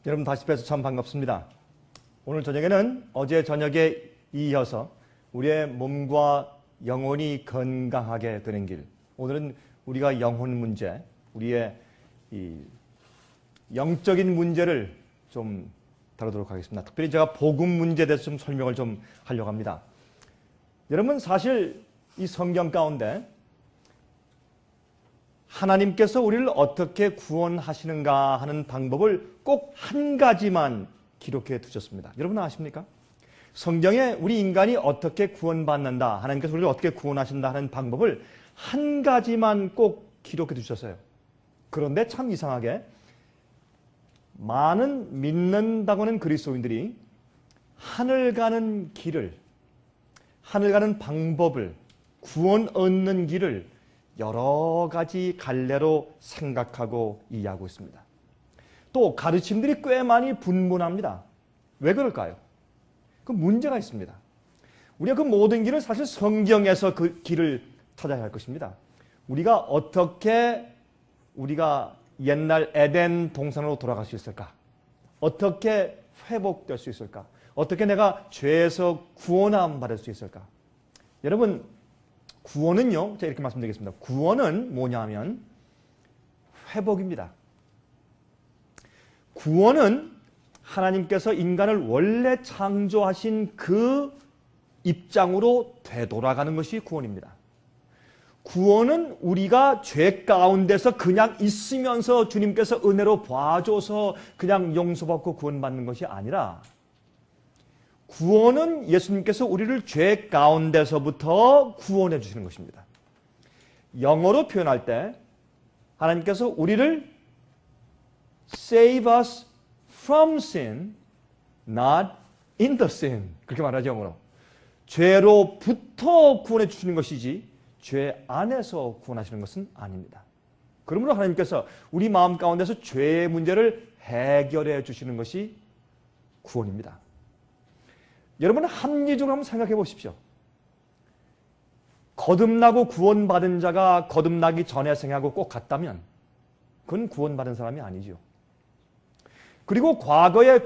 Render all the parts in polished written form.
여러분 다시 뵈서 참 반갑습니다. 오늘 저녁에는 어제 저녁에 이어서 우리의 몸과 영혼이 건강하게 되는 길, 오늘은 우리가 영혼 문제, 우리의 이 영적인 문제를 좀 다루도록 하겠습니다. 특별히 제가 복음 문제에 대해서 좀 설명을 좀 하려고 합니다. 여러분 사실 이 성경 가운데 하나님께서 우리를 어떻게 구원하시는가 하는 방법을 꼭 한 가지만 기록해 두셨습니다. 여러분 아십니까? 성경에 우리 인간이 어떻게 구원받는다, 하나님께서 우리를 어떻게 구원하신다 하는 방법을 한 가지만 꼭 기록해 두셨어요. 그런데 참 이상하게 많은 믿는다고 하는 그리스도인들이 하늘 가는 길을, 하늘 가는 방법을, 구원 얻는 길을 여러 가지 갈래로 생각하고 이해하고 있습니다. 또 가르침들이 꽤 많이 분분합니다. 왜 그럴까요? 그 문제가 있습니다. 우리가 그 모든 길을 사실 성경에서 그 길을 찾아야 할 것입니다. 우리가 어떻게 우리가 옛날 에덴 동산으로 돌아갈 수 있을까? 어떻게 회복될 수 있을까? 어떻게 내가 죄에서 구원함 받을 수 있을까? 여러분 구원은요, 제가 이렇게 말씀드리겠습니다. 구원은 뭐냐 하면 회복입니다. 구원은 하나님께서 인간을 원래 창조하신 그 입장으로 되돌아가는 것이 구원입니다. 구원은 우리가 죄 가운데서 그냥 있으면서 주님께서 은혜로 봐줘서 그냥 용서받고 구원받는 것이 아니라, 구원은 예수님께서 우리를 죄 가운데서부터 구원해 주시는 것입니다. 영어로 표현할 때 하나님께서 우리를 save us from sin, not in the sin. 그렇게 말하죠, 영어로. 죄로부터 구원해 주시는 것이지 죄 안에서 구원하시는 것은 아닙니다. 그러므로 하나님께서 우리 마음 가운데서 죄의 문제를 해결해 주시는 것이 구원입니다. 여러분 합리적으로 한번 생각해 보십시오. 거듭나고 구원받은 자가 거듭나기 전의 생하고 꼭 같다면 그건 구원받은 사람이 아니죠. 그리고 과거의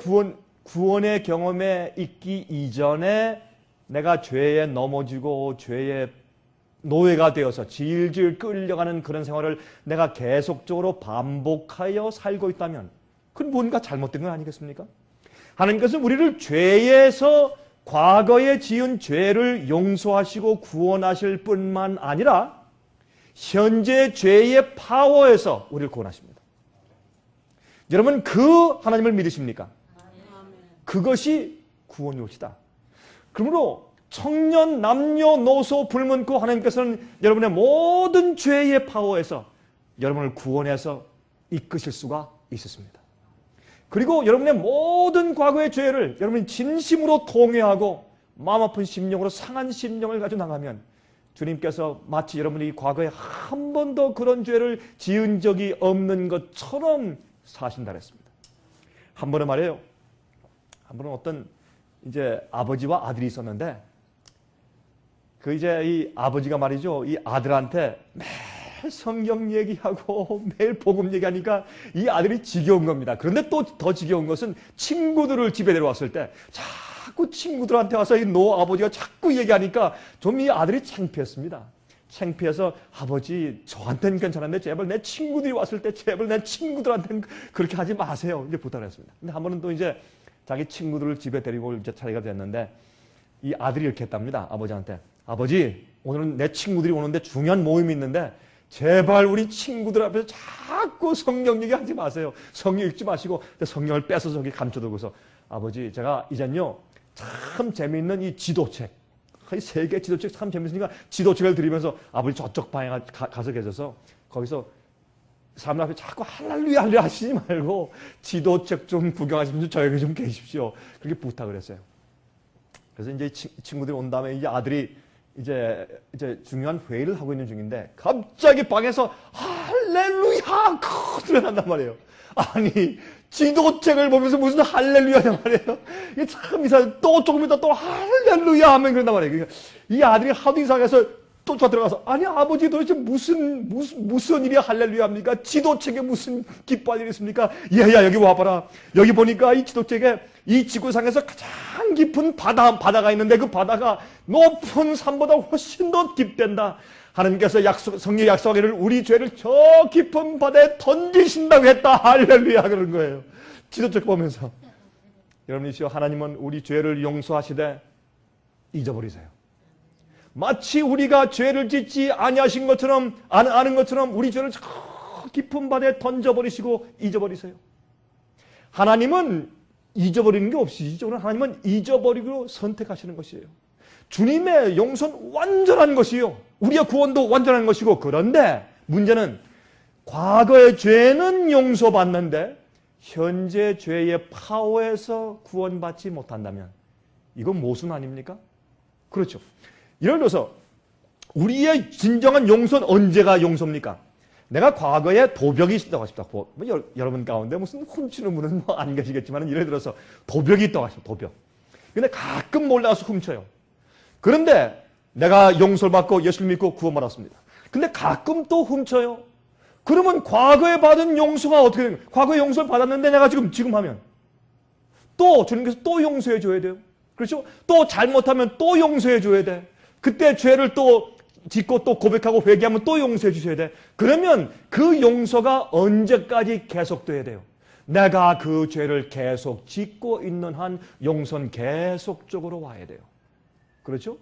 구원의 경험에 있기 이전에 내가 죄에 넘어지고 죄의 노예가 되어서 질질 끌려가는 그런 생활을 내가 계속적으로 반복하여 살고 있다면 그건 뭔가 잘못된 건 아니겠습니까? 하나님께서 우리를 죄에서 과거에 지은 죄를 용서하시고 구원하실 뿐만 아니라 현재 죄의 파워에서 우리를 구원하십니다. 여러분 그 하나님을 믿으십니까? 그것이 구원의 것이다. 그러므로 청년, 남녀, 노소 불문고 하나님께서는 여러분의 모든 죄의 파워에서 여러분을 구원해서 이끄실 수가 있었습니다. 그리고 여러분의 모든 과거의 죄를 여러분이 진심으로 통회하고 마음 아픈 심령으로 상한 심령을 가지고 나가면 주님께서 마치 여러분이 과거에 한 번도 그런 죄를 지은 적이 없는 것처럼 사신다 그랬습니다. 한 번은 말이에요. 한 번은 어떤 이제 아버지와 아들이 있었는데 그 이제 이 아버지가 말이죠. 이 아들한테 매일 성경 얘기하고 매일 복음 얘기하니까 이 아들이 지겨운 겁니다. 그런데 또 더 지겨운 것은 친구들을 집에 데려왔을 때 자꾸 친구들한테 와서 이 노아버지가 자꾸 얘기하니까 좀 이 아들이 창피했습니다. 창피해서 아버지 저한테는 괜찮은데 제발 내 친구들이 왔을 때 제발 내 친구들한테는 그렇게 하지 마세요. 이제 부탁을 했습니다. 근데 한 번은 또 이제 자기 친구들을 집에 데리고 올 차례가 됐는데 이 아들이 이렇게 했답니다. 아버지한테. 아버지 오늘은 내 친구들이 오는데 중요한 모임이 있는데 제발 우리 친구들 앞에서 자꾸 성경 얘기하지 마세요. 성경 읽지 마시고 성경을 뺏어서 저기 감춰두고서 아버지 제가 이젠요 참 재미있는 이 지도책 이 세계 지도책 참 재밌으니까 지도책을 드리면서 아버지 저쪽 방에 가서 계셔서 거기서 사람들 앞에 자꾸 할렐루야 할렐루야 하시지 말고 지도책 좀 구경하시면서 저에게 좀 계십시오. 그렇게 부탁을 했어요. 그래서 이제 친구들이 온 다음에 이제 아들이 이제 중요한 회의를 하고 있는 중인데 갑자기 방에서 할렐루야 소리가 난단 말이에요. 아니 지도책을 보면서 무슨 할렐루야냐 말이에요. 이게 참 이상해. 또 조금 있다 또 할렐루야 하면 그런단 말이에요. 그러니까 이 아들이 하도 이상해서 또 들어가서 아니 아버지 도대체 무슨 일이 할렐루야입니까? 지도책에 무슨 기뻐할 일이 있습니까? 얘야 여기 와봐라. 여기 보니까 이 지도책에 이 지구상에서 가장 깊은 바다가 있는데 그 바다가 높은 산보다 훨씬 더 깊댄다. 하나님께서 성령 약속하기를 우리 죄를 저 깊은 바다에 던지신다고 했다. 할렐루야 그런 거예요. 지도책 보면서 여러분이시여 하나님은 우리 죄를 용서하시되 잊어버리세요. 마치 우리가 죄를 짓지 아니하신 것처럼 아는 것처럼 우리 죄를 저 깊은 바다에 던져버리시고 잊어버리세요. 하나님은 잊어버리는 게 없으시죠. 하나님은 잊어버리고 선택하시는 것이에요. 주님의 용서는 완전한 것이요. 우리의 구원도 완전한 것이고 그런데 문제는 과거의 죄는 용서받는데 현재 죄의 파워에서 구원받지 못한다면 이건 모순 아닙니까? 그렇죠. 예를 들어서 우리의 진정한 용서는 언제가 용서입니까? 내가 과거에 도벽이 있다고 하십시다. 여러분 가운데 무슨 훔치는 분은 안 계시겠지만 예를 들어서 도벽이 있다고 하십시다. 도벽. 근데 가끔 몰라서 훔쳐요. 그런데 내가 용서를 받고 예수를 믿고 구원받았습니다. 근데 가끔 또 훔쳐요. 그러면 과거에 받은 용서가 어떻게 되는 거예요? 과거에 용서를 받았는데 내가 지금 하면 또 주님께서 또 용서해 줘야 돼요. 그렇죠? 또 잘못하면 또 용서해 줘야 돼. 그때 죄를 또 짓고 또 고백하고 회개하면 또 용서해 주셔야 돼. 그러면 그 용서가 언제까지 계속돼야 돼요? 내가 그 죄를 계속 짓고 있는 한 용서는 계속적으로 와야 돼요. 그렇죠?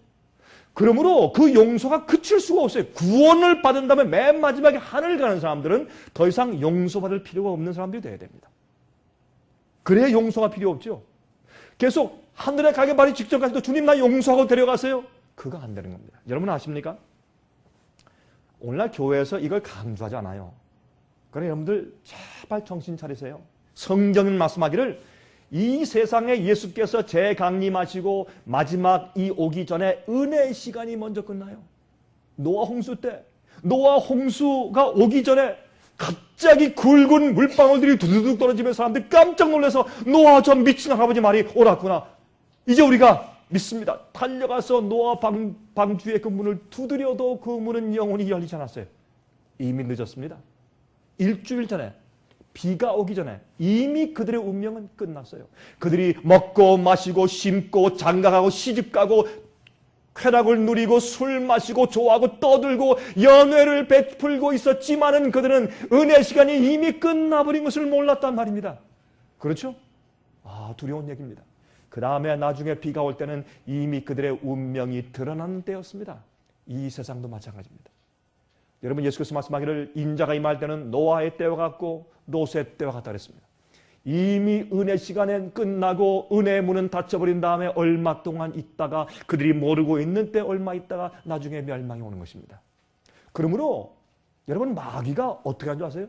그러므로 그 용서가 그칠 수가 없어요. 구원을 받은 다음에 맨 마지막에 하늘 가는 사람들은 더 이상 용서받을 필요가 없는 사람들이 돼야 됩니다. 그래야 용서가 필요 없죠. 계속 하늘에 가기 바로 직전까지도 주님 나 용서하고 데려가세요. 그거 안 되는 겁니다. 여러분 아십니까? 오늘날 교회에서 이걸 강조하지 않아요. 그러나 여러분들 제발 정신 차리세요. 성경은 말씀하기를 이 세상에 예수께서 재강림하시고 마지막 이 오기 전에 은혜의 시간이 먼저 끝나요. 노아 홍수 때 노아 홍수가 오기 전에 갑자기 굵은 물방울들이 두두둑 떨어지면서 사람들이 깜짝 놀라서 노아 저 미친 할아버지 말이 옳았구나. 이제 우리가 믿습니다. 달려가서 노아 방주의 그 문을 두드려도 그 문은 영원히 열리지 않았어요. 이미 늦었습니다. 일주일 전에 비가 오기 전에 이미 그들의 운명은 끝났어요. 그들이 먹고 마시고 심고 장가가고 시집가고 쾌락을 누리고 술 마시고 좋아하고 떠들고 연회를 베풀고 있었지만은 그들은 은혜 시간이 이미 끝나버린 것을 몰랐단 말입니다. 그렇죠? 두려운 얘기입니다. 그 다음에 나중에 비가 올 때는 이미 그들의 운명이 드러나는 때였습니다. 이 세상도 마찬가지입니다. 여러분 예수께서 말씀하기를 인자가 임할 때는 노아의 때와 같고 롯의 때와 같다 그랬습니다. 이미 은혜 시간은 끝나고 은혜의 문은 닫혀버린 다음에 얼마 동안 있다가 그들이 모르고 있는 때 얼마 있다가 나중에 멸망이 오는 것입니다. 그러므로 여러분 마귀가 어떻게 하는 줄 아세요?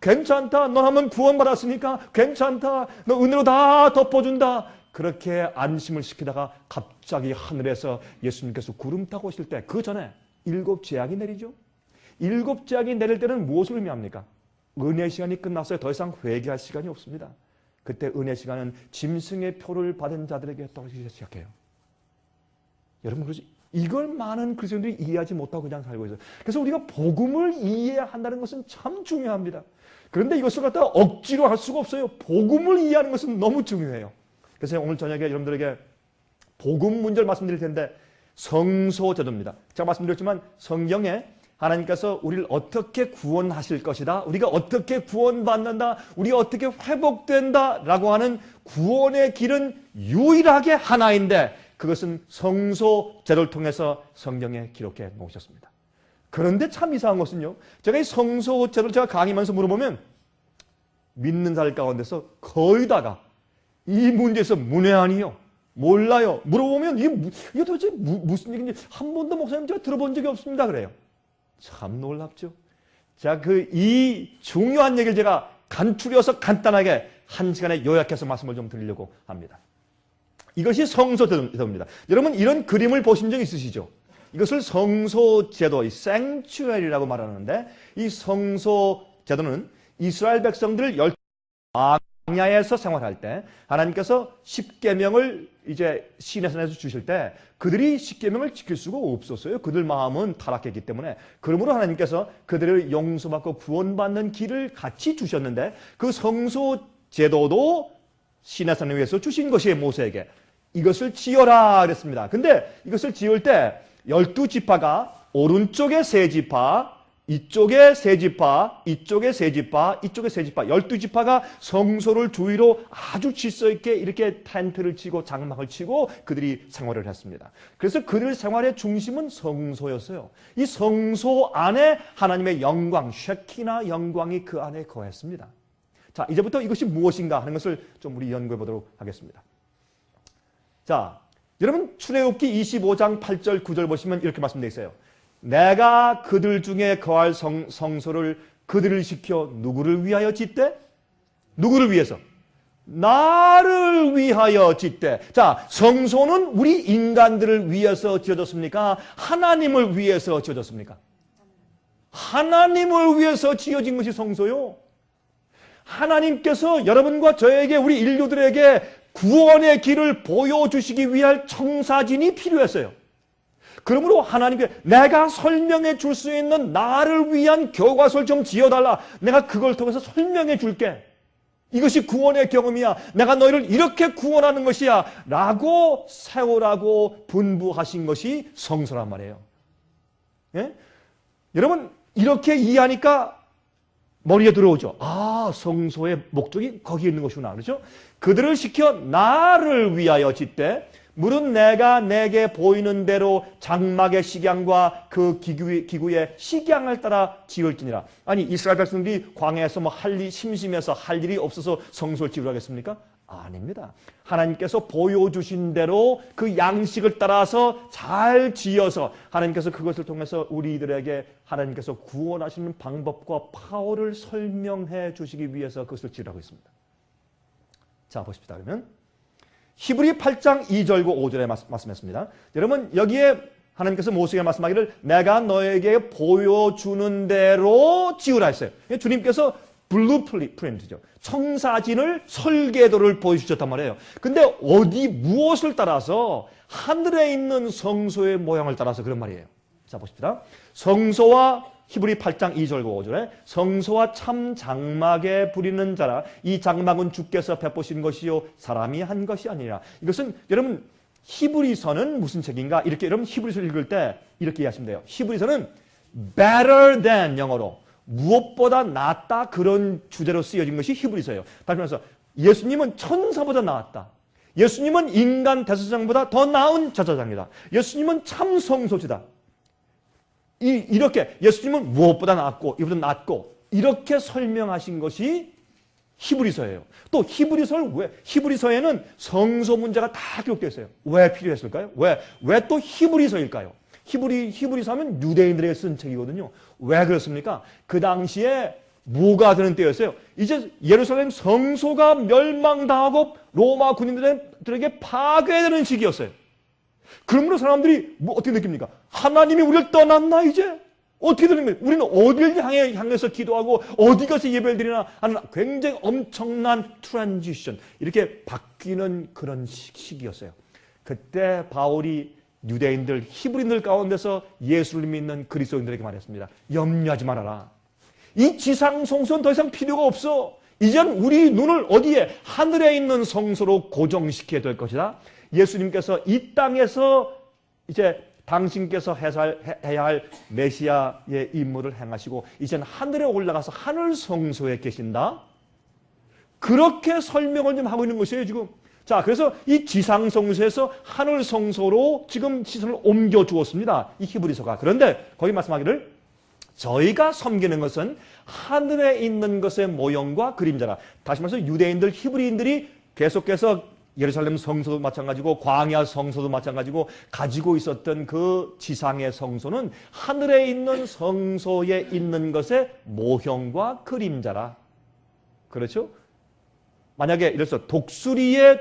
괜찮다. 넌 한번 구원받았으니까 괜찮다. 너 은혜로 다 덮어준다. 그렇게 안심을 시키다가 갑자기 하늘에서 예수님께서 구름 타고 오실 때 그 전에 7 재앙이 내리죠. 7 재앙이 내릴 때는 무엇을 의미합니까? 은혜 시간이 끝났어요. 더 이상 회개할 시간이 없습니다. 그때 은혜 시간은 짐승의 표를 받은 자들에게 떨어지기 시작해요. 여러분 그렇지? 이걸 많은 그리스도인들이 이해하지 못하고 그냥 살고 있어요. 그래서 우리가 복음을 이해한다는 것은 참 중요합니다. 그런데 이것을 갖다가 억지로 할 수가 없어요. 복음을 이해하는 것은 너무 중요해요. 그래서 오늘 저녁에 여러분들에게 복음 문제를 말씀드릴 텐데 성소제도입니다. 제가 말씀드렸지만 성경에 하나님께서 우리를 어떻게 구원하실 것이다. 우리가 어떻게 구원받는다. 우리가 어떻게 회복된다. 라고 하는 구원의 길은 유일하게 하나인데 그것은 성소제도를 통해서 성경에 기록해 놓으셨습니다. 그런데 참 이상한 것은요. 제가 이 성소제도를 제가 강의하면서 물어보면 믿는 사람 가운데서 거의 다가 이 문제에서 문외한이요. 몰라요. 물어보면 이게 도대체 무슨 얘기인지 한 번도 목사님 제가 들어본 적이 없습니다. 그래요. 참 놀랍죠. 자, 이 중요한 얘기를 제가 간추려서 간단하게 한 시간에 요약해서 말씀을 좀 드리려고 합니다. 이것이 성소제도입니다. 여러분 이런 그림을 보신 적 있으시죠? 이것을 성소제도, 이 sanctuary라고 말하는데 이 성소제도는 이스라엘 백성들을 광야에서 생활할 때 하나님께서 십계명을 이제 시내산에서 주실 때 그들이 십계명을 지킬 수가 없었어요. 그들 마음은 타락했기 때문에. 그러므로 하나님께서 그들을 용서받고 구원받는 길을 같이 주셨는데 그 성소 제도도 시내산을 위해서 주신 것이 모세에게 이것을 지어라 그랬습니다. 근데 이것을 지을 때 12지파가 오른쪽에 3지파, 이쪽에 3지파, 이쪽에 3지파, 이쪽에 3지파, 12지파가 성소를 주위로 아주 질서 있게 이렇게 텐트를 치고 장막을 치고 그들이 생활을 했습니다. 그래서 그들 생활의 중심은 성소였어요. 이 성소 안에 하나님의 영광, 쉐키나 영광이 그 안에 거했습니다. 자, 이제부터 이것이 무엇인가 하는 것을 좀 우리 연구해 보도록 하겠습니다. 자, 여러분 출애굽기 25장 8절 9절 보시면 이렇게 말씀되어 있어요. 내가 그들 중에 거할 성소를 그들을 시켜 누구를 위하여 짓되? 누구를 위해서? 나를 위하여 짓되. 자, 성소는 우리 인간들을 위해서 지어졌습니까? 하나님을 위해서 지어졌습니까? 하나님을 위해서 지어진 것이 성소요. 하나님께서 여러분과 저에게 우리 인류들에게 구원의 길을 보여주시기 위한 청사진이 필요했어요. 그러므로 하나님께 내가 설명해 줄 수 있는 나를 위한 교과서를 좀 지어달라. 내가 그걸 통해서 설명해 줄게. 이것이 구원의 경험이야. 내가 너희를 이렇게 구원하는 것이야. 라고 세우라고 분부하신 것이 성소란 말이에요. 예? 여러분 이렇게 이해하니까 머리에 들어오죠. 아, 성소의 목적이 거기에 있는 것이구나. 그렇죠? 그들을 시켜 나를 위하여 짓되 물은 내가 내게 보이는 대로 장막의 식양과 그 기구의 식양을 따라 지을지니라. 아니 이스라엘 백성들이 광야에서 심심해서 할 일이 없어서 성소를 지으려 하겠습니까? 아닙니다. 하나님께서 보여주신 대로 그 양식을 따라서 잘 지어서 하나님께서 그것을 통해서 우리들에게 하나님께서 구원하시는 방법과 파워를 설명해 주시기 위해서 그것을 지으라고 했습니다. 자 보십시다. 그러면 히브리 8장 2절과 5절에 말씀했습니다. 여러분 여기에 하나님께서 모세에게 말씀하기를 내가 너에게 보여주는 대로 지으라 했어요. 주님께서 블루프린트죠. 청사진을 설계도를 보여주셨단 말이에요. 근데 무엇을 따라서? 하늘에 있는 성소의 모양을 따라서 그런 말이에요. 자 보십시다. 성소와 히브리 8장 2절과 5절에 성소와 참 장막에 부리는 자라 이 장막은 주께서 베푸신 것이요 사람이 한 것이 아니라. 이것은 여러분 히브리서는 무슨 책인가? 이렇게 여러분 히브리서를 읽을 때 이렇게 이해하시면 돼요. 히브리서는 better than 영어로 무엇보다 낫다 그런 주제로 쓰여진 것이 히브리서예요. 다시 말해서 예수님은 천사보다 낫다. 예수님은 인간 대제사장보다 더 나은 제사장이다. 예수님은 참 성소시다. 이렇게 예수님은 무엇보다 낫고 이보다 낫고 이렇게 설명하신 것이 히브리서예요. 또 히브리서에는 성소 문제가 다 기록되어 있어요. 왜 필요했을까요? 왜 또 히브리서일까요? 히브리서 하면 유대인들에게 쓴 책이거든요. 왜 그렇습니까? 그 당시에 뭐가 되는 때였어요? 이제 예루살렘 성소가 멸망당하고 로마 군인들에게 파괴되는 시기였어요. 그러므로 사람들이 어떻게 느낍니까? 하나님이 우리를 떠났나 이제? 어떻게 되는 거예요? 우리는 어디를 향해서 기도하고 어디 가서 예배를 드리나 하는 굉장히 엄청난 트랜지션, 이렇게 바뀌는 그런 시기였어요. 그때 바울이 유대인들, 히브리인들 가운데서 예수를 믿는 그리스도인들에게 말했습니다. 염려하지 말아라. 이 지상 성소는 더 이상 필요가 없어. 이젠 우리 눈을 어디에? 하늘에 있는 성소로 고정시켜야 될 것이다. 예수님께서 이 땅에서 이제 당신께서 해야 할 메시아의 임무를 행하시고 이제는 하늘에 올라가서 하늘 성소에 계신다. 그렇게 설명을 좀 하고 있는 것이에요 지금. 자, 그래서 이 지상 성소에서 하늘 성소로 지금 시선을 옮겨 주었습니다. 이 히브리서가. 그런데 거기 말씀하기를 저희가 섬기는 것은 하늘에 있는 것의 모형과 그림자라. 다시 말해서 유대인들, 히브리인들이 계속해서 예루살렘 성소도 마찬가지고 광야 성소도 마찬가지고 가지고 있었던 그 지상의 성소는 하늘에 있는 성소에 있는 것의 모형과 그림자라. 그렇죠? 만약에 이래서 독수리의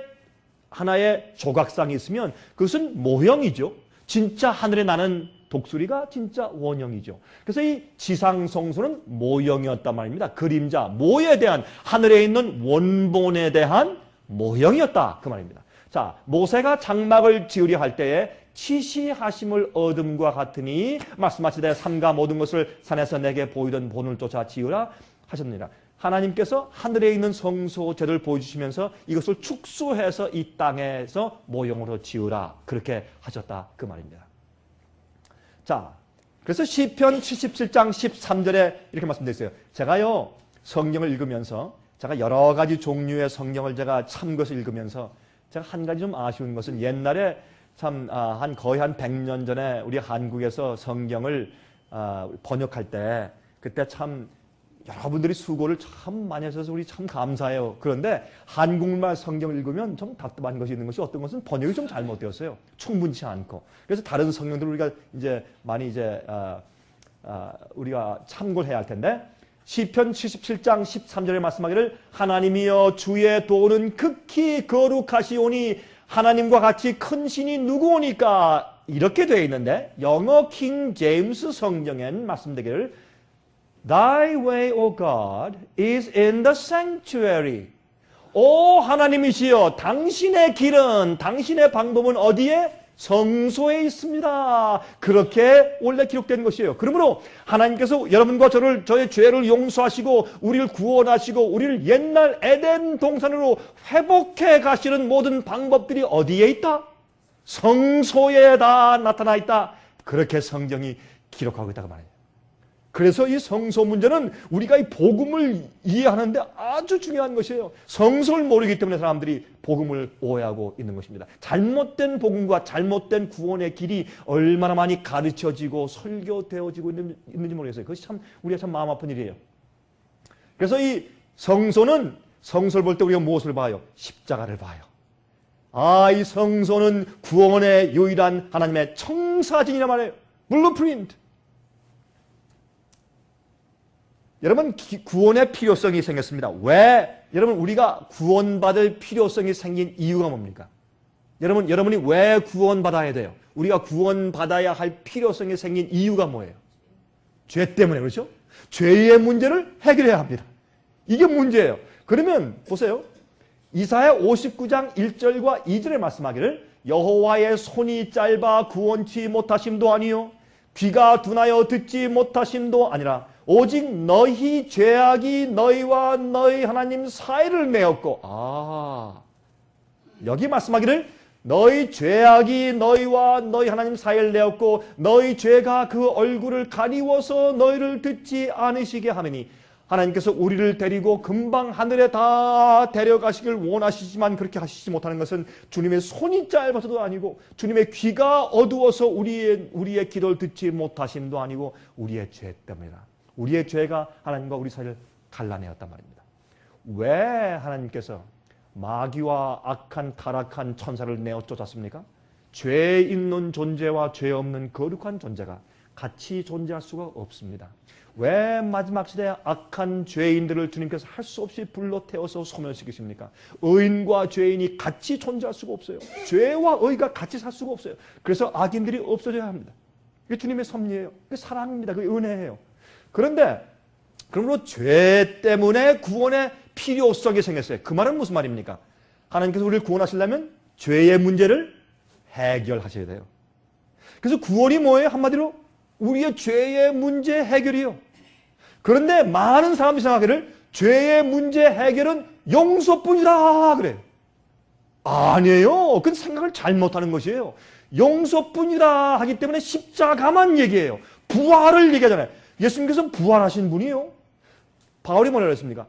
하나의 조각상이 있으면 그것은 모형이죠. 진짜 하늘에 나는 독수리가 진짜 원형이죠. 그래서 이 지상성소는 모형이었단 말입니다. 그림자, 모에 대한, 하늘에 있는 원본에 대한 모형이었다. 그 말입니다. 자, 모세가 장막을 지으려 할 때에 치시하심을 얻음과 같으니 말씀하시되 삼가 모든 것을 산에서 내게 보이던 본을 쫓아 지으라 하셨느니라. 하나님께서 하늘에 있는 성소제를 보여주시면서 이것을 축소해서 이 땅에서 모형으로 지으라 그렇게 하셨다 그 말입니다. 자, 그래서 시편 77장 13절에 이렇게 말씀되어 있어요. 제가요 성경을 읽으면서 제가 여러 가지 종류의 성경을 제가 참고해서 읽으면서 제가 한 가지 좀 아쉬운 것은 옛날에 참 거의 한 100년 전에 우리 한국에서 성경을 번역할 때 그때 참 여러분들이 수고를 참 많이 하셔서 우리 참 감사해요. 그런데 한국말 성경을 읽으면 좀 답답한 것이 있는 것이 어떤 것은 번역이 좀 잘못되었어요. 충분치 않고. 그래서 다른 성경들을 우리가 이제 많이 이제 우리가 참고를 해야 할 텐데 시편 77장 13절에 말씀하기를 하나님이여 주의 도는 극히 거룩하시오니 하나님과 같이 큰 신이 누구오니까 이렇게 되어 있는데 영어 킹 제임스 성경엔 말씀되기를 Thy way, O God, is in the sanctuary. 오 하나님이시여 당신의 길은 당신의 방법은 어디에? 성소에 있습니다. 그렇게 원래 기록된 것이에요. 그러므로 하나님께서 여러분과 저의 죄를 용서하시고 우리를 구원하시고 우리를 옛날 에덴 동산으로 회복해 가시는 모든 방법들이 어디에 있다? 성소에 다 나타나 있다. 그렇게 성경이 기록하고 있다고 말해요. 그래서 이 성소 문제는 우리가 이 복음을 이해하는데 아주 중요한 것이에요. 성소를 모르기 때문에 사람들이 복음을 오해하고 있는 것입니다. 잘못된 복음과 잘못된 구원의 길이 얼마나 많이 가르쳐지고 설교되어지고 있는지 모르겠어요. 그것이 참 우리가 참 마음 아픈 일이에요. 그래서 이 성소는 성소를 볼 때 우리가 무엇을 봐요? 십자가를 봐요. 이 성소는 구원의 유일한 하나님의 청사진이란 말이에요. 블루프린트. 여러분 구원의 필요성이 생겼습니다. 왜? 여러분 우리가 구원받을 필요성이 생긴 이유가 뭡니까? 여러분이 왜 구원받아야 돼요? 우리가 구원받아야 할 필요성이 생긴 이유가 뭐예요? 죄 때문에 그렇죠? 죄의 문제를 해결해야 합니다. 이게 문제예요. 그러면 보세요. 이사야 59장 1절과 2절에 말씀하기를 여호와의 손이 짧아 구원치 못하심도 아니요 귀가 둔하여 듣지 못하심도 아니라 오직 너희 죄악이 너희와 너희 하나님 사이를 메었고 여기 말씀하기를 너희 죄악이 너희와 너희 하나님 사이를 내었고 너희 죄가 그 얼굴을 가리워서 너희를 듣지 않으시게 하느니 하나님께서 우리를 데리고 금방 하늘에 다 데려가시길 원하시지만 그렇게 하시지 못하는 것은 주님의 손이 짧아서도 아니고 주님의 귀가 어두워서 우리의 기도를 듣지 못하심도 아니고 우리의 죄 때문이다. 우리의 죄가 하나님과 우리 사이를 갈라내었단 말입니다. 왜 하나님께서 마귀와 악한 타락한 천사를 내어 쫓았습니까? 죄 있는 존재와 죄 없는 거룩한 존재가 같이 존재할 수가 없습니다. 왜 마지막 시대에 악한 죄인들을 주님께서 할 수 없이 불러 태워서 소멸시키십니까? 의인과 죄인이 같이 존재할 수가 없어요. 죄와 의가 같이 살 수가 없어요. 그래서 악인들이 없어져야 합니다. 이게 주님의 섭리예요. 이게 사랑입니다. 그게 은혜예요. 그런데 그러므로 죄 때문에 구원의 필요성이 생겼어요. 그 말은 무슨 말입니까? 하나님께서 우리를 구원하시려면 죄의 문제를 해결하셔야 돼요. 그래서 구원이 뭐예요? 한마디로 우리의 죄의 문제 해결이요. 그런데 많은 사람들이 생각하기를 죄의 문제 해결은 용서뿐이다 그래요. 아니에요. 그건 생각을 잘못하는 것이에요. 용서뿐이다 하기 때문에 십자가만 얘기해요. 부활을 얘기하잖아요. 예수님께서 부활하신 분이요. 바울이 뭐라고 했습니까?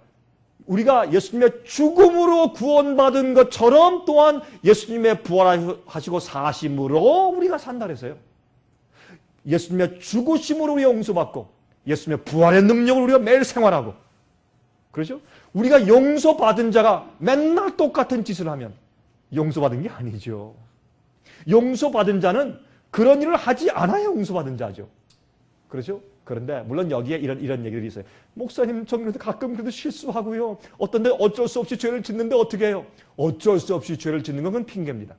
우리가 예수님의 죽음으로 구원받은 것처럼 또한 예수님의 부활하시고 사심으로 우리가 산다 그랬어요. 예수님의 죽으심으로 우리가 용서받고 예수님의 부활의 능력으로 우리가 매일 생활하고 그렇죠? 우리가 용서받은 자가 맨날 똑같은 짓을 하면 용서받은 게 아니죠. 용서받은 자는 그런 일을 하지 않아야 용서받은 자죠. 그렇죠? 그런데 물론 여기에 이런 얘기들이 있어요. 목사님 저 그래도 가끔 그래도 실수하고요. 어떤 데 어쩔 수 없이 죄를 짓는데 어떻게 해요? 어쩔 수 없이 죄를 짓는 건 핑계입니다.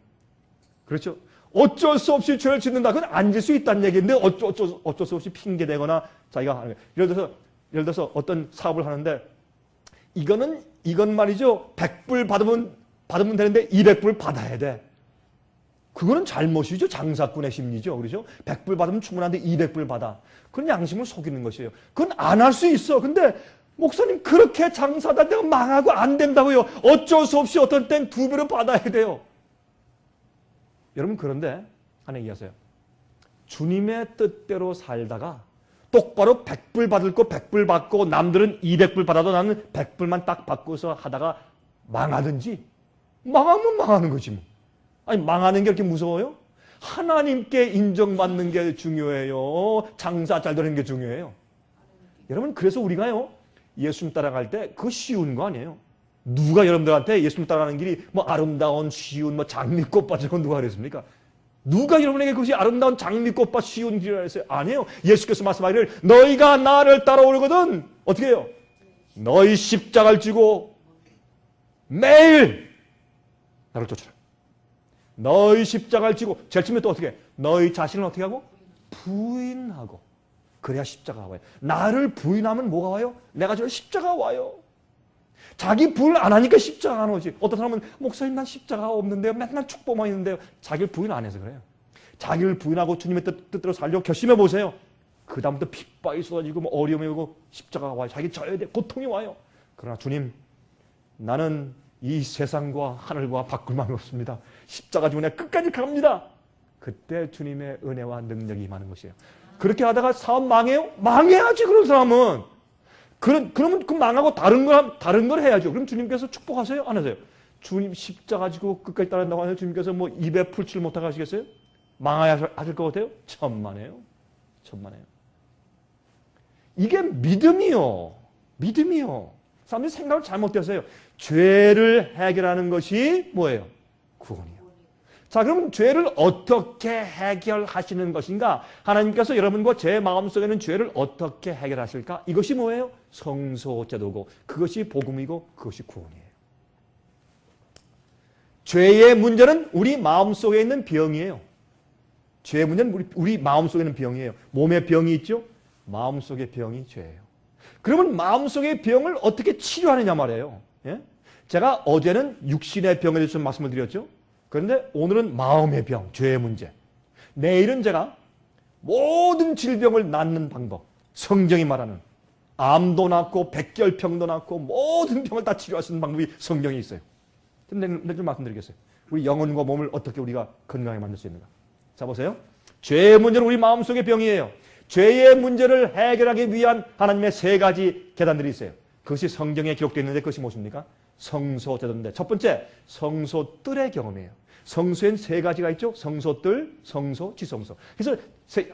그렇죠? 어쩔 수 없이 죄를 짓는다. 그건 앉을 수 있다는 얘기인데 어쩔 수 없이 핑계대거나 자기가 하는 거예요. 예를 들어서 어떤 사업을 하는데 이건 말이죠. 100불 받으면 되는데 200불 받아야 돼. 그거는 잘못이죠. 장사꾼의 심리죠. 그렇죠? 100불 받으면 충분한데 200불 받아. 그건 양심을 속이는 것이에요. 그건 안 할 수 있어. 근데 목사님 그렇게 장사하다 내가 망하고 안 된다고요. 어쩔 수 없이 어떤 땐 2배로 받아야 돼요. 여러분 그런데 하나 얘기하세요. 주님의 뜻대로 살다가 똑바로 100불 받을 거 100불 받고 남들은 200불 받아도 나는 100불만 딱 받고서 하다가 망하든지 망하면 망하는 거지 뭐. 아니 망하는 게 그렇게 무서워요? 하나님께 인정받는 게 중요해요. 장사 잘 되는 게 중요해요. 여러분 그래서 우리가요 예수님 따라갈 때 그거 쉬운 거 아니에요. 누가 여러분들한테 예수님 따라가는 길이 뭐 아름다운 쉬운 뭐 장미꽃밭 이런 거 누가 그랬습니까? 누가 여러분에게 그것이 아름다운 장미꽃밭 쉬운 길이라 했어요? 아니에요. 예수께서 말씀하기를 너희가 나를 따라오려거든 어떻게 해요? 너희 십자가를 지고 매일 나를 쫓아라. 너희 십자가를 지고 제일 처음에 또 어떻게 해? 너희 자신을 어떻게 하고? 부인하고. 그래야 십자가가 와요. 나를 부인하면 뭐가 와요? 내가 저를 십자가가 와요. 자기 부인을 안 하니까 십자가가 안 오지. 어떤 사람은 목사님 난 십자가가 없는데요. 맨날 축복만 있는데요. 자기를 부인 안 해서 그래요. 자기를 부인하고 주님의 뜻대로 살려고 결심해 보세요. 그 다음부터 핍박이 쏟아지고 뭐 어려움이 오고 십자가가 와요. 자기 져야 돼. 고통이 와요. 그러나 주님 나는 이 세상과 하늘과 바꿀 마음이 없습니다. 십자가 지고 내가 끝까지 갑니다. 그때 주님의 은혜와 능력이 임하는 것이에요. 그렇게 하다가 사업 망해요? 망해야지 그런 사람은. 그러면 그 망하고 다른 걸 해야죠. 그럼 주님께서 축복하세요? 안 하세요? 주님 십자가 지고 끝까지 따른다고 하세요? 주님께서 뭐 입에 풀칠 못하게 하시겠어요? 망해야 하실 것 같아요? 천만에요. 천만에요. 이게 믿음이요. 믿음이요. 사람들이 생각을 잘못했어요. 죄를 해결하는 것이 뭐예요? 구원이요. 자, 그러면 죄를 어떻게 해결하시는 것인가? 하나님께서 여러분과 제 마음속에 있는 죄를 어떻게 해결하실까? 이것이 뭐예요? 성소제도고 그것이 복음이고 그것이 구원이에요. 죄의 문제는 우리 마음속에 있는 병이에요. 죄의 문제는 우리 마음속에 있는 병이에요. 몸에 병이 있죠? 마음속의 병이 죄예요. 그러면 마음속의 병을 어떻게 치료하느냐 말이에요. 예? 제가 어제는 육신의 병에 대해서 말씀을 드렸죠. 그런데 오늘은 마음의 병, 죄의 문제. 내일은 제가 모든 질병을 낫는 방법, 성경이 말하는 암도 낫고 백혈병도 낫고 모든 병을 다 치료할 수 있는 방법이 성경에 있어요. 내일 좀 말씀드리겠어요. 우리 영혼과 몸을 어떻게 우리가 건강하게 만들 수 있는가. 자 보세요. 죄의 문제는 우리 마음속의 병이에요. 죄의 문제를 해결하기 위한 하나님의 3가지 계단들이 있어요. 그것이 성경에 기록되어 있는데 그것이 무엇입니까? 성소제도인데 첫 번째 성소뜰의 경험이에요. 성소엔 3가지가 있죠. 성소뜰, 성소, 지성소. 그래서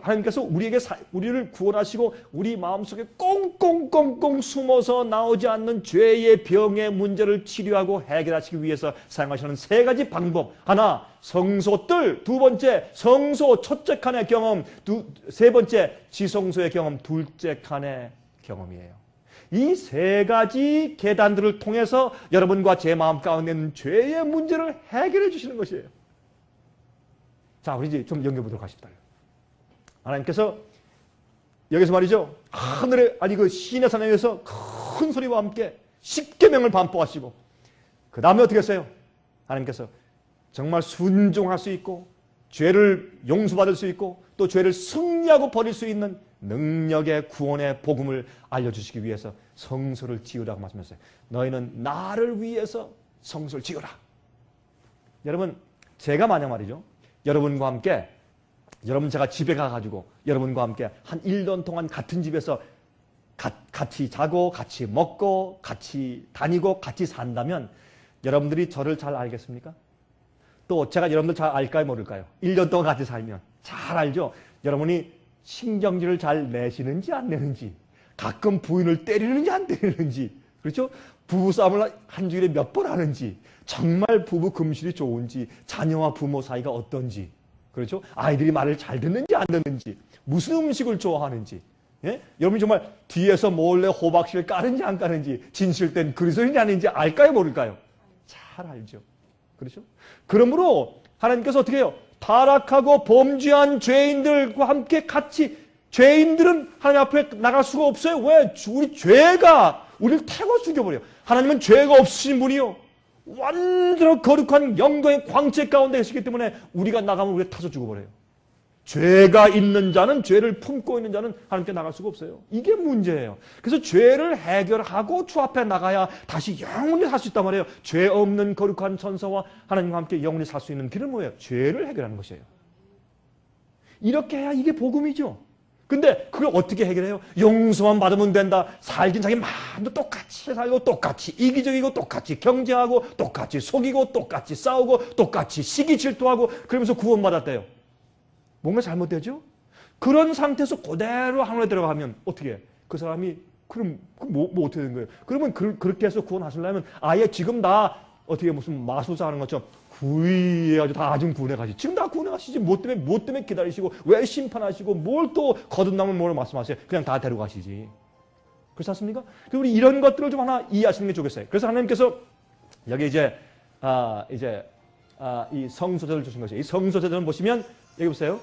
하나님께서 우리를 구원하시고 우리 마음속에 꽁꽁꽁꽁 숨어서 나오지 않는 죄의 병의 문제를 치료하고 해결하시기 위해서 사용하시는 3가지 방법. 하나, 성소뜰. 2번째, 성소 첫째 칸의 경험. 3번째, 지성소의 경험. 둘째 칸의 경험이에요. 이 3가지 계단들을 통해서 여러분과 제 마음 가운데 있는 죄의 문제를 해결해 주시는 것이에요. 자, 우리 이제 좀 연결해보도록 하십시다. 하나님께서 여기서 말이죠. 하늘에, 그 시내 산에서 큰 소리와 함께 10계명을 반복하시고 그 다음에 어떻게 했어요? 하나님께서 정말 순종할 수 있고 죄를 용서받을 수 있고 또 죄를 승리하고 버릴 수 있는 능력의 구원의 복음을 알려주시기 위해서 성소를 지으라고 말씀하셨어요. 너희는 나를 위해서 성소를 지으라. 여러분 제가 만약 말이죠. 여러분과 함께 제가 집에 가가지고 여러분과 함께 한 1년 동안 같은 집에서 같이 자고 같이 먹고 같이 다니고 같이 산다면 여러분들이 저를 잘 알겠습니까? 또 제가 여러분들 잘 알까요 모를까요? 1년 동안 같이 살면 잘 알죠? 여러분이 신경질을 잘 내시는지 안 내는지, 가끔 부인을 때리는지 안 때리는지, 그렇죠? 부부싸움을 한 주일에 몇 번 하는지, 정말 부부 금실이 좋은지, 자녀와 부모 사이가 어떤지, 그렇죠? 아이들이 말을 잘 듣는지 안 듣는지, 무슨 음식을 좋아하는지, 예? 여러분이 정말 뒤에서 몰래 호박씨를 까는지 안 까는지, 진실 땐 그리스도인이 아닌지 알까요 모를까요? 잘 알죠. 그렇죠? 그러므로 하나님께서 어떻게 해요? 타락하고 범죄한 죄인들과 함께 같이 죄인들은 하나님 앞에 나갈 수가 없어요. 왜? 우리 죄가 우리를 태워 죽여버려요. 하나님은 죄가 없으신 분이요. 완전히 거룩한 영광의 광채 가운데 계시기 때문에 우리가 나가면 우리가 타서 죽어버려요. 죄가 있는 자는, 죄를 품고 있는 자는 하나님께 나갈 수가 없어요. 이게 문제예요. 그래서 죄를 해결하고 주 앞에 나가야 다시 영원히 살 수 있단 말이에요. 죄 없는 거룩한 천사와 하나님과 함께 영원히 살 수 있는 길은 뭐예요? 죄를 해결하는 것이에요. 이렇게 해야 이게 복음이죠. 근데 그걸 어떻게 해결해요? 용서만 받으면 된다. 살긴 자기 마음도 똑같이 살고 똑같이 이기적이고 똑같이 경쟁하고 똑같이 속이고 똑같이 싸우고 똑같이 시기 질투하고 그러면서 구원받았대요. 뭔가 잘못되죠? 그런 상태에서 그대로 하늘에 들어가면 어떻게 해? 그 사람이 그럼 뭐 어떻게 되는 거예요? 그러면 그렇게 해서 구원하시려면 아예 지금 다 어떻게 무슨 마술사 하는 것처럼 구이해가지고 다 아중 구원해 가시지. 지금 다 구원해 가시지. 뭐 때문에 기다리시고 왜 심판하시고 뭘 또 거듭나면 뭘 말씀하세요? 그냥 다 데려가시지. 그렇지 않습니까? 우리 이런 것들을 좀 하나 이해하시는 게 좋겠어요. 그래서 하나님께서 여기 이 성소제를 주신 것이에요. 이 성소제를 보시면 여기 보세요.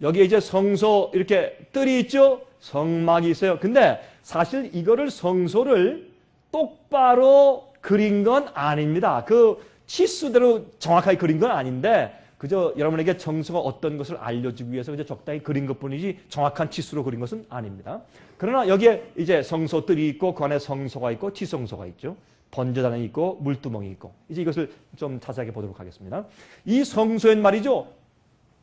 여기에 이제 성소 이렇게 뜰이 있죠? 성막이 있어요. 근데 사실 이거를 성소를 똑바로 그린 건 아닙니다. 그 치수대로 정확하게 그린 건 아닌데 그저 여러분에게 정서가 어떤 것을 알려주기 위해서 그저 적당히 그린 것뿐이지 정확한 치수로 그린 것은 아닙니다. 그러나 여기에 이제 성소뜰이 있고 그 안에 성소가 있고 지성소가 있죠. 번제단이 있고 물두멍이 있고 이제 이것을 좀 자세하게 보도록 하겠습니다. 이 성소엔 말이죠.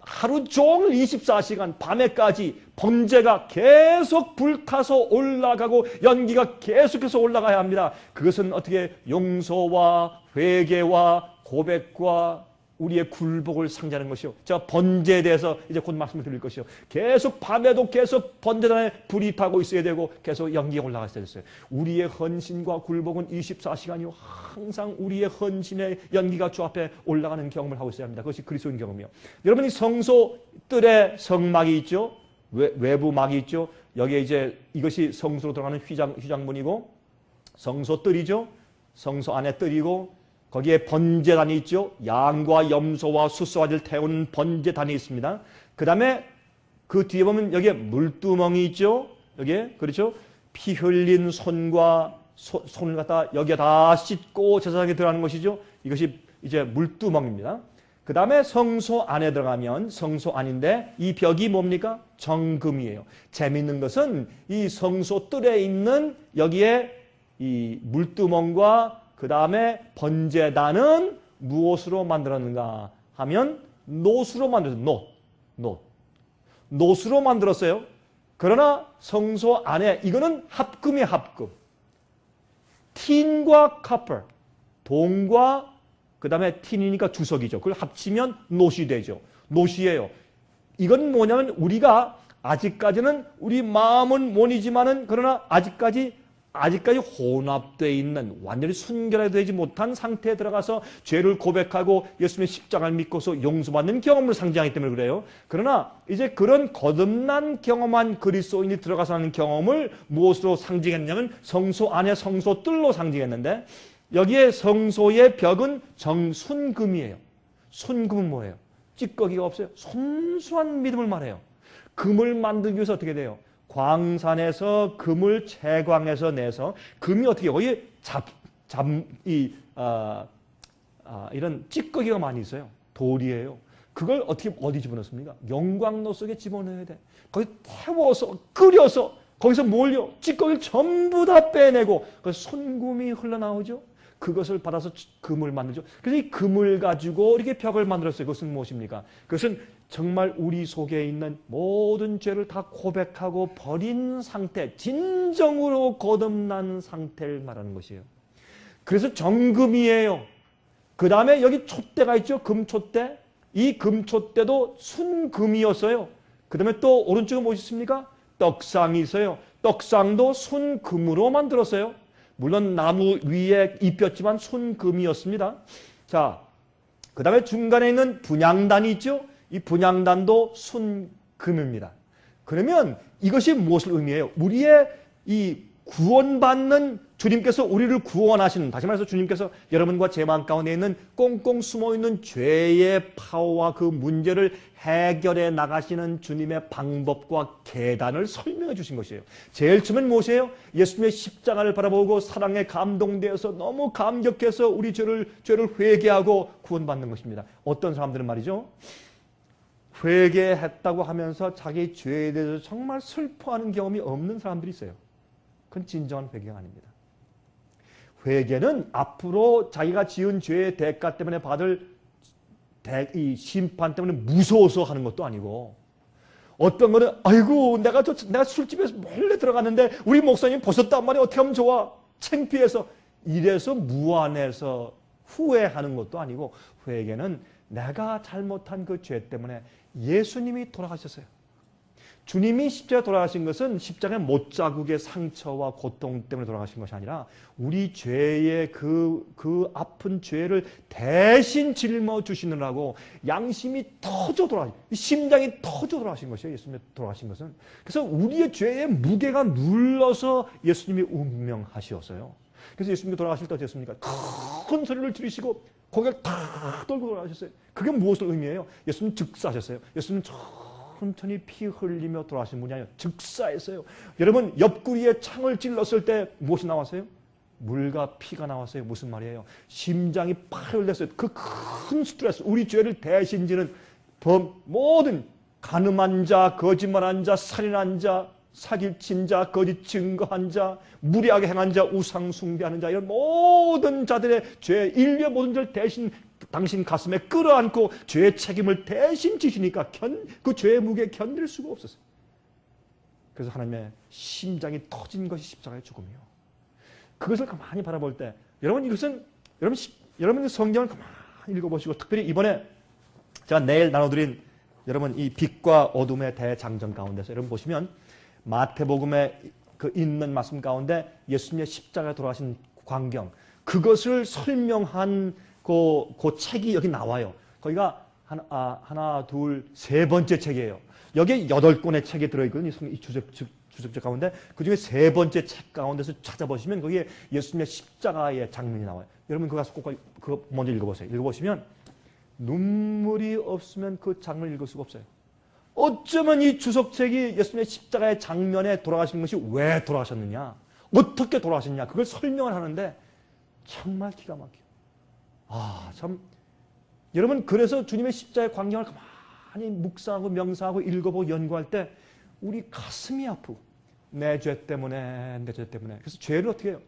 하루 종일 24시간 밤에까지 번제가 계속 불타서 올라가고 연기가 계속해서 올라가야 합니다. 그것은 어떻게 용서와 회개와 고백과 우리의 굴복을 상징하는 것이요. 제가 번제에 대해서 이제 곧 말씀을 드릴 것이요. 계속 밤에도 계속 번제단에 불이 타고 있어야 되고 계속 연기가 올라가 있어야 됐어요. 우리의 헌신과 굴복은 24시간이요. 항상 우리의 헌신의 연기가 주 앞에 올라가는 경험을 하고 있어야 합니다. 그것이 그리스도인 경험이요. 여러분이 성소 뜰에 성막이 있죠. 외부 막이 있죠. 여기에 이제 이것이 성소로 들어가는 휘장문이고 성소 뜰이죠. 성소 안에 뜰이고 거기에 번제단이 있죠. 양과 염소와 숫소가지를 태우는 번제단이 있습니다. 그 다음에 그 뒤에 보면 여기에 물두멍이 있죠. 여기에 그렇죠. 피 흘린 손을 갖다 여기에 다 씻고 제사장에 들어가는 것이죠. 이것이 이제 물두멍입니다. 그 다음에 성소 안에 들어가면 성소 안인데 이 벽이 뭡니까? 정금이에요. 재미있는 것은 이 성소 뜰에 있는 여기에 이 물두멍과 그 다음에 번제단은 무엇으로 만들었는가 하면 노수로 만들었어요. 노수로 만들었어요. 그러나 성소 안에 이거는 합금이에요. 합금. 틴과 카퍼, 동과 그 다음에 틴이니까 주석이죠. 그걸 합치면 노시 되죠. 노시예요. 이건 뭐냐면 우리가 아직까지는 우리 마음은 원이지만은 그러나 아직까지 혼합되어 있는 완전히 순결되지 못한 상태에 들어가서 죄를 고백하고 예수님의 십자가를 믿고서 용서받는 경험을 상징하기 때문에 그래요. 그러나 이제 그런 거듭난 경험한 그리스도인이 들어가서 하는 경험을 무엇으로 상징했냐면 성소 안에 성소 뜰로 상징했는데 여기에 성소의 벽은 정순금이에요. 순금은 뭐예요? 찌꺼기가 없어요. 순수한 믿음을 말해요. 금을 만들기 위해서 어떻게 돼요? 광산에서 금을 채광해서 내서 금이 어떻게 거기 이런 찌꺼기가 많이 있어요. 돌이에요. 그걸 어디 집어넣습니까? 영광로 속에 집어넣어야 돼. 거기 태워서 끓여서 거기서 뭘요? 찌꺼기를 전부 다 빼내고 그 순금이 흘러나오죠. 그것을 받아서 금을 만들죠. 그래서 이 금을 가지고 이렇게 벽을 만들었어요. 그것은 무엇입니까? 그것은 정말 우리 속에 있는 모든 죄를 다 고백하고 버린 상태, 진정으로 거듭난 상태를 말하는 것이에요. 그래서 정금이에요. 그 다음에 여기 촛대가 있죠. 금촛대. 이 금촛대도 순금이었어요. 그 다음에 또 오른쪽에 무엇이 있습니까? 떡상이 있어요. 떡상도 순금으로 만들었어요. 물론 나무 위에 입혔지만 순금이었습니다. 자, 그 다음에 중간에 있는 분향단이 있죠. 이 분향단도 순금입니다. 그러면 이것이 무엇을 의미해요? 우리의 이 구원받는 주님께서 우리를 구원하시는, 다시 말해서 주님께서 여러분과 제 마음 가운데 있는 꽁꽁 숨어있는 죄의 파워와 그 문제를 해결해 나가시는 주님의 방법과 계단을 설명해 주신 것이에요. 제일 처음엔 무엇이에요? 예수님의 십자가를 바라보고 사랑에 감동되어서 너무 감격해서 우리 죄를 회개하고 구원받는 것입니다. 어떤 사람들은 말이죠, 회개했다고 하면서 자기 죄에 대해서 정말 슬퍼하는 경험이 없는 사람들이 있어요. 그건 진정한 회개가 아닙니다. 회개는 앞으로 자기가 지은 죄의 대가 때문에 받을 이 심판 때문에 무서워서 하는 것도 아니고, 어떤 거는 아이고 내가 술집에서 몰래 들어갔는데 우리 목사님 보셨단 말이야, 어떻게 하면 좋아, 창피해서, 이래서 무안해서 후회하는 것도 아니고, 회개는 내가 잘못한 그 죄 때문에 예수님이 돌아가셨어요. 주님이 십자가에 돌아가신 것은 십자가의 못자국의 상처와 고통 때문에 돌아가신 것이 아니라 우리 죄의 그 아픈 죄를 대신 짊어주시느라고 양심이 터져 돌아가신, 심장이 터져 돌아가신 것이에요. 예수님이 돌아가신 것은. 그래서 우리의 죄의 무게가 눌러서 예수님이 운명하시었어요. 그래서 예수님이 돌아가실 때 어땠습니까? 큰 소리를 지르시고 고개를 탁 떨고 돌아가셨어요. 그게 무엇을 의미해요? 예수님 즉사하셨어요. 예수님 천천히 피 흘리며 돌아가신 분이 아니라 즉사했어요. 여러분, 옆구리에 창을 찔렀을 때 무엇이 나왔어요? 물과 피가 나왔어요. 무슨 말이에요? 심장이 파열됐어요. 그 큰 스트레스, 우리 죄를 대신 지는 모든 간음한 자, 거짓말한 자, 살인한 자, 사기친 자, 거짓 증거한 자, 무리하게 행한 자, 우상 숭배하는 자, 이런 모든 자들의 죄, 인류의 모든 죄를 대신 당신 가슴에 끌어안고 죄의 책임을 대신 지시니까 그 죄의 무게에 견딜 수가 없었어요. 그래서 하나님의 심장이 터진 것이 십자가의 죽음이요. 그것을 가만히 바라볼 때, 여러분 이것은 여러분 성경을 가만히 읽어보시고, 특별히 이번에 제가 내일 나눠드린 여러분 이 빛과 어둠의 대장정 가운데서 여러분 보시면 마태복음에 그 있는 말씀 가운데 예수님의 십자가에 돌아가신 광경, 그것을 설명한 그 책이 여기 나와요. 거기가 하나, 둘, 세 번째 책이에요. 여기에 8권의 책이 들어있거든요. 이 주석책 가운데. 그 중에 세 번째 책 가운데서 찾아보시면 거기에 예수님의 십자가의 장면이 나와요. 여러분 그거 가서 꼭 그거 먼저 읽어보세요. 읽어보시면 눈물이 없으면 그 장면을 읽을 수가 없어요. 어쩌면 이 주석책이 예수님의 십자가의 장면에 돌아가신 것이 왜 돌아가셨느냐, 어떻게 돌아가셨냐, 그걸 설명을 하는데 정말 기가 막혀요. 참, 여러분, 그래서 주님의 십자가의 광경을 가만히 묵상하고 명상하고 읽어보고 연구할 때 우리 가슴이 아프고, 내 죄 때문에. 그래서 죄를 어떻게 해요?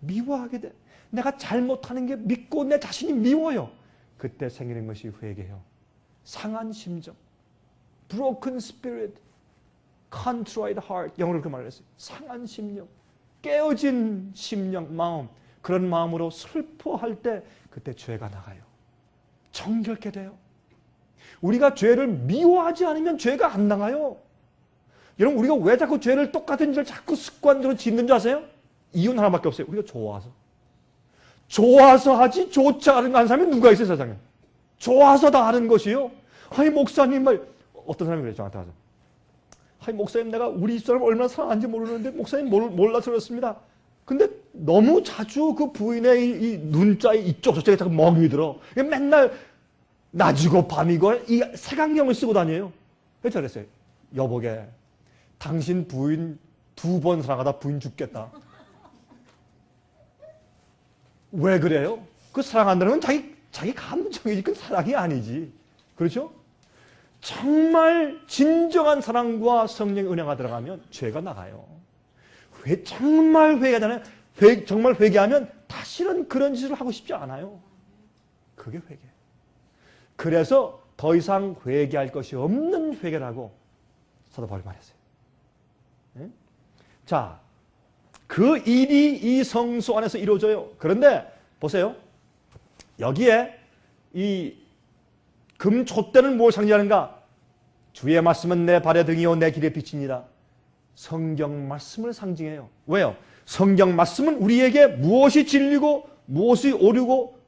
미워하게 돼. 내가 잘못하는 게 믿고 내 자신이 미워요. 그때 생기는 것이 회개예요. 상한 심정, broken spirit, contrite heart, 영어로 그렇게 말했어요. 상한 심령, 깨어진 심령, 마음, 그런 마음으로 슬퍼할 때 그때 죄가 나가요. 정결케 돼요. 우리가 죄를 미워하지 않으면 죄가 안 나가요. 여러분, 우리가 왜 자꾸 죄를 똑같은 죄를 자꾸 습관적으로 짓는 줄 아세요? 이유는 하나밖에 없어요. 우리가 좋아서 하지 좋지 않은 사람이 누가 있어요, 세상에. 좋아서 다 하는 것이요. 아니 목사님 말, 어떤 사람이 그래요, 저한테 와서. 아니 목사님, 내가 우리 집사람 얼마나 사랑하는지 모르는데 목사님 몰라서 그렇습니다. 근데 너무 자주 그 부인의 이 눈자에 이쪽 저쪽에 자꾸 멍이 들어. 맨날 낮이고 밤이고 이 색안경을 쓰고 다녀요. 그래서 그랬어요. 여보게, 당신 부인 2번 사랑하다 부인 죽겠다. 왜 그래요? 그 사랑한다는 건 자기 감정이지, 그건 사랑이 아니지. 그렇죠? 정말 진정한 사랑과 성령의 은혜가 들어가면 죄가 나가요. 정말 회개하잖아요. 정말 회개하면 다시는 그런 짓을 하고 싶지 않아요. 그게 회개. 그래서 더 이상 회개할 것이 없는 회개라고 사도 바울이 말했어요. 네? 자, 그 일이 이 성소 안에서 이루어져요. 그런데 보세요. 여기에 이 금촛대는 뭘 상징하는가? 주의 말씀은 내 발의 등이요 내 길의 빛이니라. 성경 말씀을 상징해요. 왜요? 성경 말씀은 우리에게 무엇이 진리고 무엇이 오류고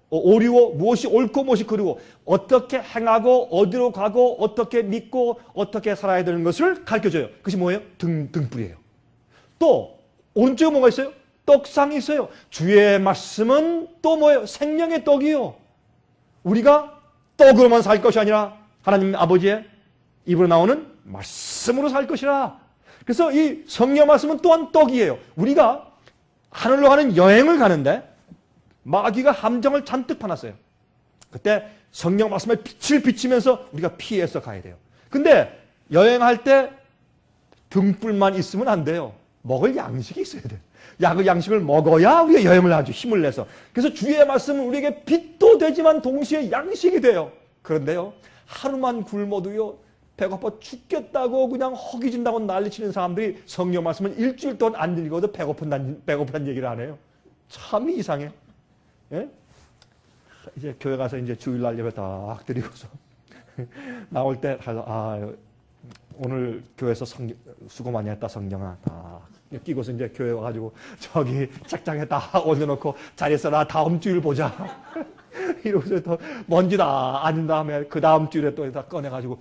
무엇이 옳고 무엇이 그르고 어떻게 행하고 어디로 가고 어떻게 믿고 어떻게 살아야 되는 것을 가르쳐줘요. 그것이 뭐예요? 등불이에요. 또 오른쪽에 뭐가 있어요? 떡상이 있어요. 주의 말씀은 또 뭐예요? 생명의 떡이요. 우리가 떡으로만 살 것이 아니라 하나님 아버지의 입으로 나오는 말씀으로 살 것이라. 그래서 이 성령 말씀은 또한 떡이에요. 우리가 하늘로 가는 여행을 가는데 마귀가 함정을 잔뜩 파놨어요. 그때 성령 말씀의 빛을 비치면서 우리가 피해서 가야 돼요. 근데 여행할 때 등불만 있으면 안 돼요. 먹을 양식이 있어야 돼요. 그 양식을 먹어야 우리가 여행을 하죠. 힘을 내서. 그래서 주의 말씀은 우리에게 빛도 되지만 동시에 양식이 돼요. 그런데요, 하루만 굶어도요, 배고파 죽겠다고 그냥 허기진다고 난리치는 사람들이 성령 말씀은 일주일 동안 안 읽어도 배고프다는 얘기를 안 해요. 참 이상해. 예? 이제 교회 가서 이제 주일날 예배 딱 드리고서 나올 때 가서 오늘 교회에서 수고 많이 했다 성경아. 끼고서 이제 교회 와가지고 저기 책장에 다 올려놓고 잘 있어라 다음 주일 보자. 이러고서 또 먼지 다 아닌 다음에 그 다음 주일에 또 다 꺼내가지고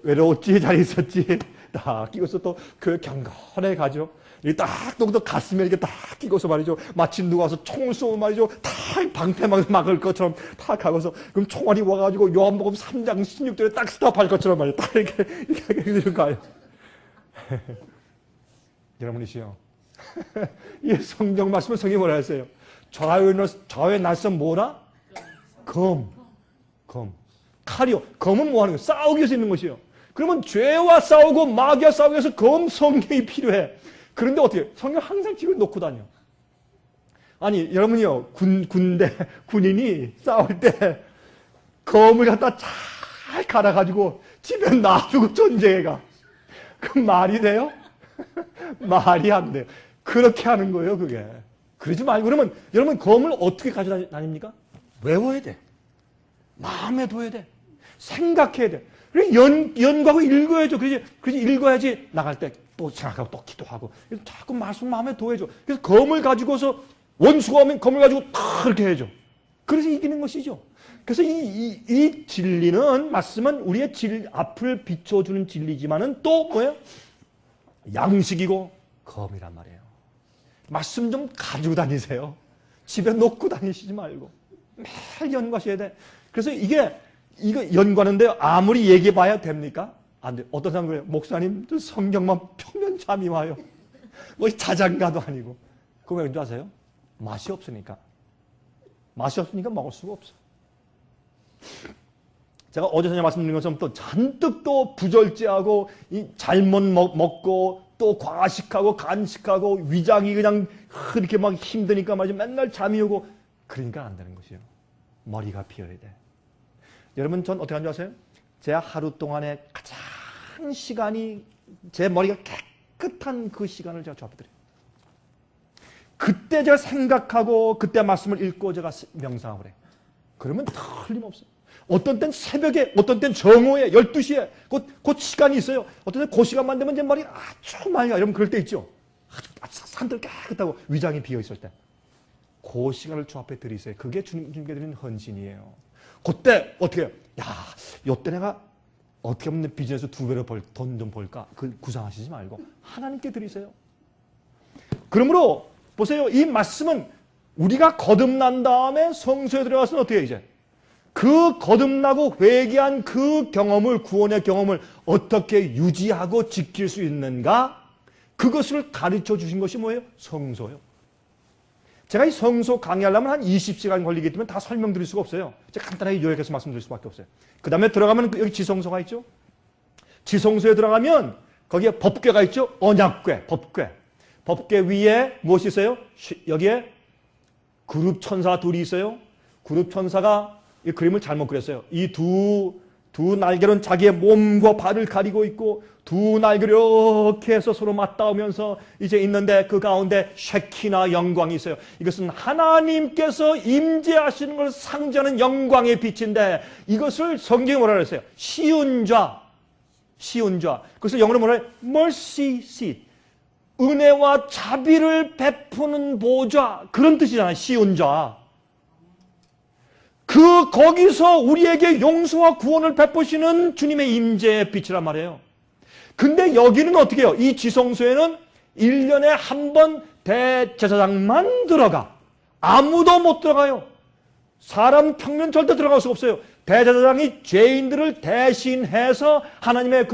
외로웠지 잘 있었지 다 끼고서 또 교회 경건하게 가죠. 딱 또 가슴에 이렇게 딱 끼고서 말이죠. 마치 누가 와서 총을 쏘면 말이죠. 다 방패막 막을 것처럼 딱 가고서 그럼 총알이 와가지고 요한복음 3장 16절에 딱 스탑할 것처럼 말이죠. 딱 이렇게 가요. 여러분이시요. 이 성경 말씀은 성경이 뭐라 했어요? 좌우의 날선 뭐라? 검. 칼이요. 검은 뭐 하는 거예요? 싸우기 위해서 있는 것이요. 그러면 죄와 싸우고 마귀와 싸우기 위해서 검 성경이 필요해. 그런데 어떻게 성경 항상 집에 놓고 다녀. 아니 여러분이요. 군인이 싸울 때 검을 갖다 잘 갈아가지고 집에 놔두고 전쟁에 가. 그 말이 돼요? 말이 안 돼요. 그렇게 하는 거예요, 그게. 그러지 말고, 그러면, 여러분, 검을 어떻게 가져다닙니까? 외워야 돼. 마음에 둬야 돼. 생각해야 돼. 그래, 연구하고 읽어야죠. 그러지 읽어야지 나갈 때 또 생각하고 또 기도하고. 자꾸 말씀 마음에 둬야죠. 그래서 검을 가지고서, 원수가 오면 검을 가지고 다 그렇게 해야죠. 그래서 이기는 것이죠. 그래서 이 진리는, 말씀은 우리의 앞을 비춰주는 진리지만은 또 뭐예요? 양식이고 검이란 말이에요. 말씀 좀 가지고 다니세요. 집에 놓고 다니시지 말고 매일 연구하셔야 돼. 그래서 이거 연구하는데 아무리 얘기해봐야 됩니까? 안 돼. 어떤 사람은 그래요. 목사님 성경만 펴면 잠이 와요. 뭐 자장가도 아니고. 그거 왠지 아세요? 맛이 없으니까. 맛이 없으니까 먹을 수가 없어. 제가 어제 전에 말씀드린 것처럼 또 잔뜩 또 부절제하고 잘못 먹고 또 과식하고 간식하고 위장이 그냥 이렇게 막 힘드니까 말이죠. 맨날 잠이 오고 그러니까 안 되는 것이에요. 머리가 비어야 돼. 여러분 전 어떻게 하는지 아세요? 제 하루 동안에 가장 시간이 제 머리가 깨끗한 그 시간을 제가 잡아드려요. 그때 제가 생각하고 그때 말씀을 읽고 제가 명상하고 그래요. 그러면 틀림없어요. 어떤 땐 새벽에, 어떤 땐 정오에, 12시에, 그 시간이 있어요. 어떤 땐 그 시간만 되면 제 머리 아주 맑아. 여러분 그럴 때 있죠? 산들 깨끗하고 위장이 비어있을 때. 그 시간을 주 앞에 들이세요. 그게 주님께 드리는 헌신이에요. 그때 어떻게 해요? 요때 내가 어떻게 하면 비즈니스 2배로 돈 좀 벌까? 그 구상하시지 말고 하나님께 드리세요. 그러므로 보세요. 이 말씀은 우리가 거듭난 다음에 성소에 들어가서는 어떻게 해요 이제? 그 거듭나고 회개한 그 경험을, 구원의 경험을 어떻게 유지하고 지킬 수 있는가? 그것을 가르쳐 주신 것이 뭐예요? 성소요. 제가 이 성소 강의하려면 한 20시간 걸리기 때문에 다 설명드릴 수가 없어요. 제가 간단하게 요약해서 말씀드릴 수밖에 없어요. 그 다음에 들어가면 여기 지성소가 있죠? 지성소에 들어가면 거기에 법궤가 있죠? 언약궤, 법궤. 법궤 위에 무엇이 있어요? 여기에 그룹 천사 둘이 있어요. 그룹 천사가 이 그림을 잘못 그렸어요. 이 두 날개는 자기의 몸과 발을 가리고 있고 두 날개를 이렇게 해서 서로 맞닿으면서 이제 있는데 그 가운데 쉐키나 영광이 있어요. 이것은 하나님께서 임재하시는 것을 상징하는 영광의 빛인데 이것을 성경이 뭐라 그랬어요? 시운좌. 그것을 영어로 뭐라 해요? mercy seat. 은혜와 자비를 베푸는 보좌. 그런 뜻이잖아요. 시운좌. 거기서 우리에게 용서와 구원을 베푸시는 주님의 임재의 빛이란 말이에요. 근데 여기는 어떻게 해요? 이 지성소에는 1년에 한 번 대제사장만 들어가. 아무도 못 들어가요. 사람 평면 절대 들어갈 수 없어요. 대제사장이 죄인들을 대신해서 하나님의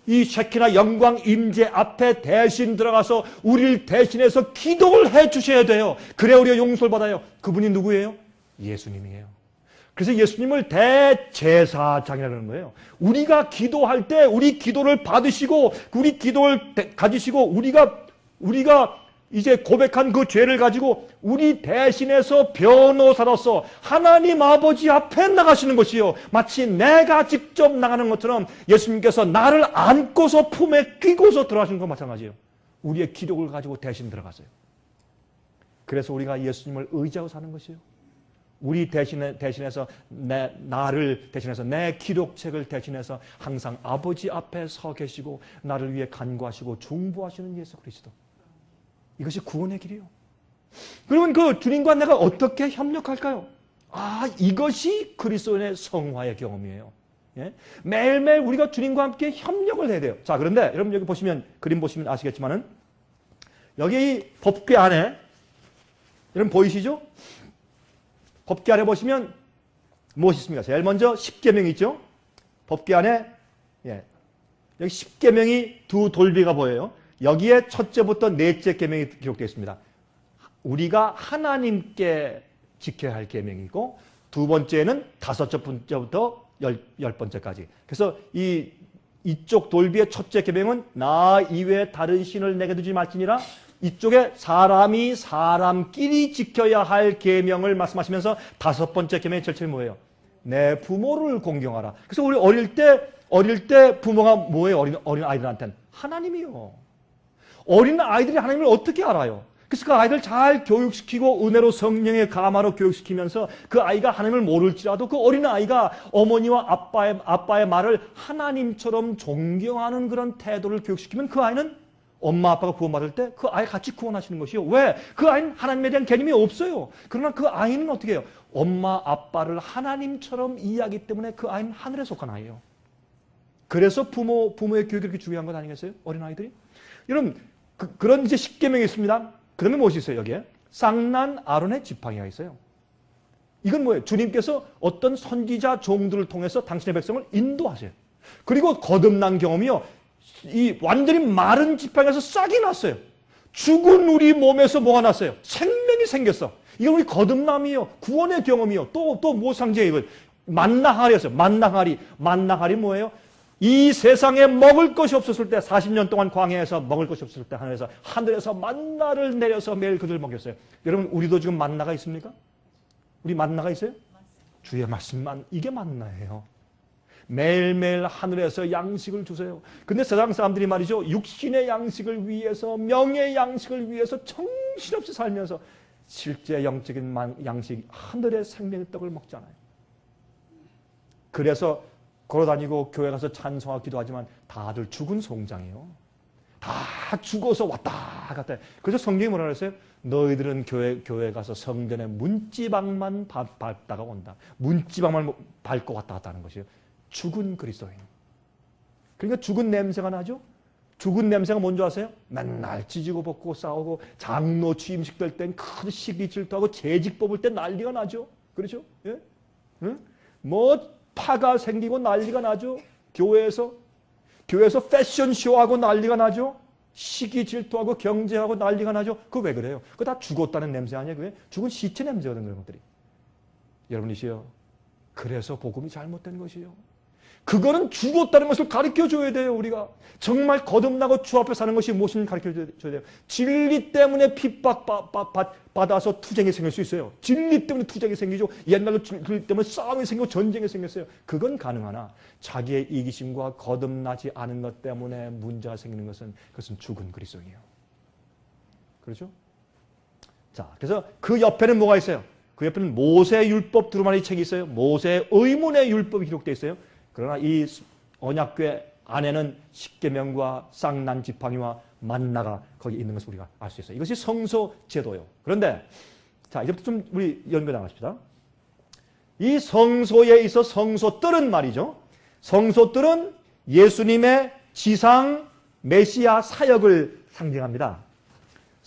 이 쉐키나 영광 임재 앞에 대신 들어가서 우리를 대신해서 기도를 해 주셔야 돼요. 그래 우리가 용서를 받아요. 그분이 누구예요? 예수님이에요. 그래서 예수님을 대제사장이라는 거예요. 우리가 기도할 때 우리 기도를 받으시고 우리 기도를 가지시고 우리가 이제 고백한 그 죄를 가지고 우리 대신해서 변호사로서 하나님 아버지 앞에 나가시는 것이요. 마치 내가 직접 나가는 것처럼 예수님께서 나를 안고서 품에 끼고서 들어가시는 것과 마찬가지예요. 우리의 기록을 가지고 대신 들어가세요. 그래서 우리가 예수님을 의지하고 사는 것이에요. 우리 대신해서 나를 대신해서 내 기록책을 대신해서 항상 아버지 앞에 서 계시고 나를 위해 간구하시고 중보하시는 예수 그리스도. 이것이 구원의 길이에요. 그러면 그 주님과 내가 어떻게 협력할까요? 이것이 그리스도인의 성화의 경험이에요. 예? 매일매일 우리가 주님과 함께 협력을 해야 돼요. 자, 그런데 여러분 여기 보시면 그림 보시면 아시겠지만은 여기 이 법궤 안에 여러분 보이시죠? 법궤 안에 보시면 무엇이 있습니까? 제일 먼저 십계명이 있죠. 법궤 안에 여기 십계명이 두 돌비가 보여요. 여기에 첫째부터 넷째 계명이 기록되어 있습니다. 우리가 하나님께 지켜야 할 계명이고 두 번째는 다섯째 번째부터 열 번째까지. 그래서 이쪽 돌비의 첫째 계명은 나 이외에 다른 신을 내게 두지 말지니라. 이쪽에 사람이 사람끼리 지켜야 할 계명을 말씀하시면서 다섯 번째 계명의 절차는 뭐예요? 내 부모를 공경하라. 그래서 우리 어릴 때 부모가 뭐예요? 어린 아이들한테는 하나님이요. 어린 아이들이 하나님을 어떻게 알아요? 그래서 그 아이들 잘 교육시키고 은혜로 성령의 감화로 교육시키면서 그 아이가 하나님을 모를지라도 그 어린 아이가 어머니와 아빠의 말을 하나님처럼 존경하는 그런 태도를 교육시키면 그 아이는 엄마 아빠가 구원받을 때 그 아이 같이 구원하시는 것이요. 왜? 그 아이는 하나님에 대한 개념이 없어요. 그러나 그 아이는 어떻게 해요? 엄마 아빠를 하나님처럼 이해하기 때문에 그 아이는 하늘에 속한 아이예요. 그래서 부모의 교육이 그렇게 중요한 것 아니겠어요? 어린 아이들이? 여러분 그런 이제 십계명이 있습니다. 그러면 무엇이 있어요? 여기에 쌍난 아론의 지팡이가 있어요. 이건 뭐예요? 주님께서 어떤 선지자 종들을 통해서 당신의 백성을 인도하세요. 그리고 거듭난 경험이요. 이 완전히 마른 지팡이에서 싹이 났어요. 죽은 우리 몸에서 뭐가 났어요? 생명이 생겼어. 이건 우리 거듭남이요. 구원의 경험이요. 또 뭐 상징이에요? 이걸 만나하리였어요. 만나하리 뭐예요? 이 세상에 먹을 것이 없었을 때 40년 동안 광야에서 먹을 것이 없었을 때 하늘에서 만나를 내려서 매일 그들 먹였어요. 여러분 우리도 지금 만나가 있습니까? 우리 만나가 있어요? 주의 말씀만 이게 만나예요. 매일매일 하늘에서 양식을 주세요. 근데 세상 사람들이 말이죠. 육신의 양식을 위해서 명예의 양식을 위해서 정신없이 살면서 실제 영적인 양식 하늘의 생명의 떡을 먹잖아요. 그래서 걸어다니고 교회 가서 찬송하고 기도하지만 다들 죽은 송장이에요. 다 죽어서 왔다 갔다 해요. 그래서 성경이 뭐라 그랬어요? 너희들은 교회 가서 성전의 문지방만 밟다가 온다. 문지방만 밟고 왔다 갔다 하는 것이에요. 죽은 그리스도인. 그러니까 죽은 냄새가 나죠? 죽은 냄새가 뭔지 아세요? 맨날 찢고 벗고 싸우고 장로 취임식 될 땐 큰 시기 질투하고 재직 뽑을 때 난리가 나죠? 그렇죠? 예? 응? 뭐 파가 생기고 난리가 나죠? 교회에서 패션쇼하고 난리가 나죠? 시기 질투하고 경쟁하고 난리가 나죠? 그거 왜 그래요? 그거 다 죽었다는 냄새 아니에요? 그게 죽은 시체 냄새거든 그런 것들이. 여러분이시여, 그래서 복음이 잘못된 것이에요. 그거는 죽었다는 것을 가르쳐줘야 돼요. 우리가 정말 거듭나고 주 앞에 사는 것이 무엇인지 가르쳐줘야 돼요. 진리 때문에 핍박받아서 투쟁이 생길 수 있어요. 진리 때문에 투쟁이 생기죠. 옛날로 진리 때문에 싸움이 생기고 전쟁이 생겼어요. 그건 가능하나 자기의 이기심과 거듭나지 않은 것 때문에 문제가 생기는 것은 그것은 죽은 그리스도예요. 그렇죠? 자, 그래서 그 옆에는 뭐가 있어요? 그 옆에는 모세의 율법 두루마리 책이 있어요. 모세의 의문의 율법이 기록되어 있어요. 그러나 이 언약궤 안에는 십계명과 쌍난 지팡이와 만나가 거기 있는 것을 우리가 알 수 있어요. 이것이 성소 제도예요. 그런데 자, 이제부터 좀 우리 연결 나갑시다. 이 성소에 있어 성소들은 말이죠. 성소들은 예수님의 지상 메시아 사역을 상징합니다.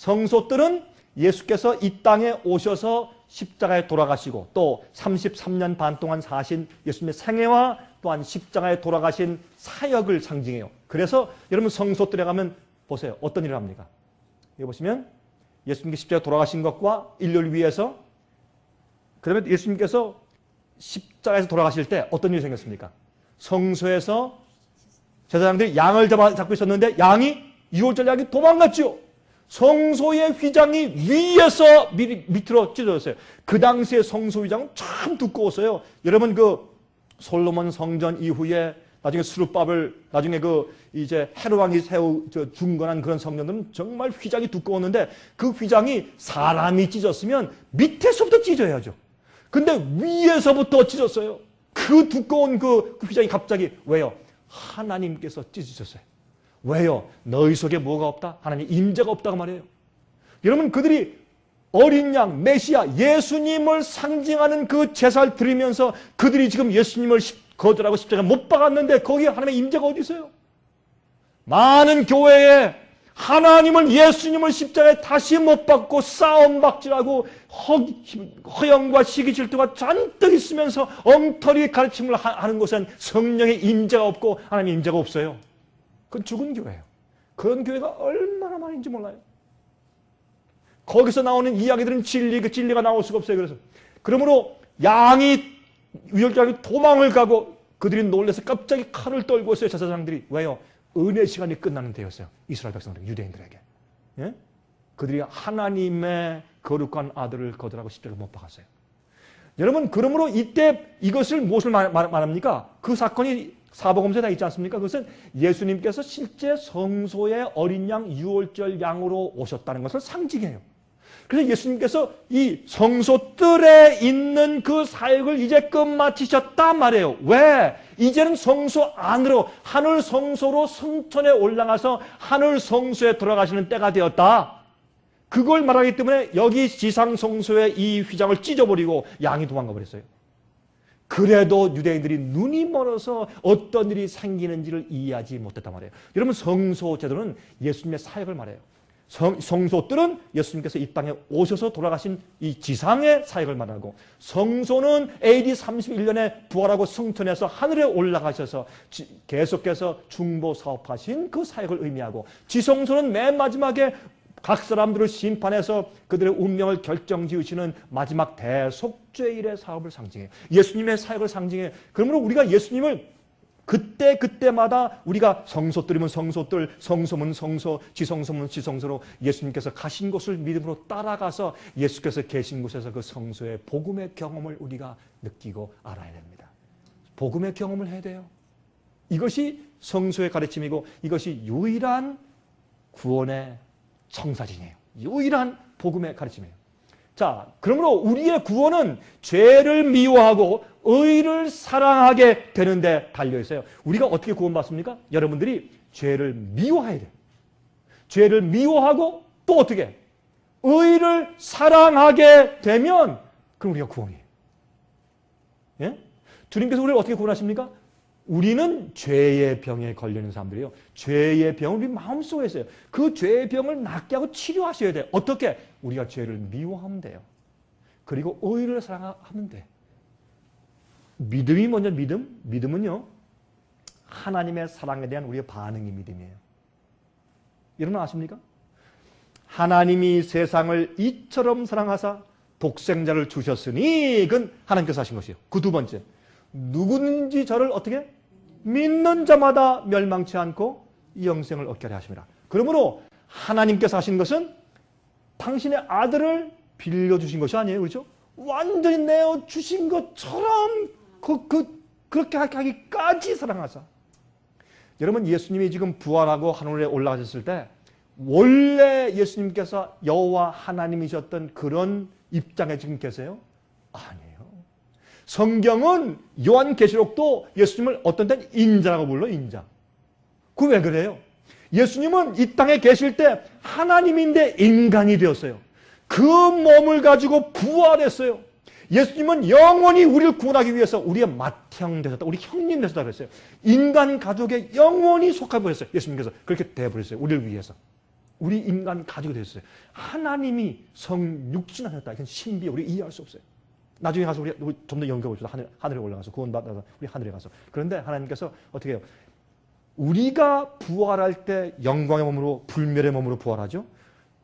성소들은 예수께서 이 땅에 오셔서 십자가에 돌아가시고 또 33년 반 동안 사신 예수님의 생애와 또한 십자가에 돌아가신 사역을 상징해요. 그래서 여러분 성소들에 가면 보세요. 어떤 일을 합니까? 여기 보시면 예수님께 십자가에 돌아가신 것과 인류를 위해서 그다음에 예수님께서 십자가에서 돌아가실 때 어떤 일이 생겼습니까? 성소에서 제사장들이 양을 잡고 있었는데 양이 유월절 양이 도망갔죠. 성소의 휘장이 위에서 밑으로 찢어졌어요. 그 당시에 성소 휘장은 참 두꺼웠어요. 여러분 그 솔로몬 성전 이후에 나중에 스룹바벨 나중에 그 이제 헤롯 왕이 중건한 그런 성전들은 정말 휘장이 두꺼웠는데 그 휘장이 사람이 찢었으면 밑에서부터 찢어야죠. 근데 위에서부터 찢었어요. 그 두꺼운 그 휘장이 갑자기 왜요? 하나님께서 찢으셨어요. 왜요? 너희 속에 뭐가 없다? 하나님 임재가 없다고 말해요. 여러분 그들이 어린 양 메시아 예수님을 상징하는 그 제사를 드리면서 그들이 지금 예수님을 거절하고 십자가에 못 박았는데 거기에 하나님의 임재가 어디 있어요? 많은 교회에 하나님을 예수님을 십자가에 다시 못 박고 싸움박질하고 허영과 시기 질투가 잔뜩 있으면서 엉터리 가르침을 하는 곳엔 성령의 임재가 없고 하나님의 임재가 없어요. 그건 죽은 교회예요. 그런 교회가 얼마나 많은지 몰라요. 거기서 나오는 이야기들은 진리가 나올 수가 없어요. 그러므로 양이 유월절이 도망을 가고 그들이 놀라서 갑자기 칼을 떨고 있어요. 제사장들이. 왜요? 은혜 시간이 끝나는 때였어요. 이스라엘 백성들, 유대인들에게. 예? 그들이 하나님의 거룩한 아들을 거절하고 십자가에 못 박았어요. 여러분 그러므로 이때 이것을 무엇을 말합니까? 그 사건이 사복음서에 다 있지 않습니까? 그것은 예수님께서 실제 성소의 어린 양 유월절 양으로 오셨다는 것을 상징해요. 그래서 예수님께서 이 성소뜰에 있는 그 사역을 이제 끝마치셨단 말이에요. 왜? 이제는 성소 안으로 하늘 성소로 성천에 올라가서 하늘 성소에 들어가시는 때가 되었다. 그걸 말하기 때문에 여기 지상 성소의 이 휘장을 찢어버리고 양이 도망가 버렸어요. 그래도 유대인들이 눈이 멀어서 어떤 일이 생기는지를 이해하지 못했단 말이에요. 여러분 성소 제도는 예수님의 사역을 말해요. 성소들은 예수님께서 이 땅에 오셔서 돌아가신 이 지상의 사역을 말하고 성소는 AD 31년에 부활하고 승천해서 하늘에 올라가셔서 계속해서 중보 사업하신 그 사역을 의미하고 지성소는 맨 마지막에 각 사람들을 심판해서 그들의 운명을 결정지으시는 마지막 대속죄일의 사업을 상징해요. 예수님의 사역을 상징해요. 그러므로 우리가 예수님을 그때마다 우리가 성소들이면 성소들, 성소면 성소, 지성소면 지성소로 예수님께서 가신 곳을 믿음으로 따라가서 예수께서 계신 곳에서 그 성소의 복음의 경험을 우리가 느끼고 알아야 됩니다. 복음의 경험을 해야 돼요. 이것이 성소의 가르침이고 이것이 유일한 구원의 청사진이에요. 유일한 복음의 가르침이에요. 자, 그러므로 우리의 구원은 죄를 미워하고 의를 사랑하게 되는데 달려있어요. 우리가 어떻게 구원받습니까? 여러분들이 죄를 미워해야 돼요. 죄를 미워하고 또 어떻게? 의를 사랑하게 되면 그럼 우리가 구원이에요. 예? 주님께서 우리를 어떻게 구원하십니까? 우리는 죄의 병에 걸리는 사람들이에요. 죄의 병을 우리 마음속에 있어요. 그 죄의 병을 낫게 하고 치료하셔야 돼요. 어떻게? 우리가 죄를 미워하면 돼요. 그리고 의를 사랑하면 돼. 믿음이 먼저 믿음은요. 하나님의 사랑에 대한 우리의 반응이 믿음이에요. 여러분 아십니까? 하나님이 세상을 이처럼 사랑하사 독생자를 주셨으니 그건 하나님께서 하신 것이에요. 그 두 번째. 누구든지 저를 어떻게? 믿는 자마다 멸망치 않고 영생을 얻게 하려 하심이라. 그러므로 하나님께서 하신 것은 당신의 아들을 빌려주신 것이 아니에요. 그렇죠? 완전히 내어주신 것처럼 그렇게 하기까지 사랑하사. 여러분 예수님이 지금 부활하고 하늘에 올라가셨을 때 원래 예수님께서 여호와 하나님이셨던 그런 입장에 지금 계세요? 아니에요. 성경은 요한계시록도 예수님을 어떤 때는 인자라고 불러. 인자. 그 왜 그래요? 예수님은 이 땅에 계실 때 하나님인데 인간이 되었어요. 그 몸을 가지고 부활했어요. 예수님은 영원히 우리를 구원하기 위해서 우리의 맏형 되셨다. 우리 형님 되셨다 그랬어요. 인간 가족에 영원히 속해 버렸어요. 예수님께서 그렇게 되어버렸어요. 우리를 위해서. 우리 인간 가족이 되셨어요. 하나님이 성육신하셨다. 이건 신비, 우리 이해할 수 없어요. 나중에 가서 우리 좀 더 연구해 봅시다. 하늘에 올라가서 구원받아서 우리 하늘에 가서. 그런데 하나님께서 어떻게 해요? 우리가 부활할 때 영광의 몸으로 불멸의 몸으로 부활하죠.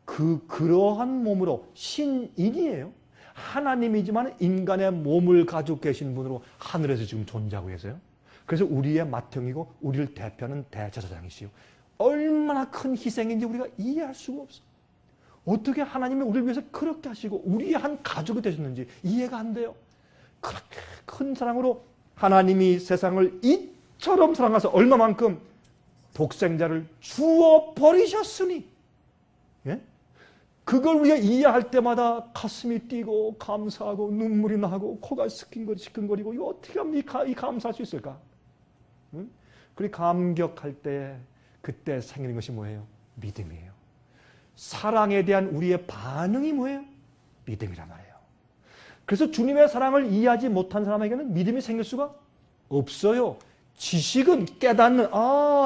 그러한 몸으로 신인이에요. 하나님이지만 인간의 몸을 가지고 계신 분으로 하늘에서 지금 존재하고 계세요. 그래서 우리의 맏형이고 우리를 대표하는 대제사장이시요. 얼마나 큰 희생인지 우리가 이해할 수가 없어. 어떻게 하나님이 우리를 위해서 그렇게 하시고 우리의 한 가족이 되셨는지 이해가 안 돼요. 그렇게 큰 사랑으로 하나님이 세상을 이처럼 사랑하셔서 얼마만큼 독생자를 주어 버리셨으니, 예? 그걸 우리가 이해할 때마다 가슴이 뛰고 감사하고 눈물이 나고 코가 시큰거리고 이거 어떻게 하면 이 감사할 수 있을까? 응? 그리고 감격할 때 그때 생기는 것이 뭐예요? 믿음이에요. 사랑에 대한 우리의 반응이 뭐예요? 믿음이란 말이에요. 그래서 주님의 사랑을 이해하지 못한 사람에게는 믿음이 생길 수가 없어요. 지식은 깨닫는,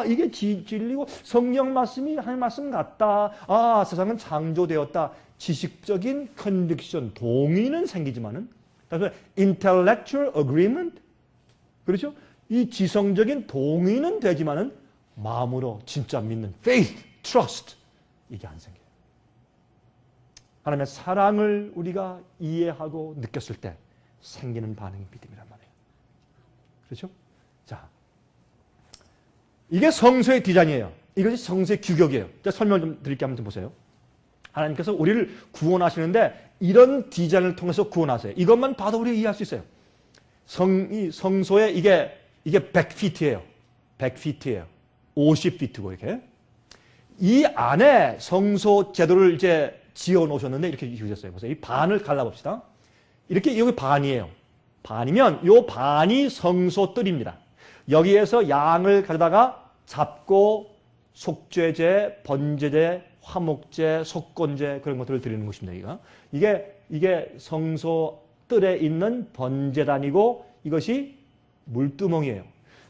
이게 진리고 성령 말씀이 하나님 말씀 같다. 세상은 창조되었다. 지식적인 컨빅션, 동의는 생기지만은, 그래서 intellectual agreement, 그렇죠? 이 지성적인 동의는 되지만은 마음으로 진짜 믿는 faith, trust, 이게 안 생겨요. 하나님의 사랑을 우리가 이해하고 느꼈을 때 생기는 반응이 믿음이란 말이에요. 그렇죠? 자, 이게 성소의 디자인이에요. 이것이 성소의 규격이에요. 자, 설명을 좀 드릴게요. 한번 좀 보세요. 하나님께서 우리를 구원하시는데 이런 디자인을 통해서 구원하세요. 이것만 봐도 우리가 이해할 수 있어요. 이 성소에 이게 100피트예요. 100피트예요. 50피트고 이렇게. 이 안에 성소 제도를 이제 지어 놓으셨는데 이렇게 주셨어요. 보세요. 이 반을 갈라봅시다. 이렇게 여기 반이에요. 반이면 요 반이 성소 뜰입니다. 여기에서 양을 가져다가 잡고 속죄제, 번제제, 화목제, 속건제 그런 것들을 드리는 것입니다. 이게 성소 뜰에 있는 번제단이고 이것이 물두멍이에요.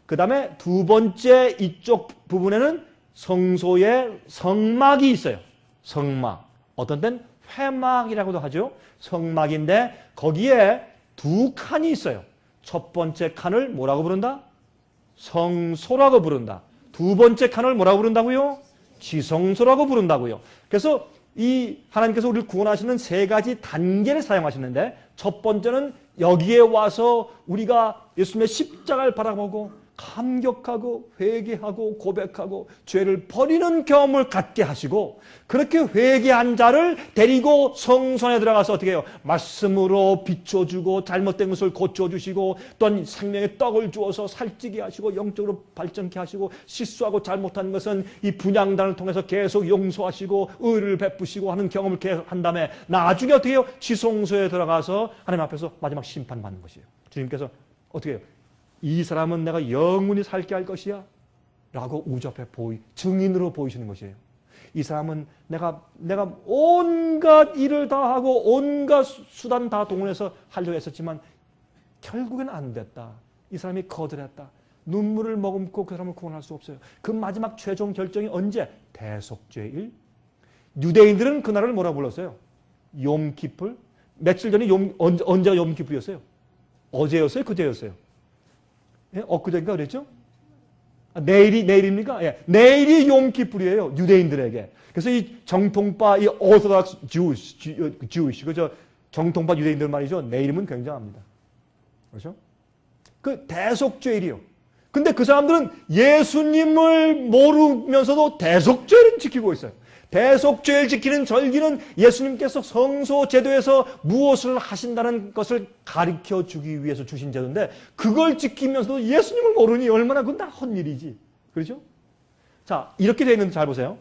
그 다음에 두 번째 이쪽 부분에는 성소에 성막이 있어요. 성막. 어떤 때는 회막이라고도 하죠. 성막인데 거기에 두 칸이 있어요. 첫 번째 칸을 뭐라고 부른다? 성소라고 부른다. 두 번째 칸을 뭐라고 부른다고요? 지성소라고 부른다고요. 그래서 이 하나님께서 우리를 구원하시는 세 가지 단계를 사용하시는데 첫 번째는 여기에 와서 우리가 예수님의 십자가를 바라보고 감격하고 회개하고 고백하고 죄를 버리는 경험을 갖게 하시고 그렇게 회개한 자를 데리고 성전에 들어가서 어떻게 해요? 말씀으로 비춰주고 잘못된 것을 고쳐주시고 또한 생명의 떡을 주어서 살찌게 하시고 영적으로 발전케 하시고 실수하고 잘못한 것은 이 분향단을 통해서 계속 용서하시고 의를 베푸시고 하는 경험을 한 다음에 나중에 어떻게 해요? 지성소에 들어가서 하나님 앞에서 마지막 심판받는 것이에요. 주님께서 어떻게 해요? 이 사람은 내가 영원히 살게 할 것이야 라고 우주 앞에 증인으로 보이시는 것이에요. 이 사람은 내가 온갖 일을 다 하고 온갖 수단 다 동원해서 하려고 했었지만 결국엔 안 됐다. 이 사람이 거절했다. 눈물을 머금고 그 사람을 구원할 수 없어요. 그 마지막 최종 결정이 언제? 대속죄일. 유대인들은 그날을 뭐라고 불렀어요? 욤키풀. 며칠 전에 언제가 욤키풀이었어요? 어제였어요? 그제였어요? 예? 엊그제인가 그랬죠? 내일입니까? 예. 내일이 욤키풀이에요. 유대인들에게. 그래서 이 정통파, 이 오소닥스 주이시, 그죠? 정통파 유대인들 말이죠. 내일이면 굉장합니다. 그렇죠? 그 대속죄일이요. 근데 그 사람들은 예수님을 모르면서도 대속죄를 지키고 있어요. 대속죄를 지키는 절기는 예수님께서 성소 제도에서 무엇을 하신다는 것을 가르쳐 주기 위해서 주신 제도인데 그걸 지키면서도 예수님을 모르니 얼마나 그건 나쁜 일이지. 그렇죠? 자, 이렇게 되어 있는데 잘 보세요.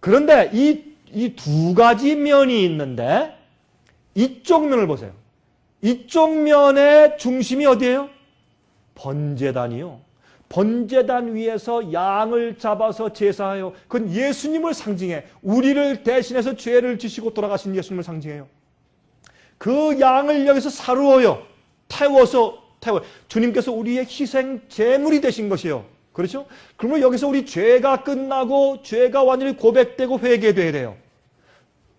그런데 이 두 가지 면이 있는데 이쪽 면을 보세요. 이쪽 면의 중심이 어디예요? 번제단이요. 번제단 위에서 양을 잡아서 제사하여 그건 예수님을 상징해. 우리를 대신해서 죄를 지시고 돌아가신 예수님을 상징해요. 그 양을 여기서 사루어요. 태워요. 주님께서 우리의 희생 제물이 되신 것이에요. 그렇죠? 그러면 여기서 우리 죄가 끝나고 죄가 완전히 고백되고 회개돼야 돼요.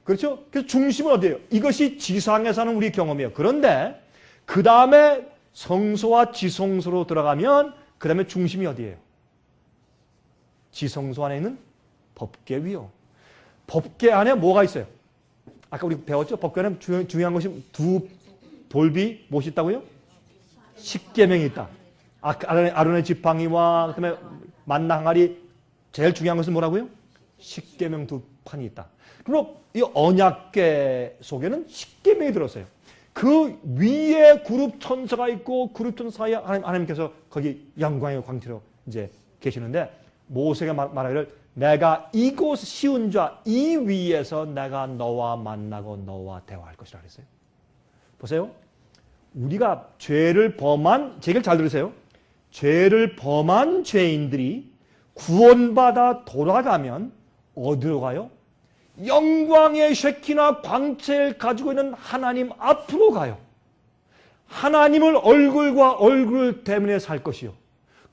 그렇죠? 그래서 중심은 어디예요? 이것이 지상에서 하는 우리 경험이에요. 그런데 그 다음에 성소와 지성소로 들어가면 그 다음에 중심이 어디예요? 지성소 안에 있는 법궤위요. 법궤 안에 뭐가 있어요? 아까 우리 배웠죠? 법궤 안에 중요한 것이 두 볼비 무엇이 있다고요? 십계명이 있다. 아론의 지팡이와 그다음에 만나 항아리 제일 중요한 것은 뭐라고요? 십계명 두 판이 있다. 그리고 이 언약궤 속에는 십계명이 들었어요. 그 위에 그룹 천사가 있고 그룹 천사에 하나님께서 거기 영광의 광채로 이제 계시는데 모세가 말하기를 내가 이곳 시은 자 이 위에서 내가 너와 만나고 너와 대화할 것이라 그랬어요. 보세요. 우리가 죄를 범한, 제 얘기를 잘 들으세요. 죄를 범한 죄인들이 구원받아 돌아가면 어디로 가요? 영광의 쉐키나 광채를 가지고 있는 하나님 앞으로 가요. 하나님을 얼굴과 얼굴 때문에 살 것이요.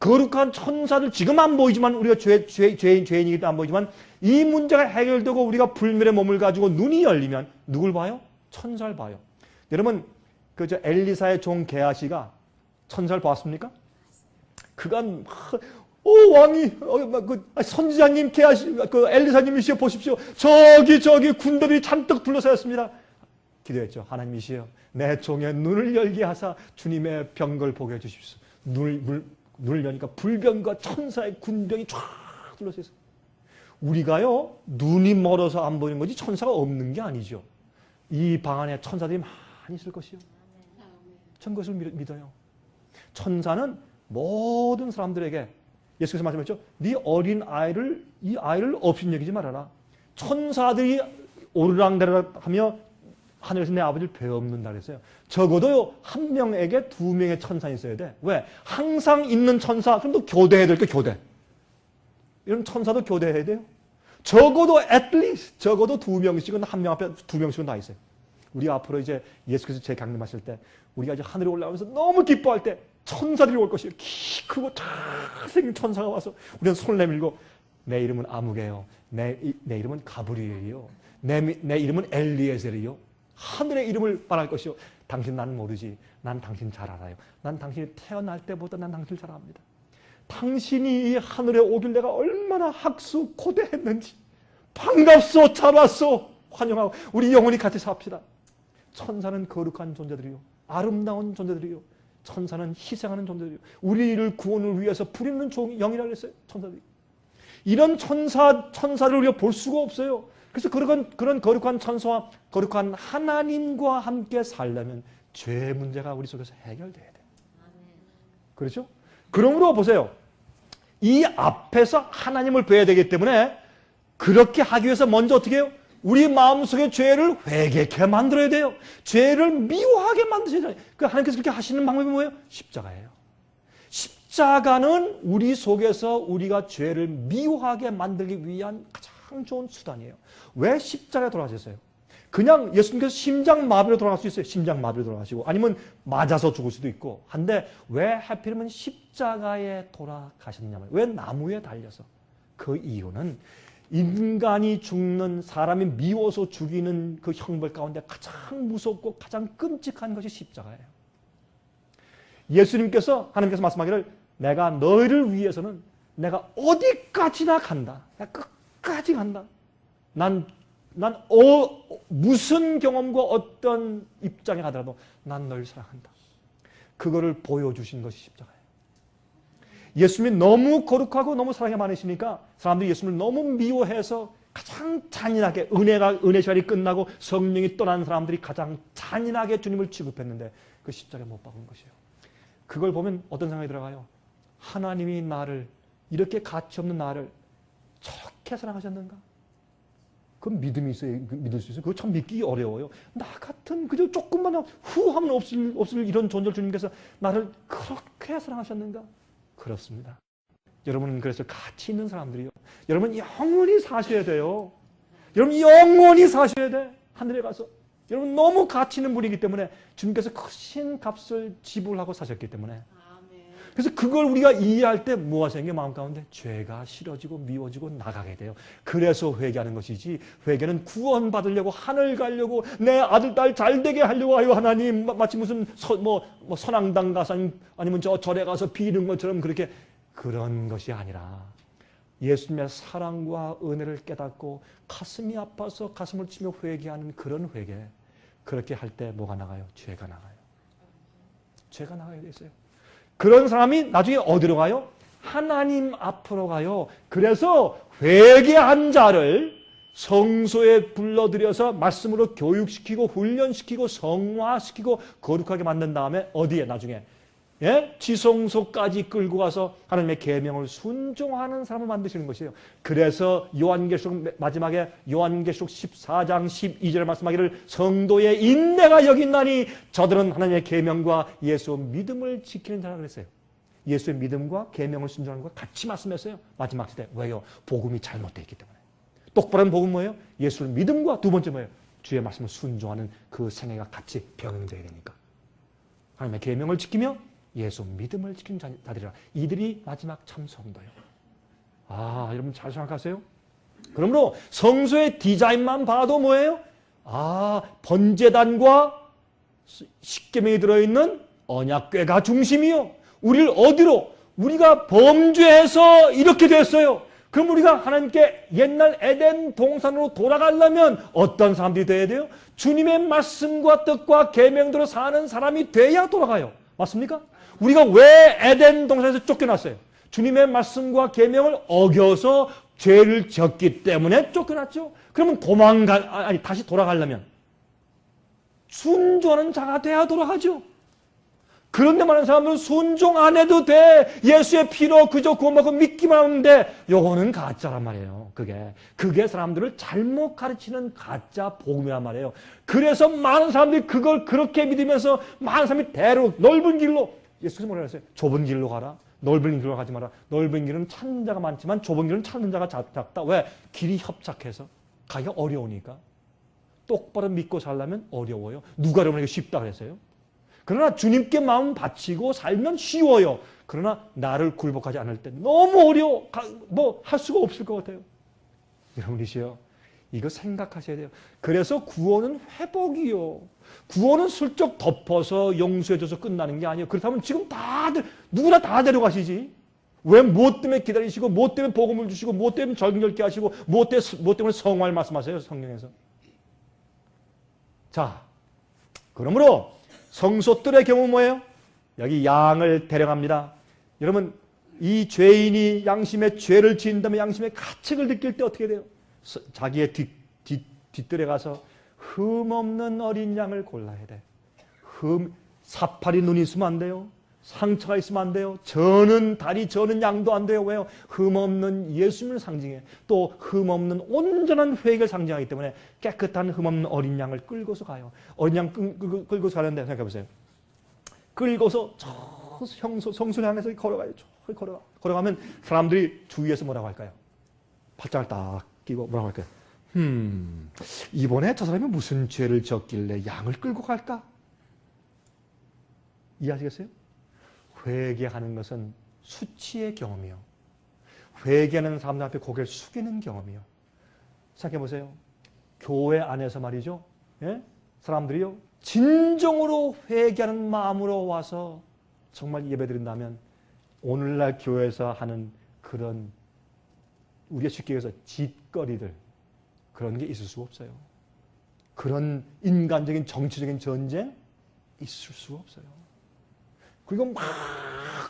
거룩한 천사들 지금 안 보이지만 우리가 죄인이기 때문에 안 보이지만 이 문제가 해결되고 우리가 불멸의 몸을 가지고 눈이 열리면 누굴 봐요? 천사를 봐요. 여러분 그 엘리사의 종 게하시가 천사를 봤습니까? 그간 왕이 선지자님 게하시 그 엘리사님이시여 보십시오. 저기 군대들이 잔뜩 둘러싸였습니다. 기도했죠. 하나님이시여 내 종의 눈을 열게 하사 주님의 병걸 보게 해주십시오. 눈을 여니까 불병과 천사의 군병이 쫙 둘러싸여 있어요. 우리가요 눈이 멀어서 안 보이는 거지 천사가 없는 게 아니죠. 이 방 안에 천사들이 많이 있을 것이요. 전 그것을 믿어요. 천사는 모든 사람들에게 예수께서 말씀하셨죠. 네 어린 아이를 이 아이를 없인 여기지 말아라. 천사들이 오르락내리락 하며 하늘에서 내 아버지를 배움는다 그랬어요. 적어도 한 명에게 두 명의 천사가 있어야 돼. 왜? 항상 있는 천사 그럼 또 교대해야 될 게 교대. 이런 천사도 교대해야 돼요. 적어도 at least 적어도 두 명씩은 한 명 앞에 두 명씩은 다 있어요. 우리 앞으로 이제 예수께서 재강림하실 때 우리가 이제 하늘에 올라가면서 너무 기뻐할 때 천사들이 올 것이에요. 키 크고 잘생긴 천사가 와서 우리는 손을 내밀고 내 이름은 아무개요. 내 이름은 가브리엘이요. 내 이름은 엘리에셀이요. 하늘의 이름을 말할 것이요. 당신 나는 모르지. 난 당신 잘 알아요. 난 당신이 태어날 때보다 난 당신을 잘 압니다. 당신이 이 하늘에 오길 내가 얼마나 학수 고대했는지. 반갑소 잘 왔소 환영하고 우리 영원히 같이 삽시다. 천사는 거룩한 존재들이요. 아름다운 존재들이요. 천사는 희생하는 존재들이요. 우리를 구원을 위해서 부리는 영이라고 했어요. 천사들이. 이런 천사를 우리가 볼 수가 없어요. 그래서 그런 거룩한 천사와 거룩한 하나님과 함께 살려면 죄 문제가 우리 속에서 해결돼야 돼요. 그렇죠? 그러므로 보세요. 이 앞에서 하나님을 뵈야 되기 때문에 그렇게 하기 위해서 먼저 어떻게 해요? 우리 마음속에 죄를 회개케 만들어야 돼요. 죄를 미워하게 만드셔야 돼요. 하나님께서 그렇게 하시는 방법이 뭐예요? 십자가예요. 십자가는 우리 속에서 우리가 죄를 미워하게 만들기 위한 가장 좋은 수단이에요. 왜 십자가에 돌아가셨어요? 그냥 예수님께서 심장마비로 돌아갈 수 있어요. 심장마비로 돌아가시고 아니면 맞아서 죽을 수도 있고 한데 왜 하필이면 십자가에 돌아가셨냐면 왜 나무에 달려서 그 이유는 인간이 죽는 사람이 미워서 죽이는 그 형벌 가운데 가장 무섭고 가장 끔찍한 것이 십자가예요. 예수님께서 하나님께서 말씀하기를 내가 너희를 위해서는 내가 어디까지나 간다. 내가 끝까지 간다. 무슨 경험과 어떤 입장에 가더라도 난 널 사랑한다. 그거를 보여주신 것이 십자가예요. 예수님이 너무 거룩하고 너무 사랑이 많으시니까 사람들이 예수님을 너무 미워해서 가장 잔인하게 은혜 시간이 끝나고 성령이 떠난 사람들이 가장 잔인하게 주님을 취급했는데 그 십자가에 못 박은 것이에요. 그걸 보면 어떤 생각이 들어가요? 하나님이 나를 이렇게 가치없는 나를 저렇게 사랑하셨는가? 그건 믿음이 있어요. 믿을 수 있어요. 그거 참 믿기 어려워요. 나 같은 그저 조금만 후하면 없을 이런 존재를 주님께서 나를 그렇게 사랑하셨는가? 그렇습니다. 여러분은 그래서 가치 있는 사람들이요. 여러분 영원히 사셔야 돼요. 여러분 영원히 사셔야 돼. 하늘에 가서. 여러분 너무 가치 있는 분이기 때문에 주님께서 크신 값을 지불하고 사셨기 때문에 그래서 그걸 우리가 이해할 때 뭐가 생겨? 마음 가운데 죄가 싫어지고 미워지고 나가게 돼요. 그래서 회개하는 것이지, 회개는 구원받으려고, 하늘 가려고, 내 아들 딸 잘되게 하려고, 아유 하나님 마치 무슨 선앙당 가서 아니면 저 절에 가서 비는 것처럼 그렇게, 그런 것이 아니라 예수님의 사랑과 은혜를 깨닫고 가슴이 아파서 가슴을 치며 회개하는 그런 회개. 그렇게 할 때 뭐가 나가요? 죄가 나가요. 죄가 나가게 돼 있어요. 그런 사람이 나중에 어디로 가요? 하나님 앞으로 가요. 그래서 회개한 자를 성소에 불러들여서 말씀으로 교육시키고 훈련시키고 성화시키고 거룩하게 만든 다음에 어디에 나중에 지성소까지 끌고 가서 하나님의 계명을 순종하는 사람을 만드시는 것이에요. 그래서 요한계시록 마지막에 요한계시록 14장 12절에 말씀하기를 성도의 인내가 여기 있나니 저들은 하나님의 계명과 예수 믿음을 지키는 자라 그랬어요. 예수의 믿음과 계명을 순종하는 것 같이 말씀했어요. 마지막 시대. 왜요? 복음이 잘못되어 있기 때문에. 똑바른 복음 뭐예요? 예수의 믿음과 두 번째 뭐예요? 주의 말씀을 순종하는 그 생애가 같이 병행되어야 되니까. 하나님의 계명을 지키며 예수 믿음을 지키는 자들이라. 이들이 마지막 참 성도예요. 아, 여러분 잘 생각하세요? 그러므로 성소의 디자인만 봐도 뭐예요? 아, 번제단과 십계명이 들어있는 언약궤가 중심이요. 우리를 어디로? 우리가 범죄해서 이렇게 됐어요. 그럼 우리가 하나님께 옛날 에덴 동산으로 돌아가려면 어떤 사람들이 돼야 돼요? 주님의 말씀과 뜻과 계명대로 사는 사람이 돼야 돌아가요. 맞습니까? 우리가 왜 에덴 동산에서 쫓겨났어요? 주님의 말씀과 계명을 어겨서 죄를 졌기 때문에 쫓겨났죠. 그러면 다시 돌아가려면 순종하는 자가 돼야 돌아가죠. 그런데 많은 사람은 순종 안 해도 돼. 예수의 피로 그저 구원받고 믿기만 하면 돼. 요거는 가짜란 말이에요. 그게 사람들을 잘못 가르치는 가짜 복음이란 말이에요. 그래서 많은 사람들이 그걸 그렇게 믿으면서 많은 사람이 대로 넓은 길로, 예수님이 뭐라 그랬어요? 좁은 길로 가라. 넓은 길로 가지 마라. 넓은 길은 찾는 자가 많지만 좁은 길은 찾는 자가 작다. 왜? 길이 협착해서 가기가 어려우니까. 똑바로 믿고 살려면 어려워요. 누가 여러분에게 쉽다 그랬어요? 그러나 주님께 마음 바치고 살면 쉬워요. 그러나 나를 굴복하지 않을 때 너무 어려워. 할 수가 없을 것 같아요. 여러분이시여, 이거 생각하셔야 돼요. 그래서 구원은 회복이요. 구원은 슬쩍 덮어서 용서해줘서 끝나는 게 아니에요. 그렇다면 지금 누구나 다 데려가시지. 왜 무엇 때문에 기다리시고, 무엇 때문에 복음을 주시고, 무엇 때문에 절경절게 하시고, 무엇 때문에 성화를 말씀하세요, 성경에서. 자, 그러므로 성소들의 경우 뭐예요? 여기 양을 데려갑니다. 여러분, 이 죄인이 양심의 죄를 지은다면 양심의 가책을 느낄 때 어떻게 돼요? 자기의 뒷뜰에 가서 흠없는 어린 양을 골라야 돼. 사파리 눈이 있으면 안 돼요. 상처가 있으면 안 돼요. 다리 저는 양도 안 돼요. 왜요? 흠없는 예수님을 상징해. 또 흠없는 온전한 회개를 상징하기 때문에 깨끗한 흠없는 어린 양을 끌고서 가요. 어린 양 끌고서 가는데 생각해 보세요. 끌고서 저 성소를 향해서 걸어가요. 걸어가면 사람들이 주위에서 뭐라고 할까요? 팔짱을 딱 끼고 뭐라고 할까요? 이번에 저 사람이 무슨 죄를 졌길래 양을 끌고 갈까? 이해하시겠어요? 회개하는 것은 수치의 경험이요. 회개하는 사람들 앞에 고개를 숙이는 경험이요. 생각해보세요. 교회 안에서 말이죠. 사람들이요. 진정으로 회개하는 마음으로 와서 정말 예배드린다면 오늘날 교회에서 하는 그런 우리가 쉽게 얘기해서 짓거리들 그런 게 있을 수가 없어요. 그런 인간적인 정치적인 전쟁 있을 수가 없어요. 그리고 막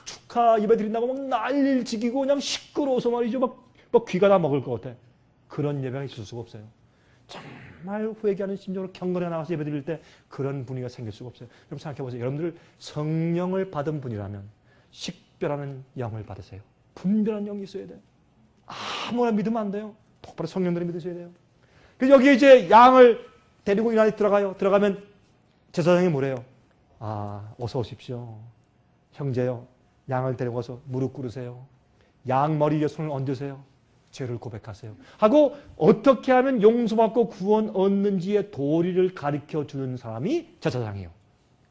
축하 예배 드린다고 막 난리를 지기고 그냥 시끄러워서 말이죠. 막 귀가 다 먹을 것 같아. 그런 예배가 있을 수가 없어요. 정말 회개하는 심정으로 경건에 나가서 예배 드릴 때 그런 분위기가 생길 수가 없어요. 여러분 생각해 보세요. 여러분들 성령을 받은 분이라면 식별하는 영을 받으세요. 분별하는 영이 있어야 돼요. 아무나 믿으면 안 돼요. 똑바로 성령들을 믿으셔야 돼요. 그래서 여기 이제 양을 데리고 이 안에 들어가요. 들어가면 제사장이 뭐래요? 어서 오십시오. 형제요. 양을 데려가서 무릎 꿇으세요. 양 머리에 손을 얹으세요. 죄를 고백하세요. 하고 어떻게 하면 용서받고 구원 얻는지의 도리를 가르쳐주는 사람이 제사장이에요.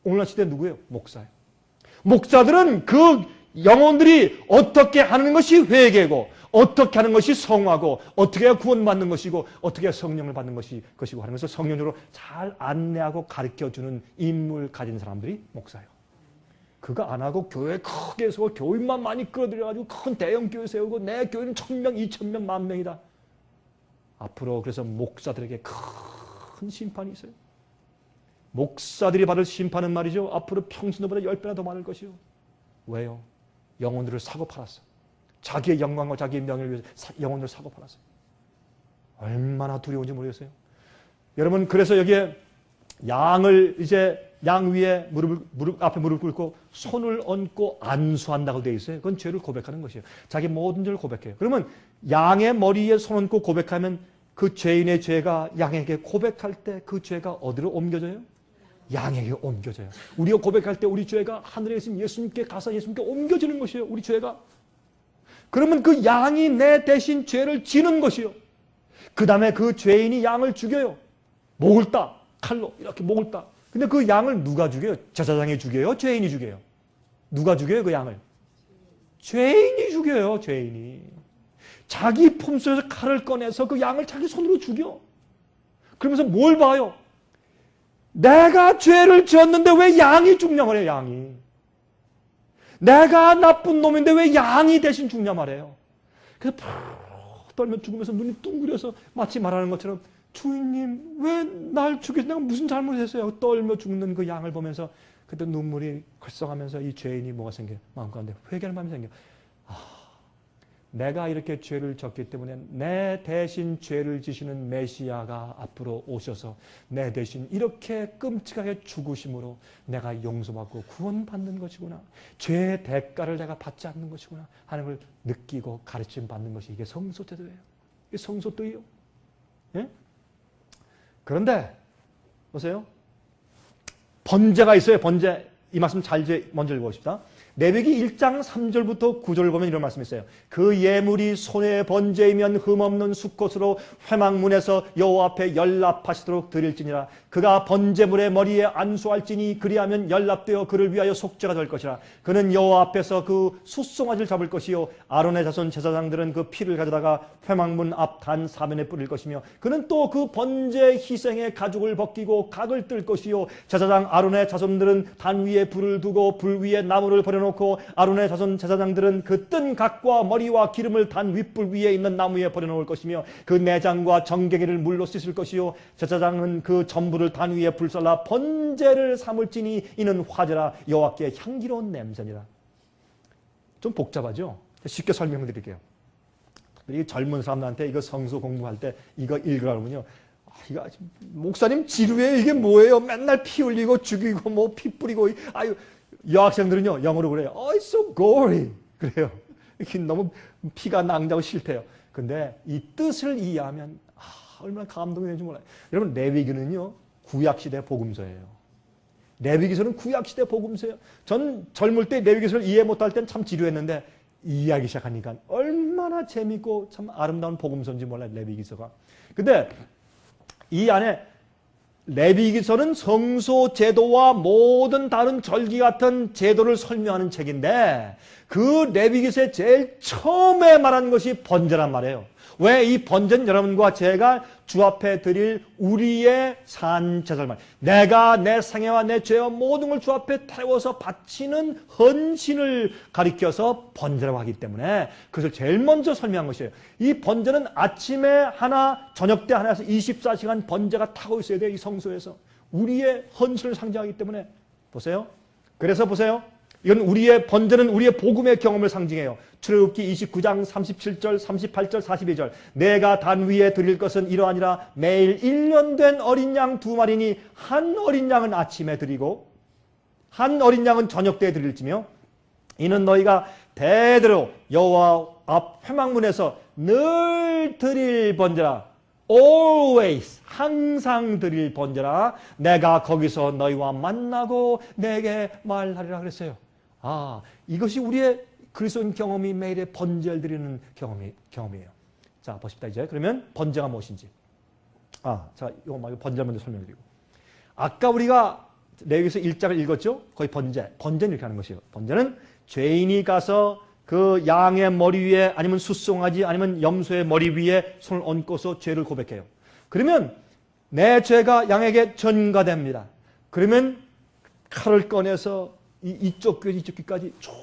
오늘날 시대 누구예요? 목사예요. 목사들은 그 영혼들이 어떻게 하는 것이 회개고 어떻게 하는 것이 성화고 어떻게 해야 구원받는 것이고 어떻게 해야 성령을 받는 것이고 하는 것을 성령으로 잘 안내하고 가르쳐주는 인물 가진 사람들이 목사예요. 그거 안 하고 교회 크게 세우고 교인만 많이 끌어들여가지고 큰 대형 교회 세우고 내 교회는 1000명, 2000명, 10,000명이다. 앞으로 그래서 목사들에게 큰 심판이 있어요. 목사들이 받을 심판은 말이죠. 앞으로 평신도보다 10배나 더 많을 것이요. 왜요? 영혼들을 사고 팔았어. 자기의 영광과 자기의 명예를 위해서 영혼들을 사고 팔았어요. 얼마나 두려운지 모르겠어요. 여러분, 그래서 여기에 양을 이제 양 위에 무릎 앞에 무릎 꿇고 손을 얹고 안수한다고 되어 있어요. 그건 죄를 고백하는 것이에요. 자기 모든 죄를 고백해요. 그러면 양의 머리에 손 얹고 고백하면 그 죄인의 죄가 양에게 고백할 때 그 죄가 어디로 옮겨져요? 양에게 옮겨져요. 우리가 고백할 때 우리 죄가 하늘에 계신 예수님께 가서 예수님께 옮겨지는 것이에요. 우리 죄가. 그러면 그 양이 내 대신 죄를 지는 것이요. 그 다음에 그 죄인이 양을 죽여요. 목을 따. 칼로 이렇게 목을 따. 근데 그 양을 누가 죽여요? 제사장이 죽여요? 죄인이 죽여요? 누가 죽여요? 그 양을? 죄인이 죽여요. 죄인이. 자기 품속에서 칼을 꺼내서 그 양을 자기 손으로 죽여. 그러면서 뭘 봐요? 내가 죄를 지었는데 왜 양이 죽냐 말이에요. 양이. 내가 나쁜 놈인데 왜 양이 대신 죽냐 말이에요. 그래서 푹 떨며 죽으면서 눈이 뚱그려서 마치 말하는 것처럼 주인님 왜 날 죽이세요? 내가 무슨 잘못했어요? 떨며 죽는 그 양을 보면서 그때 눈물이 글썽하면서 이 죄인이 뭐가 생겨요? 마음 가운데 회개할 마음이 생겨요. 내가 이렇게 죄를 졌기 때문에 내 대신 죄를 지시는 메시아가 앞으로 오셔서 내 대신 이렇게 끔찍하게 죽으심으로 내가 용서받고 구원받는 것이구나. 죄의 대가를 내가 받지 않는 것이구나 하는 걸 느끼고 가르침 받는 것이 이게 성소제도예요. 이게 성소도예요. 예? 그런데 보세요. 번제가 있어요. 번제. 이 말씀 잘 먼저 읽어봅시다. 레위기 1장 3절부터 9절을 보면 이런 말씀이 있어요. 그 예물이 손의 번제이면 흠없는 수컷으로 회막문에서 여호와 앞에 연납하시도록 드릴지니라. 그가 번제물의 머리에 안수할지니 그리하면 연납되어 그를 위하여 속죄가 될 것이라. 그는 여호와 앞에서 그 숫송아지를 잡을 것이요 아론의 자손 제사장들은 그 피를 가져다가 회막문 앞 단 사면에 뿌릴 것이며 그는 또 그 번제 희생의 가죽을 벗기고 각을 뜰 것이요 제사장 아론의 자손들은 단 위에 불을 두고 불 위에 나무를 버려놓고 아론의 자손 제사장들은 그 뜬 각과 머리와 기름을 단 윗불 위에 있는 나무에 버려놓을 것이며 그 내장과 정갱이를 물로 씻을 것이요 제사장은 그 전부를 단 위에 불살라 번제를 삼을지니 이는 화제라 여호와께 향기로운 냄새니라. 좀 복잡하죠? 쉽게 설명드릴게요. 이 젊은 사람들한테 이거 성서 공부할 때 이거 읽으라면요. 이거 목사님 지루해 이게 뭐예요? 맨날 피 흘리고 죽이고 뭐 피 뿌리고 아유 여학생들은요 영어로 그래요. Oh, it's so gory 그래요. 너무 피가 낭자고 싫대요. 근데 이 뜻을 이해하면 얼마나 감동이 되는지 몰라요. 여러분 레위기는요 구약시대 복음서예요. 레위기서는 구약시대 복음서예요. 전 젊을 때 레위기서를 이해 못할 땐 참 지루했는데 이해하기 시작하니까 얼마나 재밌고 참 아름다운 복음서인지 몰라요. 레위기서가. 근데 이 안에 레위기서는 성소 제도와 모든 다른 절기 같은 제도를 설명하는 책인데 그 레위기서에 제일 처음에 말한 것이 번제란 말이에요. 왜 이 번제는 여러분과 제가 주 앞에 드릴 우리의 산 제사를 말해요. 내가 내 상해와 내 죄와 모든 걸 주 앞에 태워서 바치는 헌신을 가리켜서 번제라고 하기 때문에 그것을 제일 먼저 설명한 것이에요. 이 번제는 아침에 하나 저녁 때 하나에서 24시간 번제가 타고 있어야 돼요. 이 성소에서. 우리의 헌신을 상징하기 때문에 보세요. 그래서 보세요. 이건 우리의 번제는 우리의 복음의 경험을 상징해요. 출애굽기 29장 37절, 38절, 42절. 내가 단 위에 드릴 것은 이러하니라. 매일 1년 된 어린 양 2마리니 한 어린 양은 아침에 드리고 한 어린 양은 저녁 때에 드릴지며 이는 너희가 대대로 여호와 앞 회막문에서 늘 드릴 번제라. always 항상 드릴 번제라. 내가 거기서 너희와 만나고 내게 말하리라 그랬어요. 이것이 우리의 그리스도인 경험이 매일의 번제를 드리는 경험이에요. 자, 보십시다 이제. 그러면 번제가 무엇인지. 자, 이거 말고 번제 먼저 설명드리고. 아까 우리가 레위기서 1장을 읽었죠? 거의 번제. 번제는 이렇게 하는 것이에요. 번제는 죄인이 가서 그 양의 머리 위에 아니면 숫송아지 아니면 염소의 머리 위에 손을 얹고서 죄를 고백해요. 그러면 내 죄가 양에게 전가됩니다. 그러면 칼을 꺼내서 이쪽 귀 이쪽 귀까지 쭉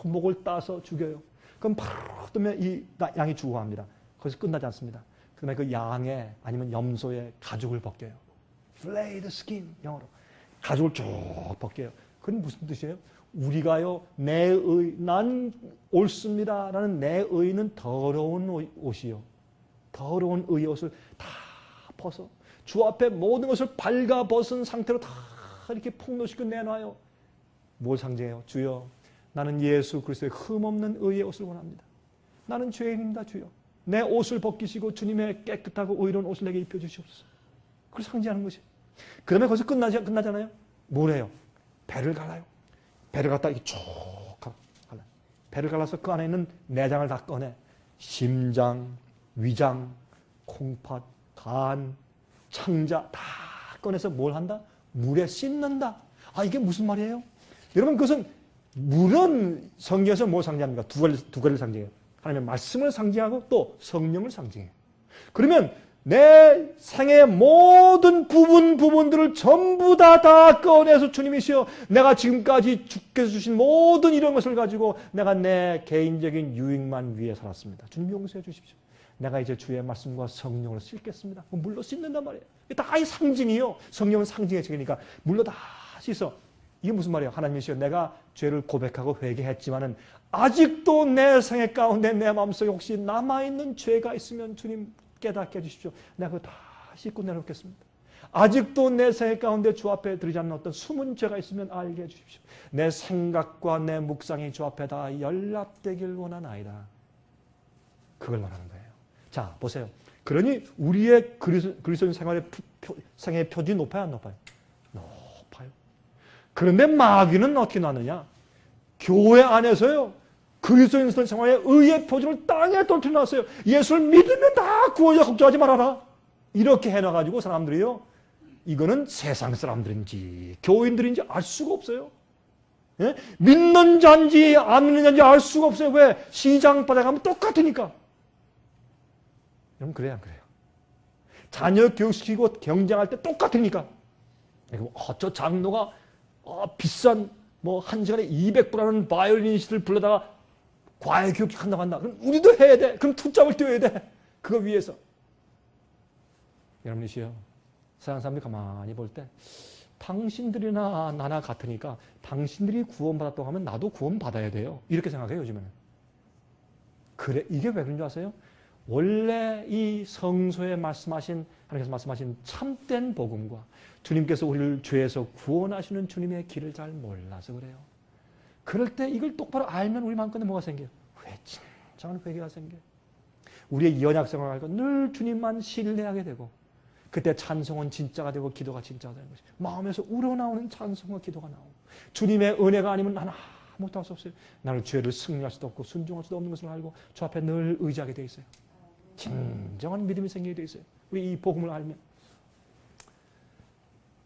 목을 따서 죽여요. 그럼 바로 뜨면 이 양이 죽어갑니다. 거기서 끝나지 않습니다. 그 다음에 그 양의 아니면 염소의 가죽을 벗겨요. Flay the skin, 영어로. 가죽을 쭉 벗겨요. 그건 무슨 뜻이에요? 우리가요, 난 옳습니다 라는 내 의는 더러운 옷이요. 더러운 의의 옷을 다 벗어 주 앞에 모든 것을 발가 벗은 상태로 다 이렇게 폭로시켜 내놔요. 뭘 상징해요? 주여, 나는 예수 그리스도의 흠없는 의의 옷을 원합니다. 나는 죄인입니다, 주여. 내 옷을 벗기시고 주님의 깨끗하고 의로운 옷을 내게 입혀주시옵소서. 그걸 상징하는 것이에요. 그 다음에 거기서 끝나잖아요. 뭐래요? 배를 갈라요. 배를 갖다 이렇게 쭉 갈라요. 배를 갈라서 그 안에 있는 내장을 다 꺼내. 심장, 위장, 콩팥, 간, 창자 다 꺼내서 뭘 한다? 물에 씻는다. 아, 이게 무슨 말이에요? 여러분, 그것은 물은 성경에서 뭘 상징합니까? 두 가지를 상징해요. 하나님의 말씀을 상징하고 또 성령을 상징해요. 그러면 내 생의 모든 부분들을 전부 다 꺼내서 주님이시여, 내가 지금까지 주께서 주신 모든 이런 것을 가지고 내가 내 개인적인 유익만 위해 살았습니다. 주님 용서해 주십시오. 내가 이제 주의 말씀과 성령으로 씻겠습니다. 물로 씻는단 말이에요. 다 이 상징이요. 성령은 상징의 책이니까 물로 다 씻어. 이게 무슨 말이에요? 하나님이시여, 내가 죄를 고백하고 회개했지만은 아직도 내 생애 가운데 내 마음속에 혹시 남아있는 죄가 있으면 주님 깨닫게 해주십시오. 내가 그거 다 씻고 내놓겠습니다. 아직도 내 생애 가운데 주 앞에 드리지 않는 어떤 숨은 죄가 있으면 알게 해주십시오. 내 생각과 내 묵상이 주 앞에 다 연락되길 원하나이다. 그걸 말하는 거예요. 자, 보세요. 그러니 우리의 그리스도인 생애의 표준이 높아요, 안 높아요? 높아요. 그런데 마귀는 어떻게 놨느냐? 교회 안에서요, 그리스도인 생활의 의의 표준을 땅에 떨어뜨려놨어요. 예수를 믿으면 다 구원이야, 걱정하지 말아라. 이렇게 해놔가지고 사람들이요, 이거는 세상 사람들인지 교인들인지 알 수가 없어요. 예? 믿는 자인지 안 믿는 자인지 알 수가 없어요. 왜? 시장 바닥에 가면 똑같으니까. 여러분, 그래요, 안 그래요? 자녀 교육시키고 경쟁할 때 똑같으니까. 저 장로가 비싼 한 시간에 200불 하는 바이올리니스트를 불러다가 과외 교육 한다고 한다. 그럼 우리도 해야 돼. 그럼 투잡을 뛰어야 돼. 그거 위해서. 여러분이시여, 세상 사람들이 가만히 볼 때 당신들이나 나나 같으니까 당신들이 구원받았다고 하면 나도 구원받아야 돼요. 이렇게 생각해요, 요즘에는. 그래, 이게 왜 그런 줄 아세요? 원래 이 성서에 말씀하신, 하나님께서 말씀하신 참된 복음과 주님께서 우리를 죄에서 구원하시는 주님의 길을 잘 몰라서 그래요. 그럴 때 이걸 똑바로 알면 우리 마음속에 뭐가 생겨요? 진정한 회개가 생겨요. 우리의 연약 생활을 알고 늘 주님만 신뢰하게 되고, 그때 찬송은 진짜가 되고 기도가 진짜가 되는 것이, 마음에서 우러나오는 찬송과 기도가 나오고, 주님의 은혜가 아니면 나는 아무것도 할 수 없어요. 나는 죄를 승리할 수도 없고 순종할 수도 없는 것을 알고 주 앞에 늘 의지하게 돼 있어요. 진정한 믿음이 생기게 돼 있어요. 우리 이 복음을 알면.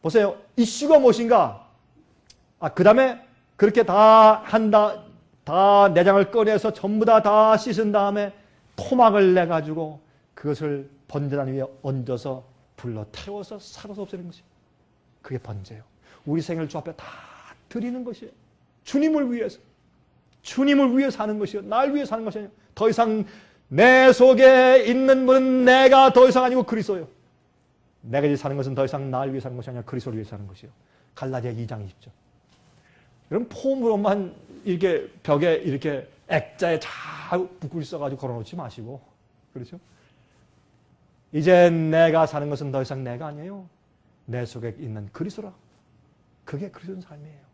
보세요. 이슈가 무엇인가? 그 다음에 그렇게 다 한다, 다 내장을 꺼내서 전부 다 씻은 다음에 토막을 내가지고 그것을 번제단 위에 얹어서 불러 태워서 살아서 없애는 것이에요. 그게 번제예요. 우리 생을 주 앞에 다 드리는 것이에요. 주님을 위해서. 주님을 위해서 사는 것이요. 날 위해서 사는 것이 아니에요. 더 이상 내 속에 있는 분은 내가 더 이상 아니고 그리스도예요. 내가 이제 사는 것은 더 이상 날 위해 사는 것이 아니라 그리스도를 위해 사는 것이요. 갈라디아 2장 20절. 여러분, 폼으로만 이렇게 벽에 이렇게 액자에 잘 붓고 있어가지고 걸어놓지 마시고, 그렇죠? 이제 내가 사는 것은 더 이상 내가 아니에요. 내 속에 있는 그리스도라. 그게 그리스도인 삶이에요.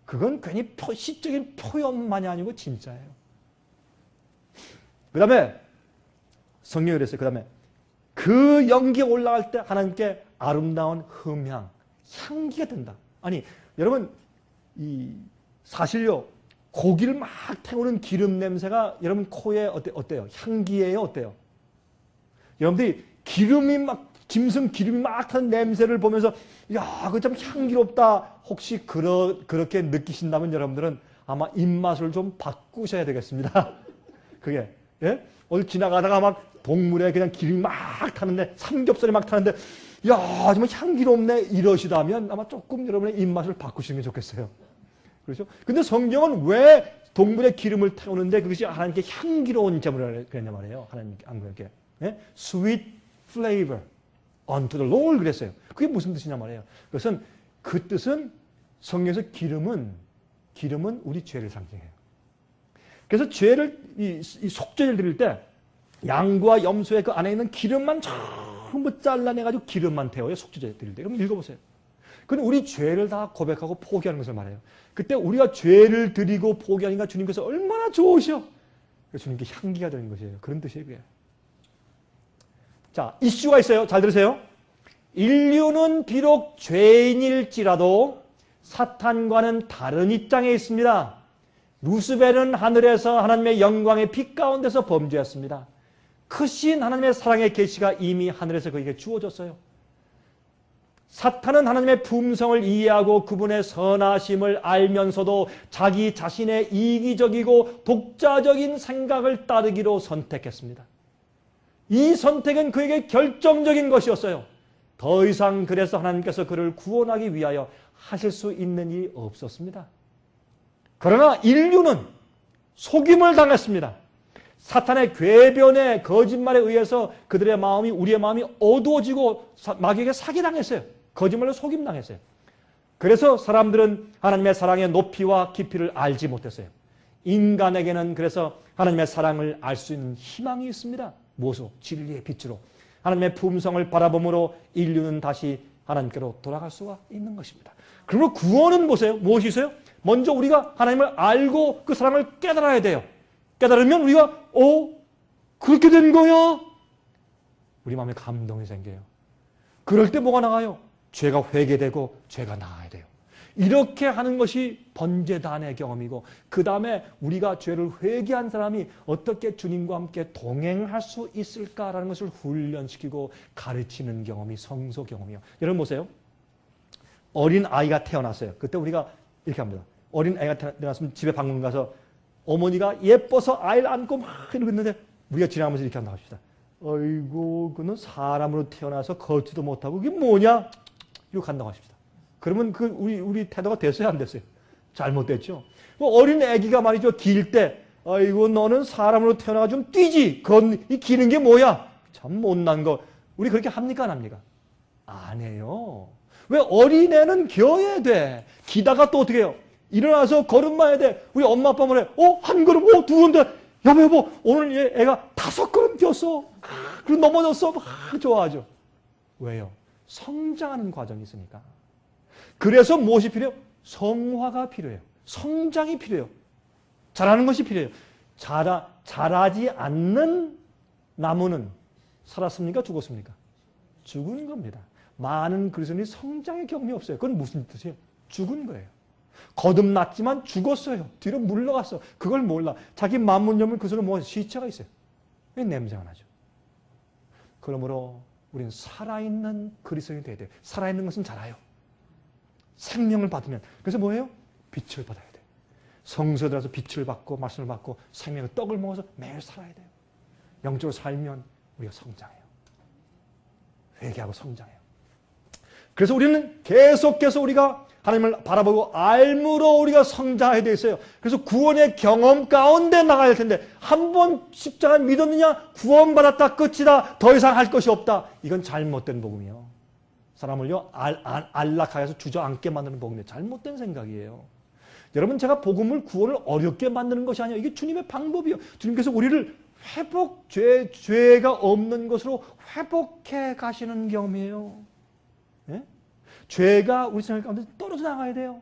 그건 괜히 시적인 표현만이 아니고 진짜예요. 그 다음에 성령이 그랬어요. 그 다음에 그 연기에 올라갈 때 하나님께 아름다운 흠향, 향기가 된다. 아니, 여러분, 사실요, 고기를 막 태우는 기름 냄새가 여러분 코에 어때요? 향기예요? 어때요? 여러분들이 기름이 막 짐승 기름이 막 타는 냄새를 보면서 야, 그거 참 향기롭다. 혹시 그렇게 느끼신다면 여러분들은 아마 입맛을 좀 바꾸셔야 되겠습니다. 그게 예? 오늘 지나가다가 막 동물에 그냥 기름이 막 타는데 삼겹살이 막 타는데 야, 정말 향기롭네 이러시다면 아마 조금 여러분의 입맛을 바꾸시는 게 좋겠어요. 그렇죠? 근데 성경은 왜 동물의 기름을 태우는데 그것이 하나님께 향기로운 제물이라고 그랬냐 말이에요. 하나님께 예? Sweet flavor unto the Lord 그랬어요. 그게 무슨 뜻이냐 말이에요. 그것은 그 뜻은 성경에서 기름은 우리 죄를 상징해요. 그래서 죄를 이 속죄를 드릴 때 양과 염소의 그 안에 있는 기름만 전부 잘라내가지고 기름만 태워요. 속죄제 드릴 때. 그럼 읽어보세요. 그건 우리 죄를 다 고백하고 포기하는 것을 말해요. 그때 우리가 죄를 드리고 포기하니까 주님께서 얼마나 좋으셔. 주님께 향기가 되는 것이에요. 그런 뜻이에요. 그게. 자, 이슈가 있어요. 잘 들으세요. 인류는 비록 죄인일지라도 사탄과는 다른 입장에 있습니다. 루스벨은 하늘에서 하나님의 영광의 빛 가운데서 범죄했습니다. 크신 하나님의 사랑의 계시가 이미 하늘에서 그에게 주어졌어요. 사탄은 하나님의 품성을 이해하고 그분의 선하심을 알면서도 자기 자신의 이기적이고 독자적인 생각을 따르기로 선택했습니다. 이 선택은 그에게 결정적인 것이었어요. 더 이상 그래서 하나님께서 그를 구원하기 위하여 하실 수 있는 일이 없었습니다. 그러나 인류는 속임을 당했습니다. 사탄의 궤변에 거짓말에 의해서 그들의 마음이 우리의 마음이 어두워지고 마귀에게 사기당했어요. 거짓말로 속임당했어요. 그래서 사람들은 하나님의 사랑의 높이와 깊이를 알지 못했어요. 인간에게는 그래서 하나님의 사랑을 알 수 있는 희망이 있습니다. 무엇으로? 진리의 빛으로. 하나님의 품성을 바라봄으로 인류는 다시 하나님께로 돌아갈 수가 있는 것입니다. 그러므로 구원은 보세요. 무엇이 있어요? 먼저 우리가 하나님을 알고 그 사랑을 깨달아야 돼요. 깨달으면 우리가 그렇게 된 거야? 우리 마음에 감동이 생겨요. 그럴 때 뭐가 나가요? 죄가 회개되고 죄가 나아야 돼요. 이렇게 하는 것이 번제단의 경험이고 그 다음에 우리가 죄를 회개한 사람이 어떻게 주님과 함께 동행할 수 있을까라는 것을 훈련시키고 가르치는 경험이 성소 경험이에요. 여러분 보세요. 어린 아이가 태어났어요. 그때 우리가 이렇게 합니다. 어린 아이가 태어났으면 집에 방문 가서 어머니가 예뻐서 아이를 안고 막 이러고 있는데 우리가 지나가면서 이렇게 한다고 합시다. 어이구 그는 사람으로 태어나서 걷지도 못하고 그게 뭐냐? 이러고 간다고 하십시다. 그러면 우리 태도가 됐어요? 안 됐어요? 잘못됐죠? 어린 애기가 말이죠. 길 때 아이고 너는 사람으로 태어나가지고 좀 뛰지. 이 기는 게 뭐야? 참 못난 거. 우리 그렇게 합니까? 안 합니까? 안 해요. 왜 어린애는 겨야 돼. 기다가 또 어떻게 해요? 일어나서 걸음만 해야 돼. 우리 엄마 아빠 말해. 한 걸음, 두 걸음. 여보, 오늘 얘 애가 5걸음 뛰었어. 그리고 넘어졌어. 막 좋아하죠. 왜요? 성장하는 과정이 있으니까. 그래서 무엇이 필요해요? 성화가 필요해요. 성장이 필요해요. 자라는 것이 필요해요. 자라지 않는 나무는 살았습니까? 죽었습니까? 죽은 겁니다. 많은 그리스도인이 성장의 경험이 없어요. 그건 무슨 뜻이에요? 죽은 거예요. 거듭났지만 죽었어요. 뒤로 물러갔어. 그걸 몰라. 자기 만문 열면 그 손에 뭐 시체가 있어요. 왜 냄새가 나죠? 그러므로 우리는 살아있는 그리스도인이 돼야 돼요. 살아있는 것은 자라요. 생명을 받으면. 그래서 뭐예요? 빛을 받아야 돼요. 성소에 들어가서 빛을 받고 말씀을 받고 생명의 떡을 먹어서 매일 살아야 돼요. 영적으로 살면 우리가 성장해요. 회개하고 성장해요. 그래서 우리는 계속해서 우리가 하나님을 바라보고 알므로 우리가 성장해야 되어 있어요. 그래서 구원의 경험 가운데 나가야 할 텐데 한 번 십자가 믿었느냐? 구원받았다 끝이다. 더 이상 할 것이 없다. 이건 잘못된 복음이요. 사람을요 안락하게 해서 주저앉게 만드는 복음이에요. 잘못된 생각이에요. 여러분 제가 복음을 구원을 어렵게 만드는 것이 아니에요. 이게 주님의 방법이에요. 주님께서 우리를 죄가 없는 것으로 회복해 가시는 경험이에요. 네? 죄가 우리 생활 가운데 떨어져 나가야 돼요.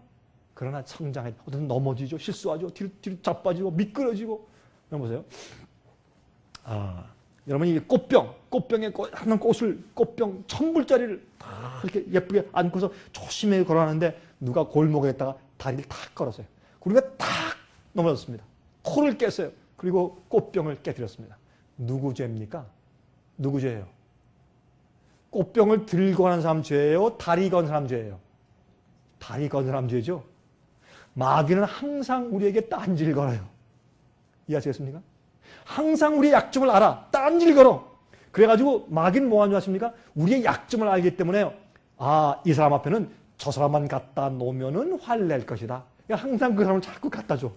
그러나 성장해. 어떤 넘어지죠. 실수하죠. 뒤로 자빠지고 미끄러지고. 여러분 보세요. 여러분 이 꽃병에 하는 꽃병 1000불짜리를 다 이렇게 예쁘게 안고서 조심히 걸어가는데 누가 골목에다가 다리를 탁 걸었어요. 우리가 탁 넘어졌습니다. 코를 깼어요. 그리고 꽃병을 깨뜨렸습니다. 누구 죄입니까? 누구 죄예요? 꽃병을 들고 가는 사람 죄예요? 다리 건 사람 죄예요? 다리 건 사람 죄죠. 마귀는 항상 우리에게 딴지를 걸어요. 이해하시겠습니까? 항상 우리의 약점을 알아. 딴지를 걸어. 그래가지고 마귀는 뭐 하는 줄 아십니까? 우리의 약점을 알기 때문에 아, 이 사람 앞에는 저 사람만 갖다 놓으면은 화낼 것이다. 그러니까 항상 그 사람을 자꾸 갖다 줘.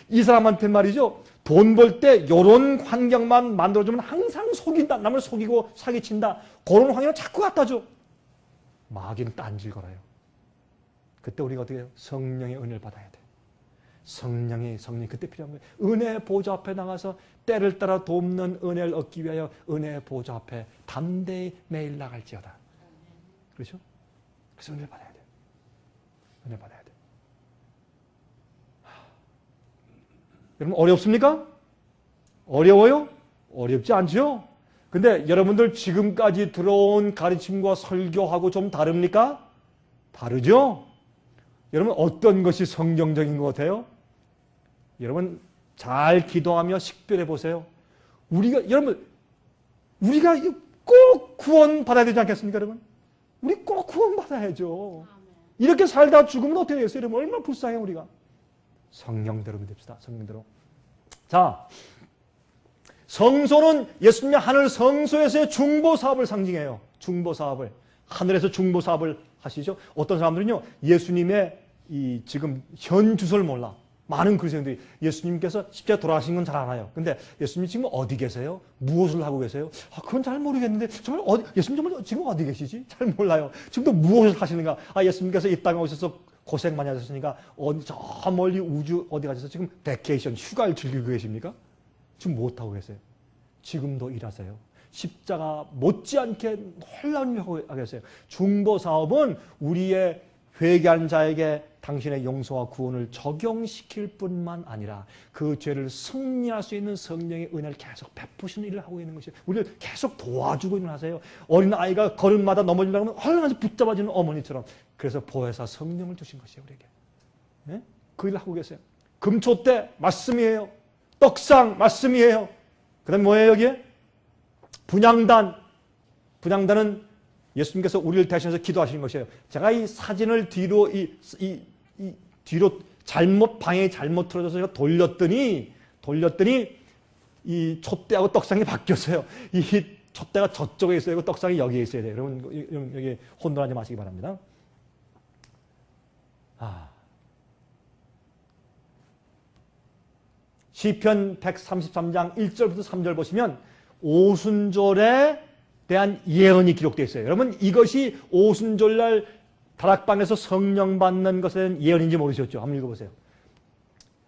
이 사람한테 말이죠. 돈 벌 때 이런 환경만 만들어주면 항상 속인다. 남을 속이고 사기친다. 그런 환경을 자꾸 갖다 줘. 마귀는 딴지를 걸어요. 그때 우리가 어떻게 해요? 성령의 은혜를 받아야 돼. 성령이 그때 필요한 거예요. 은혜 보좌 앞에 나가서 때를 따라 돕는 은혜를 얻기 위하여 은혜 보좌 앞에 담대히 매일 나갈지어다. 그렇죠? 그래서 은혜를 받아야 돼요. 은혜 받아야 돼요. 여러분 어렵습니까? 어려워요? 어렵지 않죠? 근데 여러분들 지금까지 들어온 가르침과 설교하고 좀 다릅니까? 다르죠? 여러분 어떤 것이 성경적인 것 같아요? 여러분 잘 기도하며 식별해 보세요. 여러분 우리가 꼭 구원 받아야 되지 않겠습니까, 여러분? 우리 꼭 구원 받아야죠. 이렇게 살다 죽으면 어떻게 되겠어요, 여러분? 얼마나 불쌍해 우리가. 성령대로 믿읍시다. 성령대로. 자, 성소는 예수님의 하늘 성소에서의 중보 사업을 상징해요. 중보 사업을. 하늘에서 중보 사업을 하시죠. 어떤 사람들은요, 예수님의 이 지금 현 주소를 몰라. 많은 그리스도인들이 예수님께서 십자가 돌아가신 건 잘 알아요. 근데 예수님 지금 어디 계세요? 무엇을 하고 계세요? 아, 그건 잘 모르겠는데 정말 예수님 정말 지금 어디 계시지? 잘 몰라요. 지금도 무엇을 하시는가? 아, 예수님께서 이 땅에 오셔서 고생 많이 하셨으니까 저 멀리 우주 어디 가셔서 지금 베케이션 휴가를 즐기고 계십니까? 지금 못하고 계세요. 지금도 일하세요. 십자가 못지않게 혼란을 하고 계세요. 중보 사업은 우리의 회개한 자에게 당신의 용서와 구원을 적용시킬 뿐만 아니라 그 죄를 승리할 수 있는 성령의 은혜를 계속 베푸시는 일을 하고 있는 것이에요. 우리를 계속 도와주고 있는 하세요. 어린아이가 걸음마다 넘어지려면 얼마나 붙잡아주는 어머니처럼. 그래서 보혜사 성령을 주신 것이에요, 우리에게. 네? 그 일을 하고 계세요. 금초대 말씀이에요. 떡상 말씀이에요. 그 다음에 뭐예요, 여기에? 분향단은 예수님께서 우리를 대신해서 기도하시는 것이에요. 제가 이 사진을 뒤로 뒤로 방향이 잘못 틀어져서 제가 돌렸더니 이 촛대하고 떡상이 바뀌었어요. 이 촛대가 저쪽에 있어야 되고 떡상이 여기에 있어야 돼요. 여러분 여기 혼돈하지 마시기 바랍니다. 시편 133장 1절부터 3절 보시면 오순절에 대한 예언이 기록되어 있어요. 여러분 이것이 오순절날 다락방에서 성령 받는 것에 대한 예언인지 모르셨죠? 한번 읽어보세요.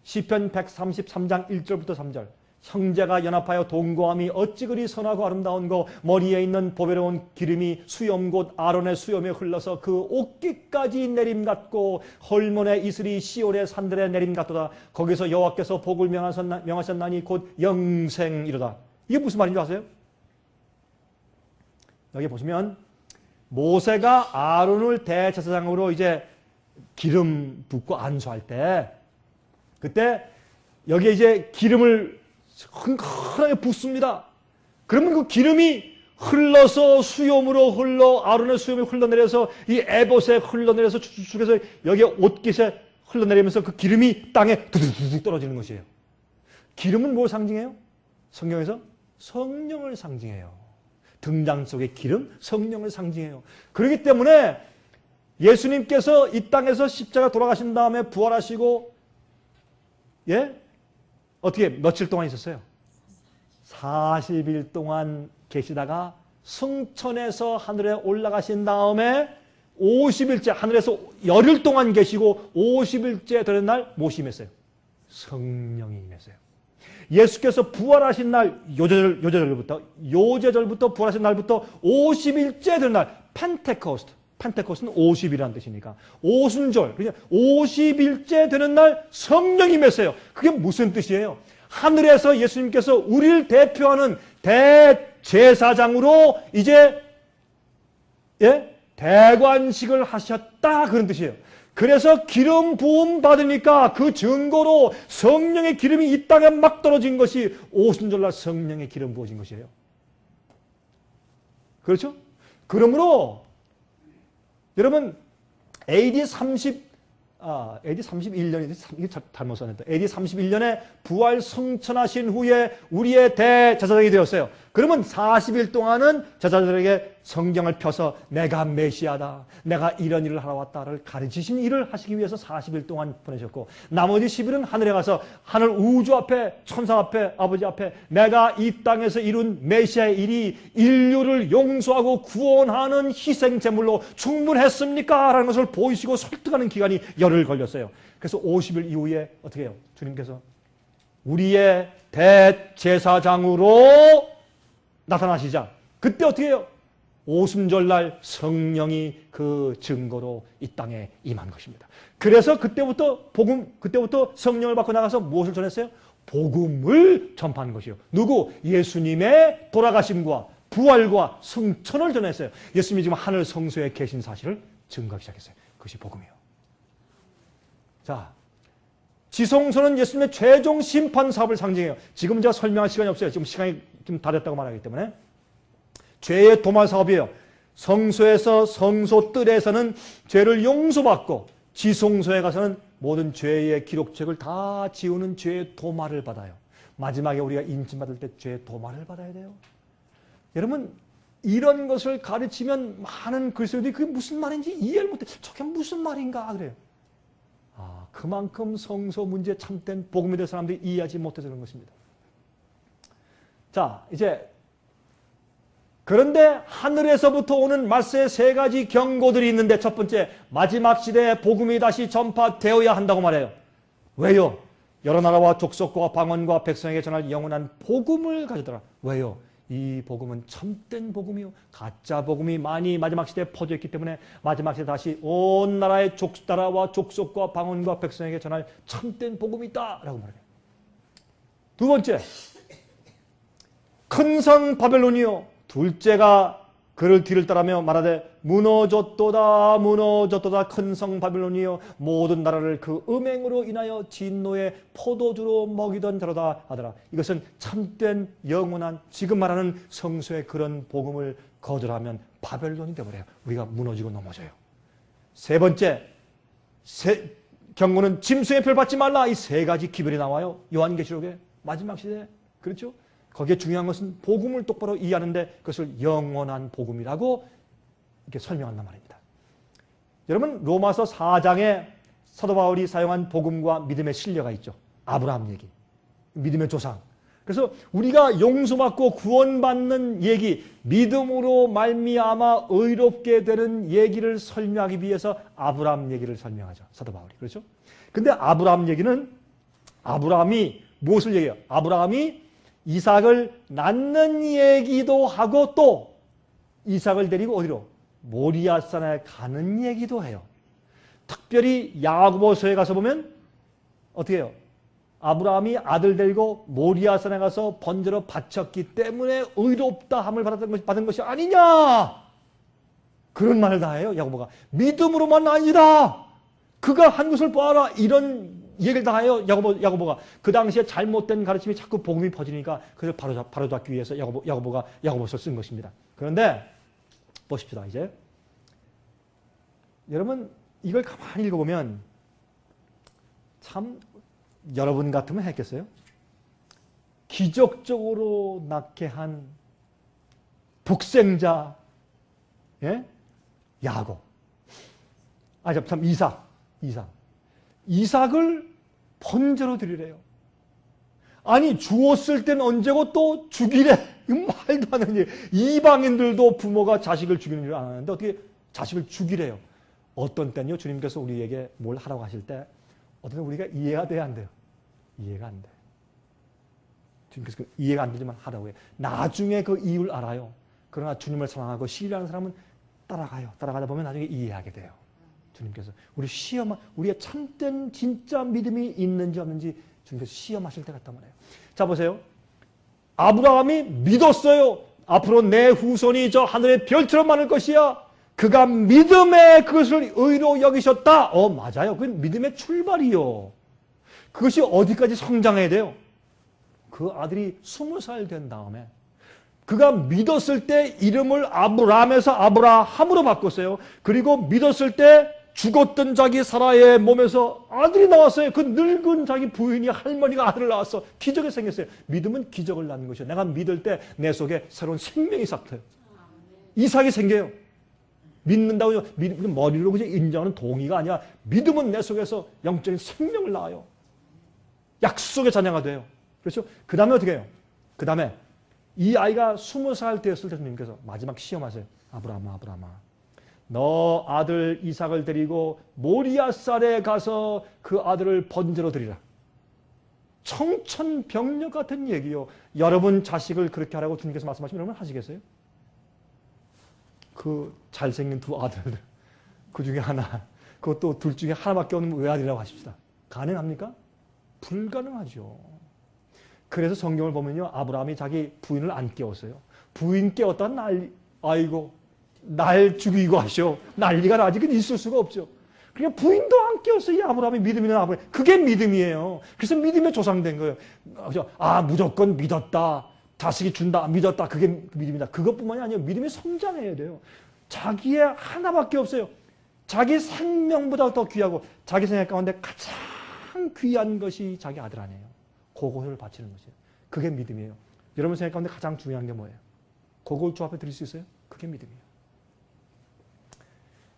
시편 133장 1절부터 3절. 형제가 연합하여 동거함이 어찌 그리 선하고 아름다운고 머리에 있는 보배로운 기름이 수염 곧 아론의 수염에 흘러서 그 옷깃까지 내림 같고 헐몬의 이슬이 시올의 산들의 내림 같도다. 거기서 여호와께서 복을 명하셨나니 곧 영생이로다. 이게 무슨 말인지 아세요? 여기 보시면 모세가 아론을 대제사장으로 이제 기름 붓고 안수할 때 그때 여기에 이제 기름을 흥건하게 붓습니다. 그러면 그 기름이 흘러서 수염으로 아론의 수염이 흘러내려서 이 에봇에 흘러내려서 축축해서 여기 옷깃에 흘러내리면서 그 기름이 땅에 두둑두둑 떨어지는 것이에요. 기름은 뭘 상징해요? 성경에서 성령을 상징해요. 등잔 속의 기름, 성령을 상징해요. 그렇기 때문에 예수님께서 이 땅에서 십자가 돌아가신 다음에 부활하시고 어떻게 며칠 동안 있었어요? 40일 동안 계시다가 승천해서 하늘에 올라가신 다음에 50일째 하늘에서 열흘 동안 계시고 50일째 되는 날 무엇이 임했어요? 성령이 임했어요. 예수께서 부활하신 날 요제절부터 부활하신 날부터 50일째 되는 날 펜테코스트는 50이라는 뜻이니까 오순절 그냥 50일째 되는 날 성령이 임했어요. 그게 무슨 뜻이에요? 하늘에서 예수님께서 우리를 대표하는 대제사장으로 이제 대관식을 하셨다 그런 뜻이에요. 그래서 기름 부음 받으니까 그 증거로 성령의 기름이 이 땅에 막 떨어진 것이 오순절날 성령의 기름 부어진 것이에요. 그렇죠? 그러므로 여러분 AD 31년이 이게 잘못 썼는데 AD 31년에 부활 성천하신 후에 우리의 대제사장이 되었어요. 그러면 40일 동안은 제자들에게 성경을 펴서 내가 메시아다, 내가 이런 일을 하러 왔다를 가르치신 일을 하시기 위해서 40일 동안 보내셨고, 나머지 10일은 하늘에 가서 하늘 우주 앞에, 천사 앞에, 아버지 앞에 내가 이 땅에서 이룬 메시아의 일이 인류를 용서하고 구원하는 희생 제물로 충분했습니까? 라는 것을 보이시고 설득하는 기간이 열흘 걸렸어요. 그래서 50일 이후에 어떻게 해요? 주님께서 우리의 대제사장으로 나타나시자 그때 어떻게 해요? 오순절날 성령이 그 증거로 이 땅에 임한 것입니다. 그래서 그때부터 성령을 받고 나가서 무엇을 전했어요? 복음을 전파하는 것이요. 누구? 예수님의 돌아가심과 부활과 성천을 전했어요. 예수님이 지금 하늘 성소에 계신 사실을 증거하기 시작했어요. 그것이 복음이에요. 자, 지성소는 예수님의 최종 심판 사업을 상징해요. 지금 제가 설명할 시간이 없어요. 지금 시간이 좀 다 됐다고 말하기 때문에. 죄의 도말 사업이에요. 성소에서 성소 뜰에서는 죄를 용서받고 지성소에 가서는 모든 죄의 기록책을 다 지우는 죄의 도말을 받아요. 마지막에 우리가 인침받을 때 죄의 도말을 받아야 돼요. 여러분 이런 것을 가르치면 많은 그리스도인들이 그게 무슨 말인지 이해를 못해. 저게 무슨 말인가 그래요. 그만큼 성소 문제 참된 복음에 대한 사람들이 이해하지 못해서 그런 것입니다. 자, 이제 그런데 하늘에서부터 오는 말세의 세 가지 경고들이 있는데 첫 번째, 마지막 시대에 복음이 다시 전파되어야 한다고 말해요. 왜요? 여러 나라와 족속과 방언과 백성에게 전할 영원한 복음을 가져더라. 왜요? 이 복음은 참된 복음이요. 가짜 복음이 많이 마지막 시대에 퍼져있기 때문에 마지막 시대에 다시 온 나라의 나라와 족속과 방언과 백성에게 전할 참된 복음이 있다 라고 말해요. 두 번째, 큰 성 바벨론이요. 둘째가 그를 뒤를 따르며 말하되 무너졌도다 무너졌도다 큰 성 바벨론이요 모든 나라를 그 음행으로 인하여 진노의 포도주로 먹이던 자로다 하더라. 이것은 참된 영원한 지금 말하는 성소의 그런 복음을 거절하면 바벨론이 되어버려요. 우리가 무너지고 넘어져요. 세 번째 경고는 짐승의 별 받지 말라. 이 세 가지 기별이 나와요. 요한계시록에 마지막 시대에. 그렇죠? 거기에 중요한 것은 복음을 똑바로 이해하는데 그것을 영원한 복음이라고 이렇게 설명한단 말입니다. 여러분 로마서 4장에 사도 바울이 사용한 복음과 믿음의 신뢰가 있죠. 아브라함 얘기, 믿음의 조상. 그래서 우리가 용서받고 구원받는 얘기, 믿음으로 말미암아 의롭게 되는 얘기를 설명하기 위해서 아브라함 얘기를 설명하죠. 사도 바울이. 그렇죠? 근데 아브라함 얘기는 아브라함이 무엇을 얘기해요? 아브라함이 이삭을 낳는 얘기도 하고 또 이삭을 데리고 어디로? 모리아산에 가는 얘기도 해요. 특별히 야고보서에 가서 보면 어떻게 해요? 아브라함이 아들 데리고 모리아산에 가서 번제로 바쳤기 때문에 의롭다함을 받은 것이 아니냐? 그런 말을 다 해요. 야고보가. 믿음으로만 아니라 그가 한 것을 보아라. 이런 얘기를 다 해요. 야고보가. 그 당시에 잘못된 가르침이 자꾸 복음이 퍼지니까 그걸 바로잡기 위해서 야고보가 야고보서를 쓴 것입니다. 그런데 보십시다. 이제 여러분 이걸 가만히 읽어보면 참 여러분 같으면 했겠어요? 기적적으로 낳게 한 독생자 야곱. 참 이삭을 번제로 드리래요. 아니 주었을 땐 언제고 또 죽이래. 이거 말도 안 되는 일. 이방인들도 부모가 자식을 죽이는 줄 안 하는데 어떻게 자식을 죽이래요. 어떤 때는요 주님께서 우리에게 뭘 하라고 하실 때 어떤 때 우리가 이해가 돼야 안 돼요. 이해가 안 돼. 주님께서 이해가 안 되지만 하라고 해요. 나중에 그 이유를 알아요. 그러나 주님을 사랑하고 신뢰하는 사람은 따라가요. 따라가다 보면 나중에 이해하게 돼요. 주님께서 우리의 참된 진짜 믿음이 있는지 없는지 주님께서 시험하실 때 같단 말이에요. 자 보세요. 아브라함이 믿었어요. 앞으로 내 후손이 저 하늘의 별처럼 많을 것이야. 그가 믿음에 그것을 의로 여기셨다. 맞아요. 그건 믿음의 출발이요. 그것이 어디까지 성장해야 돼요? 그 아들이 20살 된 다음에 그가 믿었을 때 이름을 아브람에서 아브라함으로 바꿨어요. 그리고 믿었을 때 죽었던 자기 사라의 몸에서 아들이 나왔어요. 그 늙은 자기 부인이 할머니가 아들을 낳았어. 기적이 생겼어요. 믿음은 기적을 낳는 것이에요. 내가 믿을 때 내 속에 새로운 생명이 싹트요. 이삭이 생겨요. 믿는다고 머리로 그냥 인정하는 동의가 아니라 믿음은 내 속에서 영적인 생명을 낳아요. 약속의 자녀가 돼요. 그렇죠? 그 다음에 어떻게 해요? 그 다음에 이 아이가 20살 되었을 때 주님께서 마지막 시험하세요. 아브라함아, 아브라함아, 너 아들 이삭을 데리고 모리아산에 가서 그 아들을 번제로 드리라. 청천벽력 같은 얘기요. 여러분 자식을 그렇게 하라고 주님께서 말씀하시면 여러분 하시겠어요? 그 잘생긴 두 아들들, 그 중에 하나, 그것도 둘 중에 하나밖에 없는 외아들이라고 하십시다. 가능합니까? 불가능하죠. 그래서 성경을 보면요, 아브라함이 자기 부인을 안 깨웠어요. 부인 깨웠다 아이고 날 죽이고 하셔. 난리가 나지. 그건 있을 수가 없죠. 그러니까 부인도 안 깨웠어요. 이 아브라함이 믿음이는 아브라함. 그게 믿음이에요. 그래서 믿음에 조상된 거예요. 아, 무조건 믿었다. 자식이 준다. 믿었다. 그게 믿음이다. 그것뿐만이 아니에요. 믿음이 성장해야 돼요. 자기의 하나밖에 없어요. 자기 생명보다 더 귀하고 자기 생각 가운데 가장 귀한 것이 자기 아들 아니에요. 그것을 바치는 것이에요. 그게 믿음이에요. 여러분 생각 가운데 가장 중요한 게 뭐예요? 그걸 주 앞에 드릴 수 있어요? 그게 믿음이에요.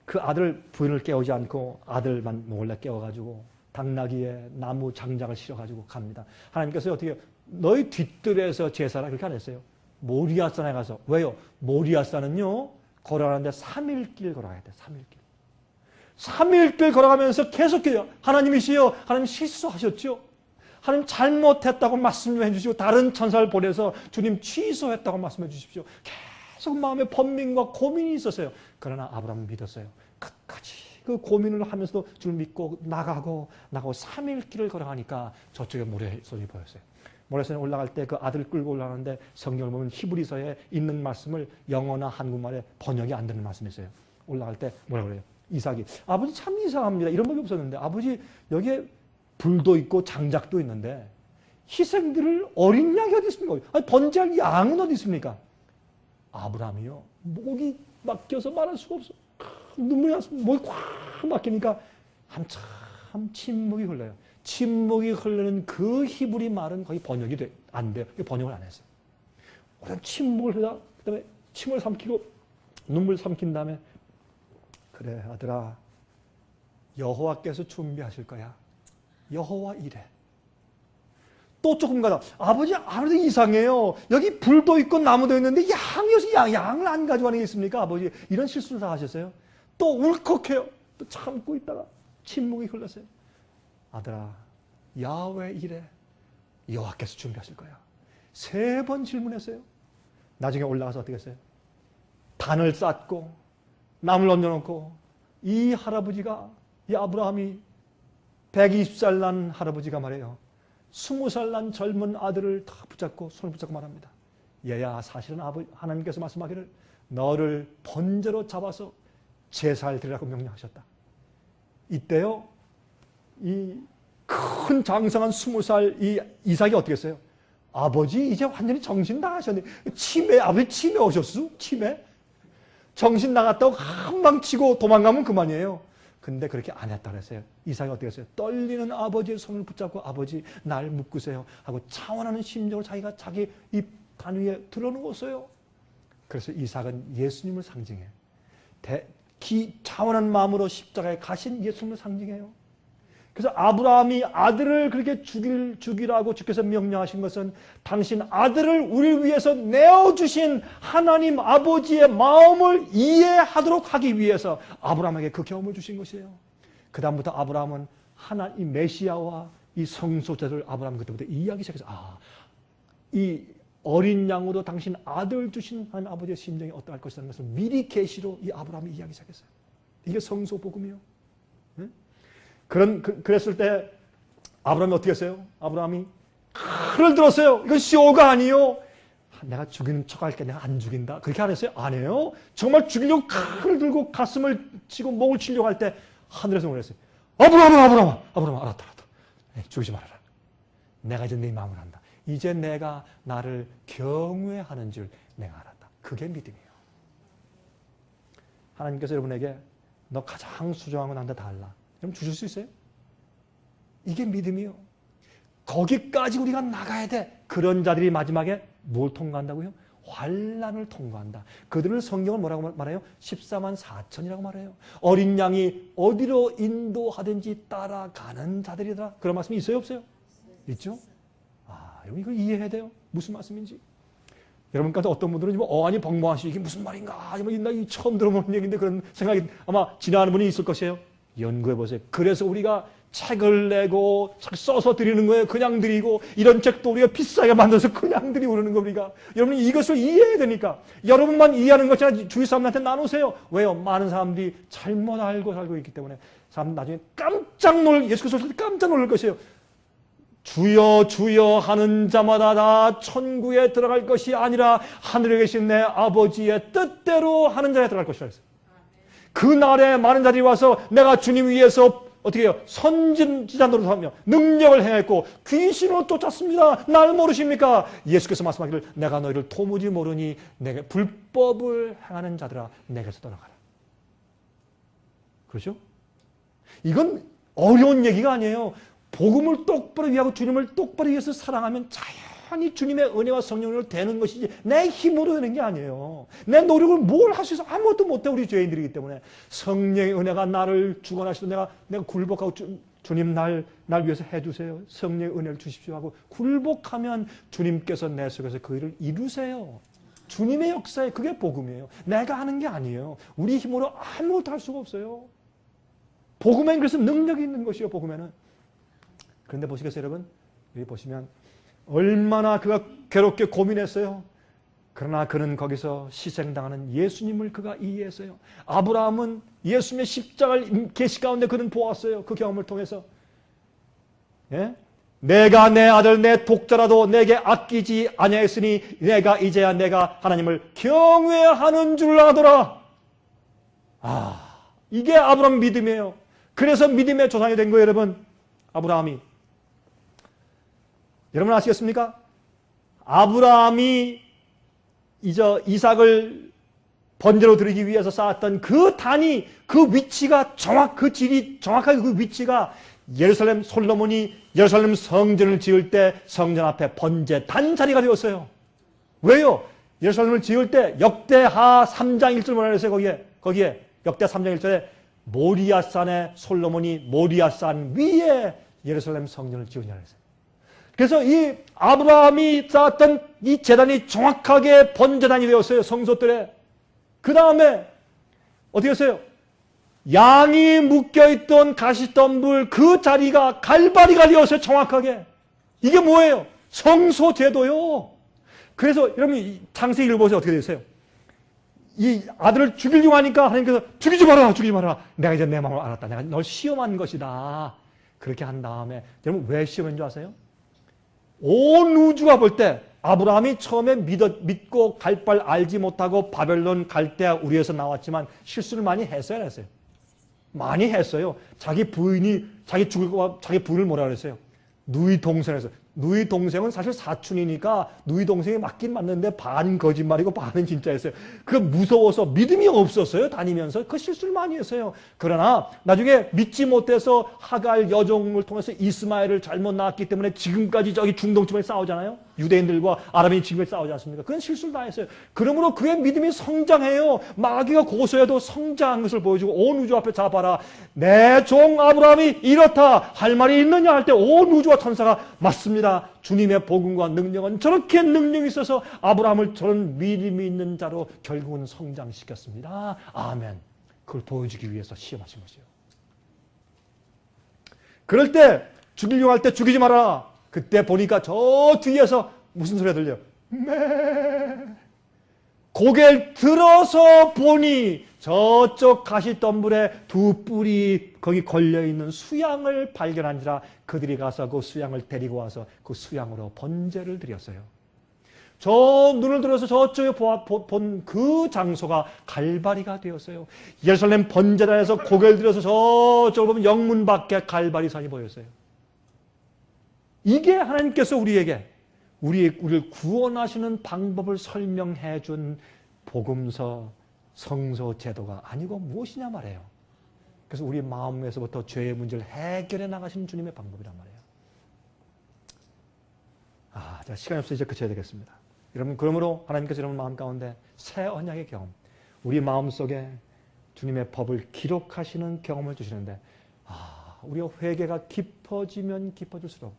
그 아들 부인을 깨우지 않고 아들만 몰래 깨워가지고 당나귀에 나무 장작을 실어가지고 갑니다. 하나님께서 어떻게 해요? 너희 뒤뜰에서 제사라 그렇게 안 했어요. 모리아산에 가서. 왜요? 모리아산은요 걸어가는데 3일길 걸어가야 돼. 3일길 걸어가면서 계속해요. 하나님이시여, 하나님 실수하셨죠? 하나님 잘못했다고 말씀 좀 해주시고 다른 천사를 보내서 주님 취소했다고 말씀해 주십시오. 계속 마음에 번민과 고민이 있었어요. 그러나 아브라함은 믿었어요. 끝까지 그 고민을 하면서도 주를 믿고 나가고 3일 길을 걸어가니까 저쪽에 모래선이 보였어요. 모래선에 올라갈 때 그 아들을 끌고 올라가는데 성경을 보면 히브리서에 있는 말씀을 영어나 한국말에 번역이 안 되는 말씀이 있어요. 올라갈 때 뭐라 그래요? 이삭이 아버지 참 이상합니다. 이런 법이 없었는데 아버지 여기에 불도 있고 장작도 있는데 희생들을 어린 양이 어디 있습니까? 아니, 번제할 양은 어디 있습니까? 아브라함이요. 목이 막혀서 말할 수가 없어. 눈물이 나서 목이 꽉 막히니까 한참 침묵이 흘러요. 침묵이 흐르는 그 히브리 말은 거의 번역이 안 돼요. 번역을 안 했어요. 오랜 침묵을 흘러 그다음에 침을 삼키고 눈물 삼킨 다음에 그래 아들아 여호와께서 준비하실 거야. 여호와 이래. 또 조금 가다 아버지 이상해요. 여기 불도 있고 나무도 있는데 양을 안 가져가는 게 있습니까? 아버지 이런 실수를 다 하셨어요. 또 울컥해요. 또 참고 있다가 침묵이 흘렀어요. 아들아 야훼 이래. 여호와께서 준비하실 거야. 3번 질문했어요. 나중에 올라가서 어떻게 했어요? 단을 쌓고 나무를 얹어놓고 이 할아버지가 이 아브라함이 120살 난 할아버지가 말해요. 20살 난 젊은 아들을 다 붙잡고 손을 붙잡고 말합니다. 얘야 사실은 하나님께서 말씀하기를 너를 번제로 잡아서 제사를 드리라고 명령하셨다. 이때요 이 큰 장성한 20살 이 이삭이 어떻게 했어요? 아버지 이제 완전히 정신 나가셨네. 아버지 치매 오셨어? 치매? 정신 나갔다고 한방 치고 도망가면 그만이에요. 근데 그렇게 안 했다 그랬어요. 이삭이 어떻게 했어요? 떨리는 아버지의 손을 붙잡고 아버지 날 묶으세요 하고 차원하는 심정을 자기가 자기 입 단 위에 들어놓았어요. 그래서 이삭은 예수님을 상징해요. 차원한 마음으로 십자가에 가신 예수님을 상징해요. 그래서 아브라함이 아들을 그렇게 죽이라고 주께서 명령하신 것은 당신 아들을 우리를 위해서 내어주신 하나님 아버지의 마음을 이해하도록 하기 위해서 아브라함에게 그 경험을 주신 것이에요. 그 다음부터 아브라함은 이 메시아와 이 성소자를 아브라함 그때부터 이해하기 시작해서 이 어린 양으로 당신 아들 주신 하나님 아버지의 심정이 어떠할 것이라는 것을 미리 계시로 이 아브라함이 이해하기 시작했어요. 이게 성소 복음이요. 네? 그랬을 때 아브라함이 어떻게 했어요? 아브라함이 칼을 들었어요. 이건 쇼가 아니에요. 내가 죽이는 척할게. 내가 안 죽인다. 그렇게 안 했어요? 안 해요. 정말 죽이려고 칼을 들고 가슴을 치고 목을 치려고 할 때 하늘에서 그랬어요. 아브라함 알았다. 죽이지 말아라. 내가 이제 네 마음을 안다. 이제 내가 나를 경외하는 줄 내가 알았다. 그게 믿음이에요. 하나님께서 여러분에게 너 가장 소중한 건 나한테 달라. 그럼 주실 수 있어요? 이게 믿음이요. 거기까지 우리가 나가야 돼. 그런 자들이 마지막에 뭘 통과한다고요? 환난을 통과한다. 그들을 성경은 뭐라고 말해요? 14만 4천이라고 말해요. 어린 양이 어디로 인도하든지 따라가는 자들이다. 그런 말씀이 있어요? 없어요? 있죠? 여러분 이걸 이해해야 돼요. 무슨 말씀인지. 여러분 가운데 어떤 분들은 어안이 벙벙하시고 이게 무슨 말인가? 나 처음 들어보는 얘기인데 그런 생각이 아마 지나가는 분이 있을 것이에요. 연구해 보세요. 그래서 우리가 책을 내고 책 써서 드리는 거예요. 그냥 드리고 이런 책도 우리가 비싸게 만들어서 그냥 드리고 그러는 거 우리가. 여러분이 이것을 이해해야 되니까. 여러분만 이해하는 것이 아니라 주위 사람한테 나누세요. 왜요? 많은 사람들이 잘못 알고 살고 있기 때문에 사람 나중에 예수께서 오실 때 깜짝 놀랄 것이에요. 주여 주여 하는 자마다 다 천국에 들어갈 것이 아니라 하늘에 계신 내 아버지의 뜻대로 하는 자에 들어갈 것이라 했어요. 그 날에 많은 자들이 와서 내가 주님 위해서 어떻게 해요? 선지자 노릇하며 능력을 행했고 귀신을 쫓았습니다. 날 모르십니까? 예수께서 말씀하기를 내가 너희를 도무지 모르니 내게 불법을 행하는 자들아 내게서 떠나가라. 그렇죠? 이건 어려운 얘기가 아니에요. 복음을 똑바로 위하고 주님을 똑바로 위해서 사랑하면 자연히 주님의 은혜와 성령을 되는 것이지 내 힘으로 되는 게 아니에요. 내 노력을 뭘 할 수 있어? 아무것도 못해 우리 죄인들이기 때문에 성령의 은혜가 나를 주관하시도 내가 굴복하고 주님 날 위해서 해주세요. 성령의 은혜를 주십시오 하고 굴복하면 주님께서 내 속에서 그 일을 이루세요. 주님의 역사에 그게 복음이에요. 내가 하는 게 아니에요. 우리 힘으로 아무것도 할 수가 없어요. 복음에는 그래서 능력이 있는 것이요. 복음에는. 그런데 보시겠어요 여러분? 여기 보시면 얼마나 그가 괴롭게 고민했어요. 그러나 그는 거기서 희생당하는 예수님을 그가 이해했어요. 아브라함은 예수님의 십자가를 계시 가운데 그는 보았어요. 그 경험을 통해서. 예? 내가 내 아들 내 독자라도 내게 아끼지 아니하였으니 내가 이제야 내가 하나님을 경외하는 줄 아더라. 이게 아브라함 믿음이에요. 그래서 믿음의 조상이 된 거예요 여러분. 아브라함이. 여러분 아시겠습니까? 아브라함이 이삭을 번제로 드리기 위해서 쌓았던 그 단위, 그 위치가 그 질이 정확하게 그 위치가 솔로몬이 예루살렘 성전을 지을 때 성전 앞에 번제 단 자리가 되었어요. 왜요? 예루살렘을 지을 때 역대하 3장 1절 뭐라 그랬어요? 거기에 역대 3장 1절에 모리아산에 솔로몬이 모리아산 위에 예루살렘 성전을 지으냐 그랬어요. 그래서 이 아브라함이 쌓았던 이 제단이 정확하게 번제단이 되었어요. 성소들에. 그 다음에 어떻게 했어요? 양이 묶여있던 가시덤불 그 자리가 갈바리가 되었어요. 정확하게. 이게 뭐예요? 성소 제도요. 그래서 여러분 창세기 읽어보세요. 어떻게 되었어요? 이 아들을 죽이려고 하니까 하나님께서 죽이지 마라. 내가 이제 내 마음을 알았다. 내가 널 시험한 것이다. 그렇게 한 다음에 여러분 왜 시험한 줄 아세요? 온 우주가 볼 때 아브라함이 처음에 믿고 갈 바 알지 못하고 바벨론 갈 때 우리에서 나왔지만 실수를 많이 했어요, 안 했어요? 많이 했어요. 자기 부인이 자기 부인을 뭐라 그랬어요? 누이 동생에서. 누이 동생은 사실 사촌이니까 누이 동생이 맞긴 맞는데 반 거짓말이고 반은 진짜였어요. 그 무서워서 믿음이 없었어요. 다니면서 그 실수를 많이 했어요. 그러나 나중에 믿지 못해서 하갈 여종을 통해서 이스마엘을 잘못 낳았기 때문에 지금까지 저기 중동쯤에 싸우잖아요. 유대인들과 아람인이 지금까지 싸우지 않습니까? 그건 실수를 다 했어요. 그러므로 그의 믿음이 성장해요. 마귀가 고소해도 성장한 것을 보여주고 온 우주 앞에 잡아라. 내 종 아브라함이 이렇다. 할 말이 있느냐 할 때 온 우주와 천사가 맞습니다. 주님의 복음과 능력은 저렇게 능력이 있어서 아브라함을 저런 믿음이 있는 자로 결국은 성장시켰습니다. 아멘. 그걸 보여주기 위해서 시험하신 것이요. 그럴 때 죽이려고 할 때 죽이지 마라. 그때 보니까 저 뒤에서 무슨 소리가 들려요? 고개를 들어서 보니 저쪽 가시덤불에 두 뿔이 거기 걸려있는 수양을 발견한지라 그들이 가서 그 수양을 데리고 와서 그 수양으로 번제를 드렸어요. 저 눈을 들어서 저쪽에 본 그 장소가 갈바리가 되었어요. 예루살렘 번제단에서 고개를 들어서 저쪽을 보면 영문 밖에 갈바리산이 보였어요. 이게 하나님께서 우리를 구원하시는 방법을 설명해 준 복음서 성서 제도가 아니고 무엇이냐 말이에요. 그래서 우리 마음에서부터 죄의 문제를 해결해 나가시는 주님의 방법이란 말이에요. 자, 시간이 없어서 이제 그쳐야 되겠습니다. 여러분, 그러므로 하나님께서 여러분 마음 가운데 새 언약의 경험, 우리 마음속에 주님의 법을 기록하시는 경험을 주시는데, 우리가 회개가 깊어지면 깊어질수록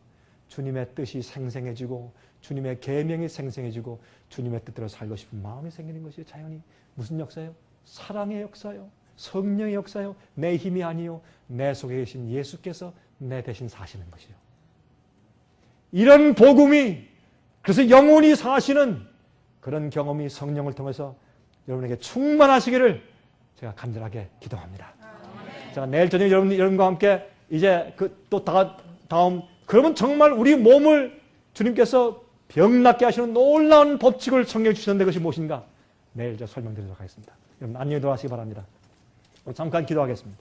주님의 뜻이 생생해지고 주님의 계명이 생생해지고 주님의 뜻대로 살고 싶은 마음이 생기는 것이 자연히 무슨 역사예요? 사랑의 역사요. 성령의 역사요. 내 힘이 아니요. 내 속에 계신 예수께서 내 대신 사시는 것이요. 이런 복음이, 그래서 영원히 사시는 그런 경험이 성령을 통해서 여러분에게 충만하시기를 제가 간절하게 기도합니다. 제가 내일 저녁 여러분과 함께 이제 또 다음, 그러면 정말 우리 몸을 주님께서 병낫게 하시는 놀라운 법칙을 성경에 주셨는데 그것이 무엇인가? 내일 제가 설명드리도록 하겠습니다. 여러분 안녕히 돌아가시기 바랍니다. 잠깐 기도하겠습니다.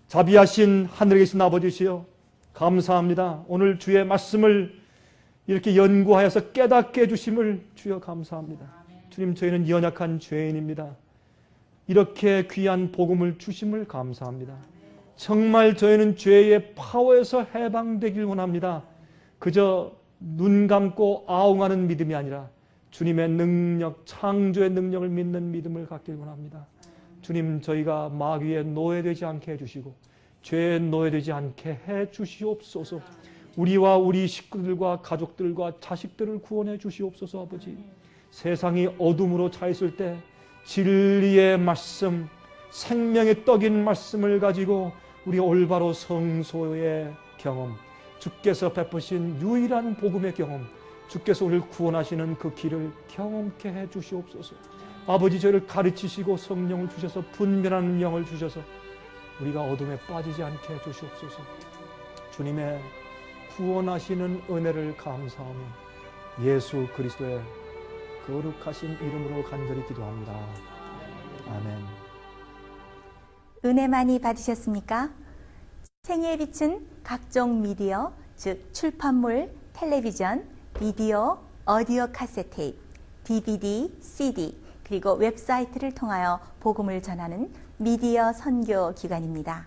자비하신 하늘에 계신 아버지시여, 감사합니다. 오늘 주의 말씀을 이렇게 연구하여서 깨닫게 해주심을 주여 감사합니다. 주님, 저희는 연약한 죄인입니다. 이렇게 귀한 복음을 주심을 감사합니다. 정말 저희는 죄의 파워에서 해방되길 원합니다. 그저 눈 감고 아웅하는 믿음이 아니라 주님의 능력, 창조의 능력을 믿는 믿음을 갖길 원합니다. 주님, 저희가 마귀의 노예되지 않게 해주시고 죄의 노예되지 않게 해주시옵소서. 우리와 우리 식구들과 가족들과 자식들을 구원해 주시옵소서. 아버지, 세상이 어둠으로 차 있을 때 진리의 말씀, 생명의 떡인 말씀을 가지고 우리 올바로 성소의 경험, 주께서 베푸신 유일한 복음의 경험, 주께서 우리를 구원하시는 그 길을 경험케 해 주시옵소서. 아버지, 저희를 가르치시고 성령을 주셔서 분별하는 영을 주셔서 우리가 어둠에 빠지지 않게 해 주시옵소서. 주님의 구원하시는 은혜를 감사하며 예수 그리스도의 거룩하신 이름으로 간절히 기도합니다. 아멘. 은혜 많이 받으셨습니까? 생애의 빛은 각종 미디어, 즉 출판물, 텔레비전, 비디오, 오디오 카세트 테이프, DVD, CD, 그리고 웹사이트를 통하여 복음을 전하는 미디어 선교 기관입니다.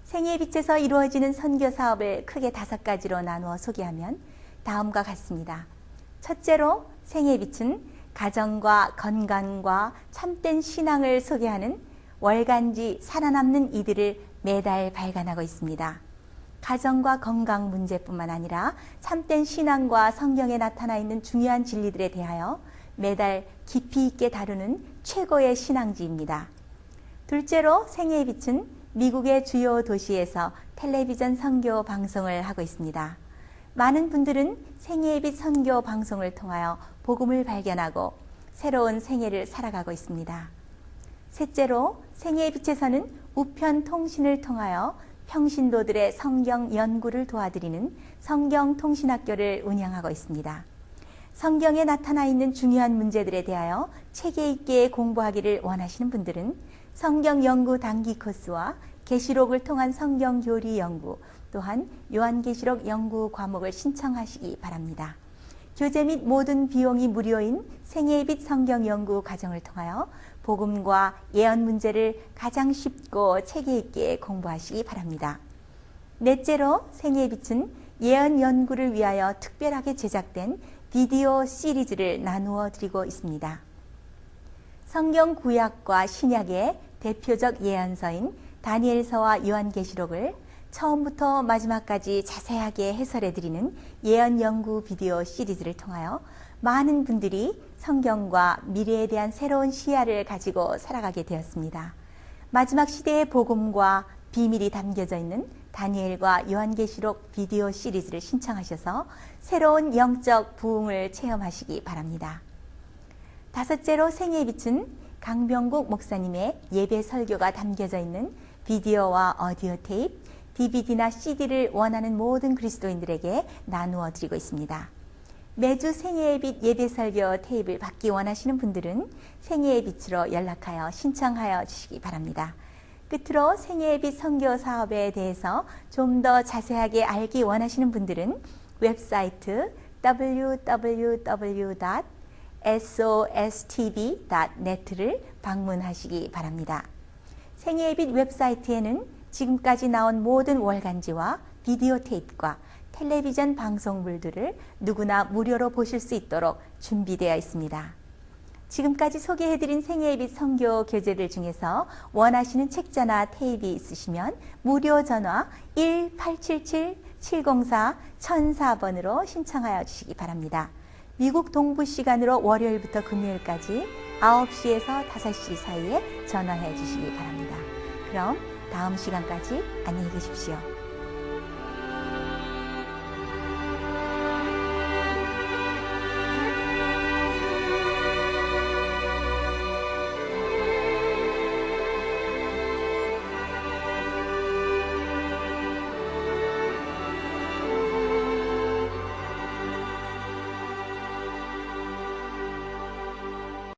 생애의 빛에서 이루어지는 선교 사업을 크게 5가지로 나누어 소개하면 다음과 같습니다. 첫째로 생애의 빛은 가정과 건강과 참된 신앙을 소개하는 월간지 살아남는 이들을 매달 발간하고 있습니다. 가정과 건강 문제뿐만 아니라 참된 신앙과 성경에 나타나 있는 중요한 진리들에 대하여 매달 깊이 있게 다루는 최고의 신앙지입니다. 둘째로 생애의 빛은 미국의 주요 도시에서 텔레비전 선교 방송을 하고 있습니다. 많은 분들은 생애의 빛 선교 방송을 통하여 복음을 발견하고 새로운 생애를 살아가고 있습니다. 셋째로 생애의 빛에서는 우편 통신을 통하여 평신도들의 성경 연구를 도와드리는 성경통신학교를 운영하고 있습니다. 성경에 나타나 있는 중요한 문제들에 대하여 체계 있게 공부하기를 원하시는 분들은 성경 연구 단기 코스와 계시록을 통한 성경 교리 연구, 또한 요한계시록 연구 과목을 신청하시기 바랍니다. 교재 및 모든 비용이 무료인 생애의 빛 성경 연구 과정을 통하여 복음과 예언 문제를 가장 쉽고 체계 있게 공부하시기 바랍니다. 넷째로 생애의 빛은 예언 연구를 위하여 특별하게 제작된 비디오 시리즈를 나누어 드리고 있습니다. 성경 구약과 신약의 대표적 예언서인 다니엘서와 요한계시록을 처음부터 마지막까지 자세하게 해설해 드리는 예언 연구 비디오 시리즈를 통하여 많은 분들이 성경과 미래에 대한 새로운 시야를 가지고 살아가게 되었습니다. 마지막 시대의 복음과 비밀이 담겨져 있는 다니엘과 요한계시록 비디오 시리즈를 신청하셔서 새로운 영적 부흥을 체험하시기 바랍니다. 다섯째로 생애의 빛은 강병국 목사님의 예배 설교가 담겨져 있는 비디오와 오디오 테이프, DVD나 CD를 원하는 모든 그리스도인들에게 나누어 드리고 있습니다. 매주 생애의 빛 예배 설교 테이프를 받기 원하시는 분들은 생애의 빛으로 연락하여 신청하여 주시기 바랍니다. 끝으로 생애의 빛 선교 사업에 대해서 좀 더 자세하게 알기 원하시는 분들은 웹사이트 www.sostv.net를 방문하시기 바랍니다. 생애의 빛 웹사이트에는 지금까지 나온 모든 월간지와 비디오 테이프와 텔레비전 방송물들을 누구나 무료로 보실 수 있도록 준비되어 있습니다. 지금까지 소개해드린 생애의 빛 선교 교재들 중에서 원하시는 책자나 테이프가 있으시면 무료 전화 1877-704-1004번으로 신청하여 주시기 바랍니다. 미국 동부 시간으로 월요일부터 금요일까지 9시에서 5시 사이에 전화해 주시기 바랍니다. 그럼 다음 시간까지 안녕히 계십시오.